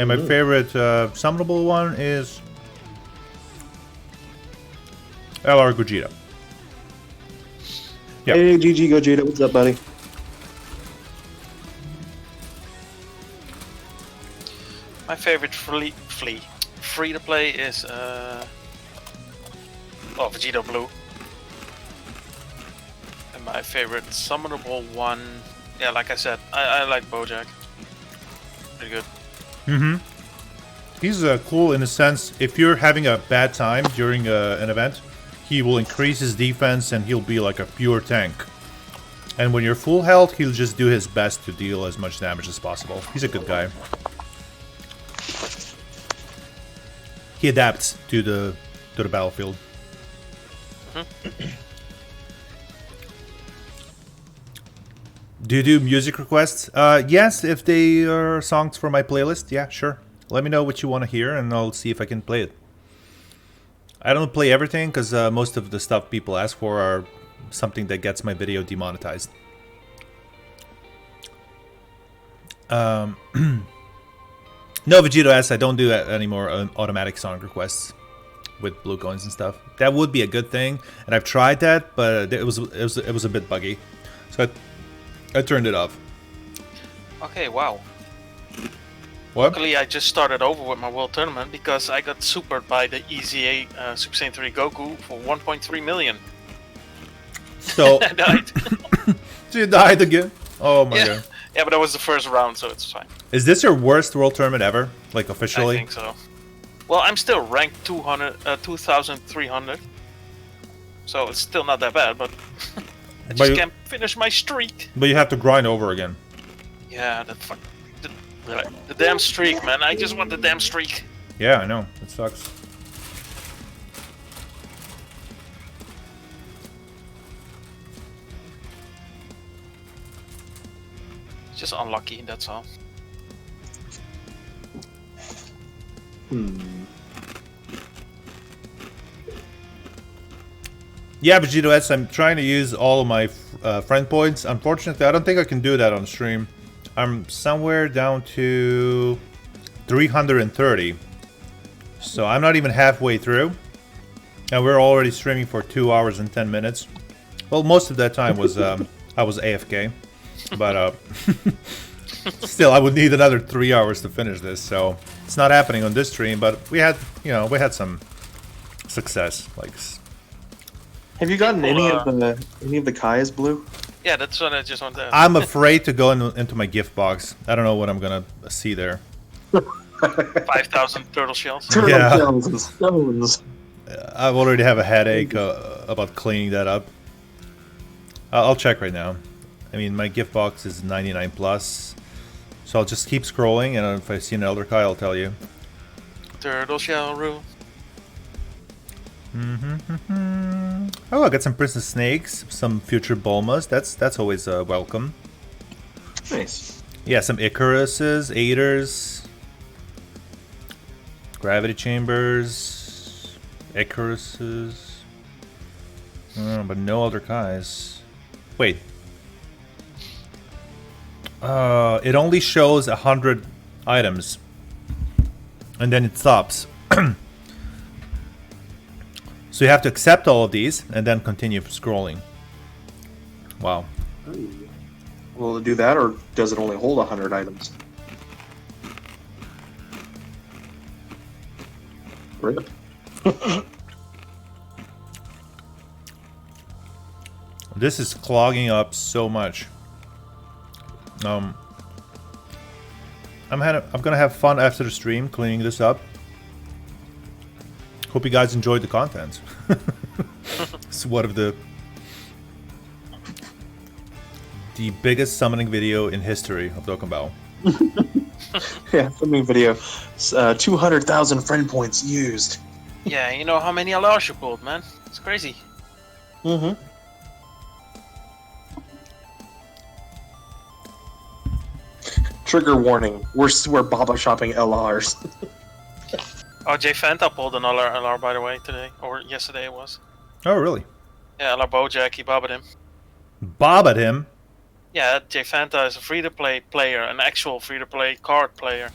Speaker 1: my favorite summonable one is LR Gogeta. Yep.
Speaker 6: Hey, GG Gogeta, what's up, buddy?
Speaker 4: My favorite free to play is Vegeta Blue. And my favorite summonable one, yeah, like I said, I like Bojack. Pretty good.
Speaker 1: He's cool in a sense. If you're having a bad time during an event, he will increase his defense and he'll be like a pure tank. And when you're full health, he'll just do his best to deal as much damage as possible. He's a good guy. He adapts to the battlefield. Do you do music requests? Yes, if they are songs for my playlist, yeah, sure. Let me know what you want to hear and I'll see if I can play it. I don't play everything because most of the stuff people ask for are something that gets my video demonetized. No, Vegito asks, I don't do that anymore, automatic song requests with BlueCoins and stuff. That would be a good thing, and I've tried that, but it was a bit buggy, so I turned it off.
Speaker 4: Okay, wow.
Speaker 1: What?
Speaker 4: Luckily, I just started over with my World Tournament because I got supered by the EZA Super Saiyan 3 Goku for 1.3 million.
Speaker 1: So
Speaker 4: I died.
Speaker 1: you died again? Oh my god.
Speaker 4: Yeah, but that was the first round, so it's fine.
Speaker 1: Is this your worst World Tournament ever? Like officially?
Speaker 4: I think so. Well, I'm still ranked 2,300. So it's still not that bad, but I just can't finish my streak.
Speaker 1: But you have to grind over again.
Speaker 4: Yeah, the damn streak, man. I just want the damn streak.
Speaker 1: Yeah, I know. It sucks.
Speaker 4: Just unlucky, that's all.
Speaker 1: Yeah, Vegito S, I'm trying to use all of my friend points. Unfortunately, I don't think I can do that on stream. I'm somewhere down to 330. So I'm not even halfway through. And we're already streaming for 2 hours and 10 minutes. Well, most of that time was I was AFK. But still, I would need another 3 hours to finish this. So it's not happening on this stream, but we had some success. Like,
Speaker 6: have you gotten any of the Kai's blue?
Speaker 4: Yeah, that's what I just want to ask.
Speaker 1: I'm afraid to go into my gift box. I don't know what I'm gonna see there.
Speaker 4: 5,000 turtle shells.
Speaker 6: Turtle shells and stones.
Speaker 1: I already have a headache about cleaning that up. I'll check right now. I mean, my gift box is 99 plus. So I'll just keep scrolling, and if I see an Elder Kai, I'll tell you.
Speaker 4: Turtle shell rule.
Speaker 1: Oh, I got some Princess Snakes, some future Bulmas. That's always welcome.
Speaker 6: Nice.
Speaker 1: Yeah, some Icaruses, Aiders, Gravity Chambers, Icaruses. But no Elder Kais. Wait. It only shows 100 items. And then it stops. So you have to accept all of these and then continue scrolling. Wow.
Speaker 6: Will it do that, or does it only hold 100 items? Rip.
Speaker 1: This is clogging up so much. I'm gonna have fun after the stream cleaning this up. Hope you guys enjoyed the content. It's one of the biggest summoning video in history of Dokkan.
Speaker 6: Yeah, summoning video. 200,000 friend points used.
Speaker 4: Yeah, you know how many LRs you pulled, man? It's crazy.
Speaker 6: Mm-hmm. Trigger warning. We're Baba shopping LRs.
Speaker 4: Oh, Jay Fanta pulled another LR, by the way, today. Or yesterday it was.
Speaker 1: Oh, really?
Speaker 4: Yeah, LR Bojack, he bobbed him.
Speaker 1: Bob at him?
Speaker 4: Yeah, Jay Fanta is a free-to-play player, an actual free-to-play card player.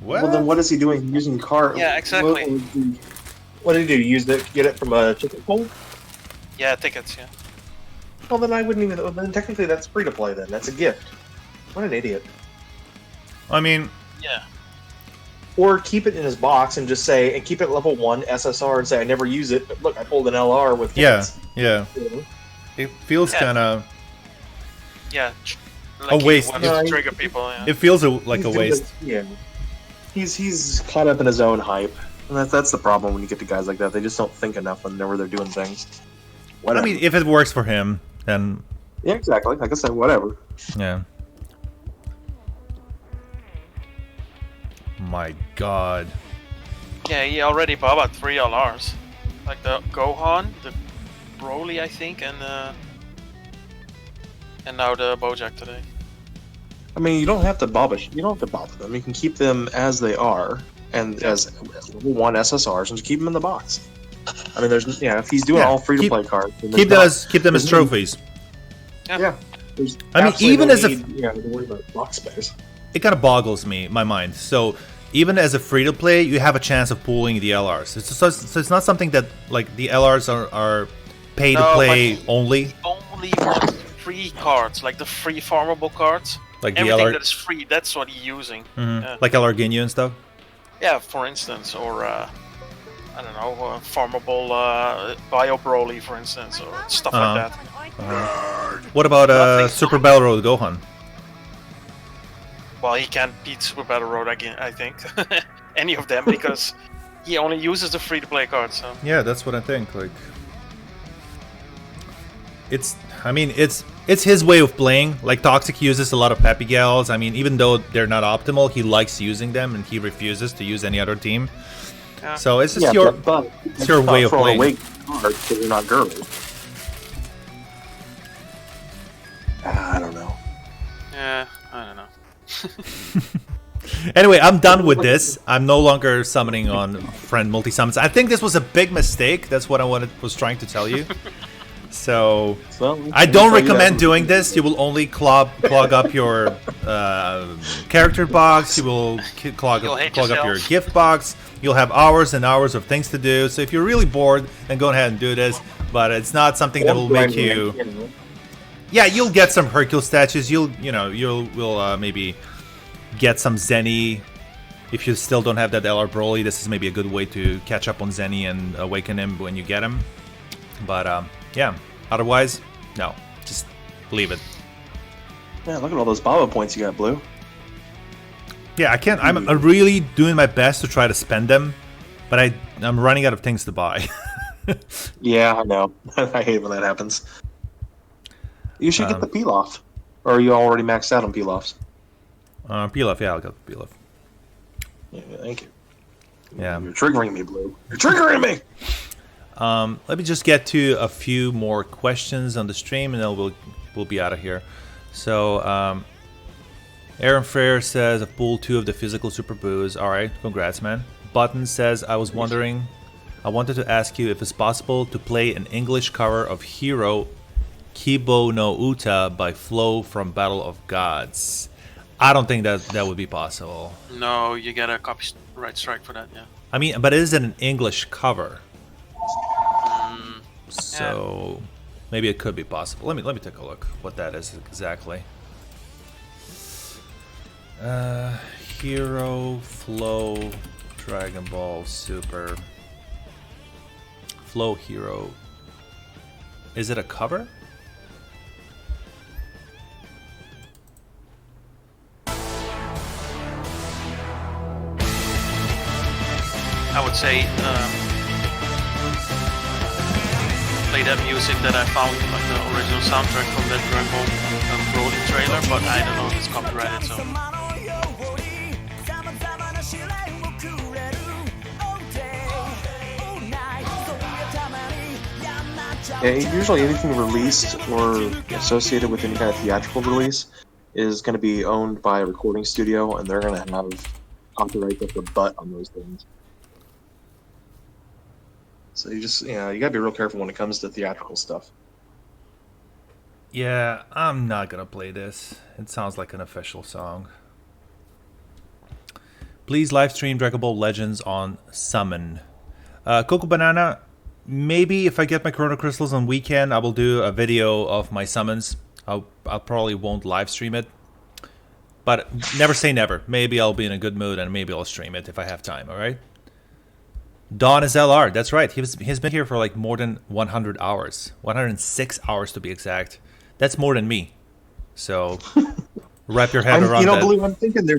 Speaker 1: What?
Speaker 6: Well, then what is he doing using card?
Speaker 4: Yeah, exactly.
Speaker 6: What did he do? Use it? Get it from a ticket pool?
Speaker 4: Yeah, tickets, yeah.
Speaker 6: Well, then I wouldn't even. Well, then technically that's free to play. Then that's a gift. What an idiot.
Speaker 1: I mean,
Speaker 4: Yeah.
Speaker 6: Or keep it in his box and just say, and keep it level 1 SSR and say, I never use it, but look, I pulled an LR with
Speaker 1: yeah,
Speaker 6: hits.
Speaker 1: yeah. It feels
Speaker 4: Yeah.
Speaker 1: kind of.
Speaker 4: Yeah.
Speaker 1: A waste.
Speaker 4: He wants
Speaker 6: Yeah,
Speaker 4: to trigger people, yeah.
Speaker 1: It feels like a
Speaker 6: He's
Speaker 1: waste.
Speaker 6: Yeah. He's caught up in his own hype. And that's the problem when you get to guys like that. They just don't think enough whenever they're doing things. Whatever.
Speaker 1: I mean, if it works for him, then
Speaker 6: yeah, exactly. Like I said, whatever.
Speaker 1: yeah. My God.
Speaker 4: Yeah, he already bought 3 LRs. Like the Gohan, the Broly, I think, and now the Bojack today.
Speaker 6: I mean, you don't have to bother them. You can keep them as they are, and as level 1 SSRs, and just keep them in the box. I mean, there's if he's doing all free to play cards, then
Speaker 1: Keep them as trophies.
Speaker 6: Yeah. There's
Speaker 1: I mean,
Speaker 6: absolutely
Speaker 1: even
Speaker 6: no
Speaker 1: as a
Speaker 6: need, to worry about box space.
Speaker 1: It kind of boggles my mind. So even as a free to play, you have a chance of pulling the LRs. So it's not something that like the LRs are pay to play only.
Speaker 4: Only wants free cards, like the free farmable cards.
Speaker 1: Like the
Speaker 4: Everything
Speaker 1: LR,
Speaker 4: that is free, that's what he's using.
Speaker 1: like LR Ginyu and stuff.
Speaker 4: Yeah, for instance, or I don't know, farmable Bio Broly, for instance, or stuff like that.
Speaker 1: What about
Speaker 4: Nothing.
Speaker 1: Super Battle Road Gohan?
Speaker 4: Well, he can't beat Super Battle Road again, I think. Any of them, because he only uses the free-to-play cards. So.
Speaker 1: Yeah, that's what I think. Like, it's his way of playing. Like Toxic uses a lot of Peppy Gals. I mean, even though they're not optimal, he likes using them, and he refuses to use any other team.
Speaker 4: Yeah.
Speaker 1: So it's just your way of playing.
Speaker 6: Away cards because you're not girly. I don't know.
Speaker 4: Yeah, I don't know.
Speaker 1: Anyway, I'm done with this. I'm no longer summoning on friend multi-summons. I think this was a big mistake. That's what I was trying to tell you. So I don't recommend doing this. You will only clog up your character box. You will clog up your gift box. You'll have hours and hours of things to do. So if you're really bored, then go ahead and do this. But it's not something that will make you. Yeah, you'll get some Hercule statues. You'll maybe get some Zenny. If you still don't have that LR Broly, this is maybe a good way to catch up on Zenny and awaken him when you get him. But yeah, otherwise, no, just leave it.
Speaker 6: Yeah, look at all those Baba points you got, Blue.
Speaker 1: Yeah, I can't. I'm really doing my best to try to spend them, but I'm running out of things to buy.
Speaker 6: Yeah, I know. I hate when that happens. You should get the peel off. Or are you already maxed out on Pilafs?
Speaker 1: Pilaf, yeah, I'll go Pilaf.
Speaker 6: Yeah, thank you.
Speaker 1: Yeah.
Speaker 6: You're triggering me, Blue. You're triggering me!
Speaker 1: Let me just get to a few more questions on the stream, and then we'll be out of here. So, Aaron Frere says, I've pulled 2 of the physical Super Boos. Alright, congrats, man. Button says, I wanted to ask you if it's possible to play an English cover of Hero Kibo no Uta by Flo from Battle of Gods. I don't think that would be possible.
Speaker 4: No, you get a copyright strike for that, yeah.
Speaker 1: I mean, but it is an English cover. So maybe it could be possible. Let me take a look what that is exactly. Hero Flow Dragon Ball Super Flow Hero. Is it a cover?
Speaker 4: I would say play that music that I found, like the original soundtrack from that Dragon Ball Broly trailer, but I don't know if it's copyrighted, so...
Speaker 6: Yeah, usually anything released or associated with any kind of theatrical release is going to be owned by a recording studio, and they're going to have copyright up the butt on those things. So you gotta be real careful when it comes to theatrical stuff.
Speaker 1: Yeah, I'm not gonna play this. It sounds like an official song. Please live stream Dragon Ball Legends on Summon. Coco Banana, maybe if I get my Chrono Crystals on weekend, I will do a video of my summons. I probably won't live stream it. But never say never. Maybe I'll be in a good mood and maybe I'll stream it if I have time, alright? Dawn is LR, that's right. He's been here for like more than 100 hours. 106 hours to be exact. That's more than me. So wrap your head around that.
Speaker 6: Blue, I'm thinking there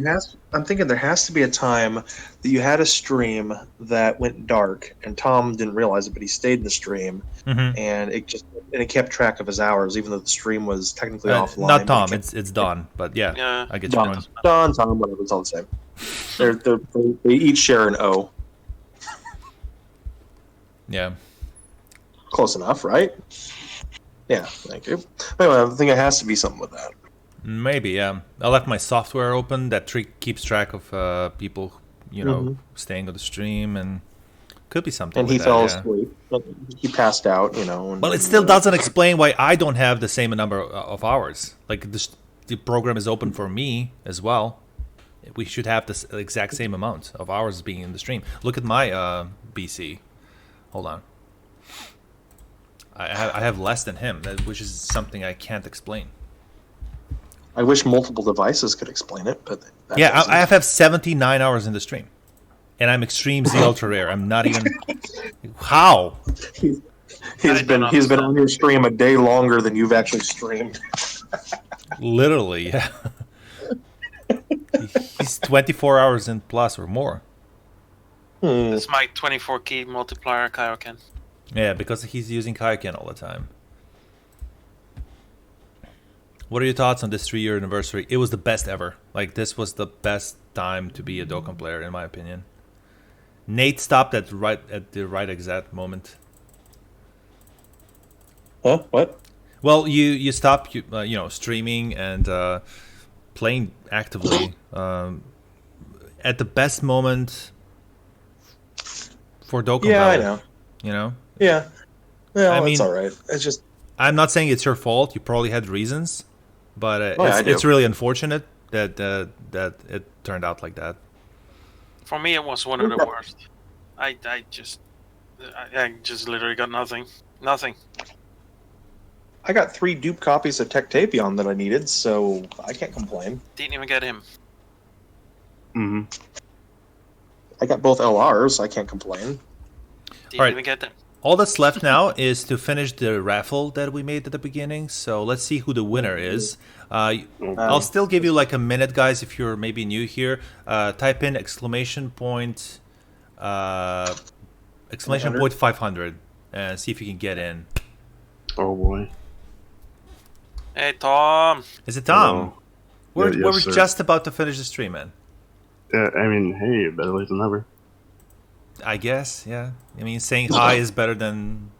Speaker 6: has to be a time that you had a stream that went dark and Tom didn't realize it, but he stayed in the stream and it kept track of his hours, even though the stream was technically offline.
Speaker 1: Not Tom, it's Dawn, but yeah, I get
Speaker 6: Dawn, Tom, whatever, it's all the same. They each share an O.
Speaker 1: Yeah.
Speaker 6: Close enough, right? Yeah, thank you. Anyway, I think it has to be something with that.
Speaker 1: Maybe, yeah. I left my software open that keeps track of people, staying on the stream, and could be something.
Speaker 6: And he fell asleep. He passed out,
Speaker 1: Well, it still doesn't explain why I don't have the same number of hours. Like, the program is open for me as well. We should have the exact same amount of hours being in the stream. Look at my BC. Hold on. I have less than him, which is something I can't explain.
Speaker 6: I wish multiple devices could explain it, but
Speaker 1: yeah, I have 79 hours in the stream, and I'm extreme Z ultra rare. I'm not even. How?
Speaker 6: He's been on your stream a day longer than you've actually streamed.
Speaker 1: Literally, yeah. He's 24 hours in plus or more.
Speaker 4: That's my 24 key multiplier Kaioken.
Speaker 1: Yeah, because he's using Kaioken all the time. What are your thoughts on this 3-year anniversary? It was the best ever. Like, this was the best time to be a Dokkan player, in my opinion. Nate stopped at the right exact moment.
Speaker 6: Huh? What?
Speaker 1: Well, you stopped, streaming and playing actively at the best moment for Dokkan.
Speaker 6: Yeah,
Speaker 1: Battle,
Speaker 6: I know. Yeah. Well, I mean, it's all right. It's just.
Speaker 1: I'm not saying it's your fault. You probably had reasons, but it's really unfortunate that it turned out like that.
Speaker 4: For me, it was one of the worst. I just literally got nothing. Nothing.
Speaker 6: I got 3 dupe copies of Tectapion that I needed, so I can't complain.
Speaker 4: Didn't even get him.
Speaker 6: Mm-hmm. I got both LRs. I can't complain.
Speaker 4: Didn't even get them.
Speaker 1: All that's left now is to finish the raffle that we made at the beginning. So let's see who the winner is. I'll still give you like a minute, guys, if you're maybe new here. Type in exclamation point 500 and see if you can get in.
Speaker 9: Oh boy.
Speaker 4: Hey, Tom.
Speaker 1: Is it Tom?
Speaker 9: Hello.
Speaker 1: We're,
Speaker 9: Yeah,
Speaker 1: we're
Speaker 9: yes, sir.
Speaker 1: just about to finish the stream, man.
Speaker 9: Yeah, I mean, hey, better late than never.
Speaker 1: I guess, yeah. I mean, saying hi is better than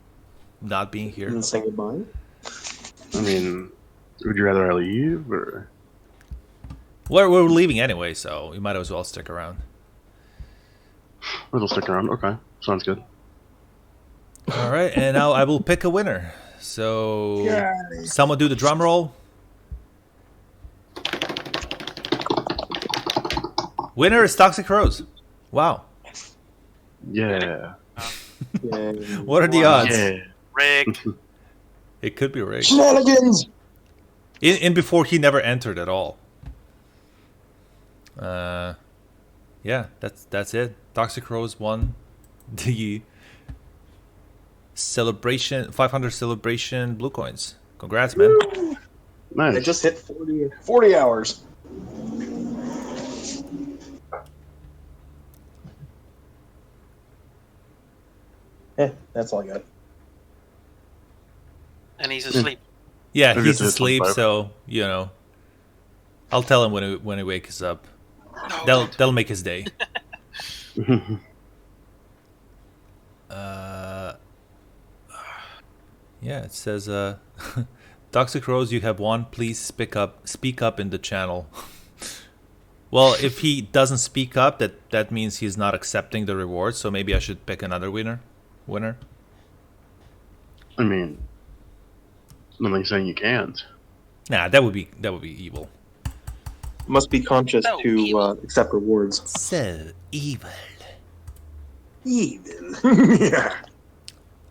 Speaker 1: not being here.
Speaker 6: And say goodbye.
Speaker 9: I mean, would you rather I leave or?
Speaker 1: We're leaving anyway, so you might as well stick around.
Speaker 9: We'll stick around. Okay, sounds good.
Speaker 1: All right, and now I will pick a winner. So, someone do the drum roll. Winner is Toxic Rose. Wow.
Speaker 9: Yeah.
Speaker 1: What are the odds?
Speaker 9: Yeah.
Speaker 4: Rigged.
Speaker 1: It could be rigged.
Speaker 6: Shenanigans!
Speaker 1: In before he never entered at all. Yeah, that's it. Toxic Rose won the celebration 500 celebration blue coins. Congrats, man.
Speaker 9: Nice.
Speaker 6: I just hit 40 hours. That's all I got.
Speaker 4: And he's asleep.
Speaker 1: Yeah,
Speaker 9: Maybe
Speaker 1: he's
Speaker 9: it's a
Speaker 1: asleep,
Speaker 9: 25.
Speaker 1: so you know. I'll tell him when he wakes up. That'll make his day. Yeah, it says Toxic Rose, you have won. Please speak up in the channel. Well, if he doesn't speak up, that means he's not accepting the reward, so maybe I should pick another winner.
Speaker 9: I mean, nothing saying you can't.
Speaker 1: Nah, that would be evil.
Speaker 6: Must be conscious
Speaker 4: So
Speaker 6: to
Speaker 4: evil.
Speaker 6: accept rewards.
Speaker 1: So evil.
Speaker 6: Evil. Yeah.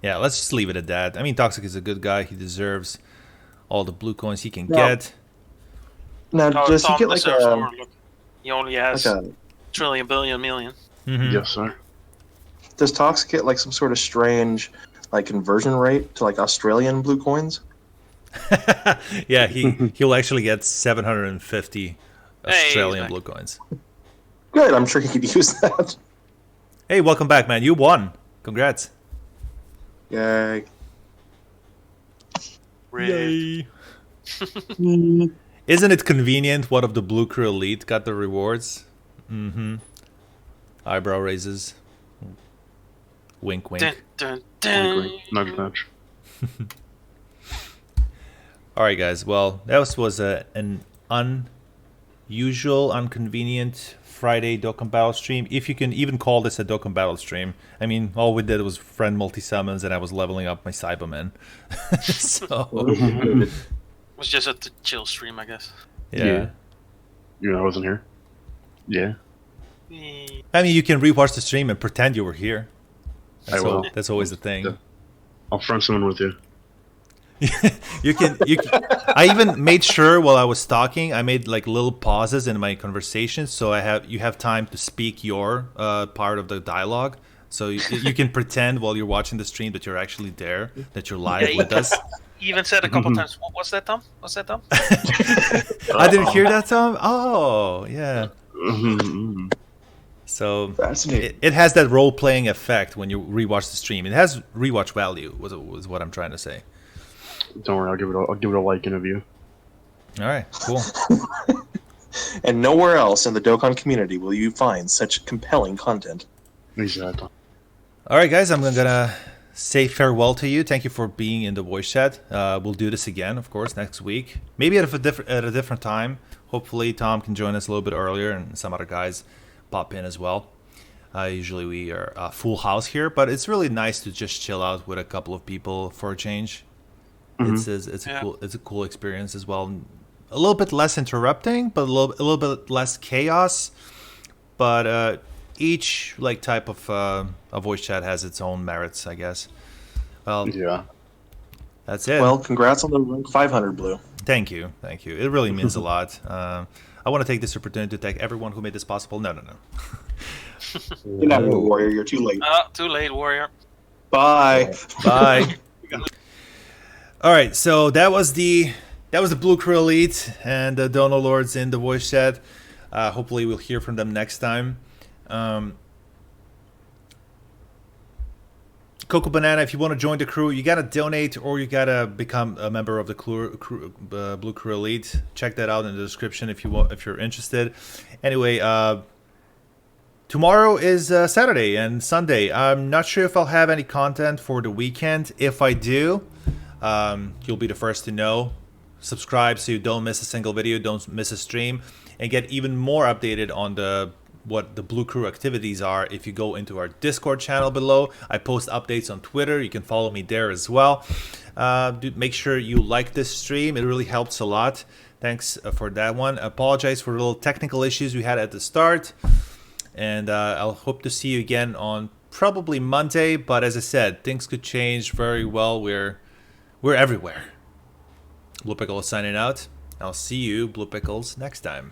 Speaker 1: Yeah, let's just leave it at that. I mean, Toxic is a good guy. He deserves all the blue coins he can
Speaker 6: No.
Speaker 1: get.
Speaker 6: Now,
Speaker 4: No,
Speaker 6: does he
Speaker 4: Tom
Speaker 6: get like
Speaker 4: deserves
Speaker 6: a,
Speaker 4: more. Look, he only has
Speaker 6: like a?
Speaker 4: trillion, billion, million.
Speaker 1: Mhm.
Speaker 9: Yes, sir.
Speaker 6: Does Tox get like some sort of strange, like conversion rate to like Australian blue coins?
Speaker 1: Yeah, he'll actually get 750 Australian
Speaker 4: Hey,
Speaker 1: blue coins.
Speaker 6: Good. I'm sure he could use that.
Speaker 1: Hey, welcome back, man. You won. Congrats.
Speaker 6: Yay.
Speaker 4: Rigged.
Speaker 1: Isn't it convenient one of the Blue Crew Elite got the rewards? Mm-hmm. Eyebrow raises. Wink, wink.
Speaker 4: Dun, dun, dun.
Speaker 9: Nudge, nudge.
Speaker 1: All right, guys. Well, that was an unusual, inconvenient Friday Dokkan Battle stream. If you can even call this a Dokkan Battle stream. I mean, all we did was friend multi-summons and I was leveling up my Cybermen. So,
Speaker 4: It was just a chill stream, I guess.
Speaker 1: yeah.
Speaker 9: You know I wasn't here. Yeah.
Speaker 1: I mean, you can rewatch the stream and pretend you were here.
Speaker 9: I will.
Speaker 1: That's always the thing.
Speaker 9: Yeah. I'll friend someone with you.
Speaker 1: You can. I even made sure while I was talking, I made like little pauses in my conversation, so you have time to speak your part of the dialogue. So you can pretend while you're watching the stream that you're actually there, that you're live with us.
Speaker 4: He even said a couple times, "What's that, Tom? What's that, Tom?"
Speaker 1: I didn't hear that, Tom. Oh, yeah.
Speaker 9: Mhm.
Speaker 1: So
Speaker 6: Fascinating.
Speaker 1: it has that role playing effect when you rewatch the stream. It has rewatch value. Was what I'm trying to say.
Speaker 9: Don't worry, I'll give it a like interview.
Speaker 1: All right, cool.
Speaker 6: And nowhere else in the Dokkan community will you find such compelling content.
Speaker 9: Exactly.
Speaker 1: All right, guys, I'm gonna say farewell to you. Thank you for being in the voice chat. We'll do this again, of course, next week. Maybe at a different time. Hopefully, Tom can join us a little bit earlier, and some other guys pop in as well. Usually we are full house here, but it's really nice to just chill out with a couple of people for a change.
Speaker 9: Mm-hmm.
Speaker 1: It's a cool experience as well. A little bit less interrupting, but a little bit less chaos. But each like type of a voice chat has its own merits, I guess. Well,
Speaker 9: Yeah.
Speaker 1: that's it.
Speaker 6: Well, congrats on the rank 500 blue.
Speaker 1: Thank you. It really means a lot. I want to take this opportunity to thank everyone who made this possible. No.
Speaker 6: You're not a warrior. You're too late.
Speaker 4: Too late, warrior.
Speaker 6: Bye.
Speaker 1: Bye. All right, so that was the Blue Crew Elite and the Dono Lords in the voice chat. Hopefully, we'll hear from them next time. Coco Banana, if you want to join the crew, you gotta donate or you gotta become a member of the Blue Crew Elite. Check that out in the description if you're interested. Anyway, tomorrow is Saturday and Sunday. I'm not sure if I'll have any content for the weekend. If I do, you'll be the first to know. Subscribe so you don't miss a single video, don't miss a stream, and get even more updated on what the Blue Crew activities are if you go into our Discord channel below. I post updates on Twitter. You can follow me there as well. Make sure you like this stream. It really helps a lot. Thanks for that one. Apologize for the little technical issues we had at the start. And I'll hope to see you again on probably Monday. But as I said, things could change very well. We're everywhere. Blue Piccolo signing out. I'll see you, Blue Pickles, next time.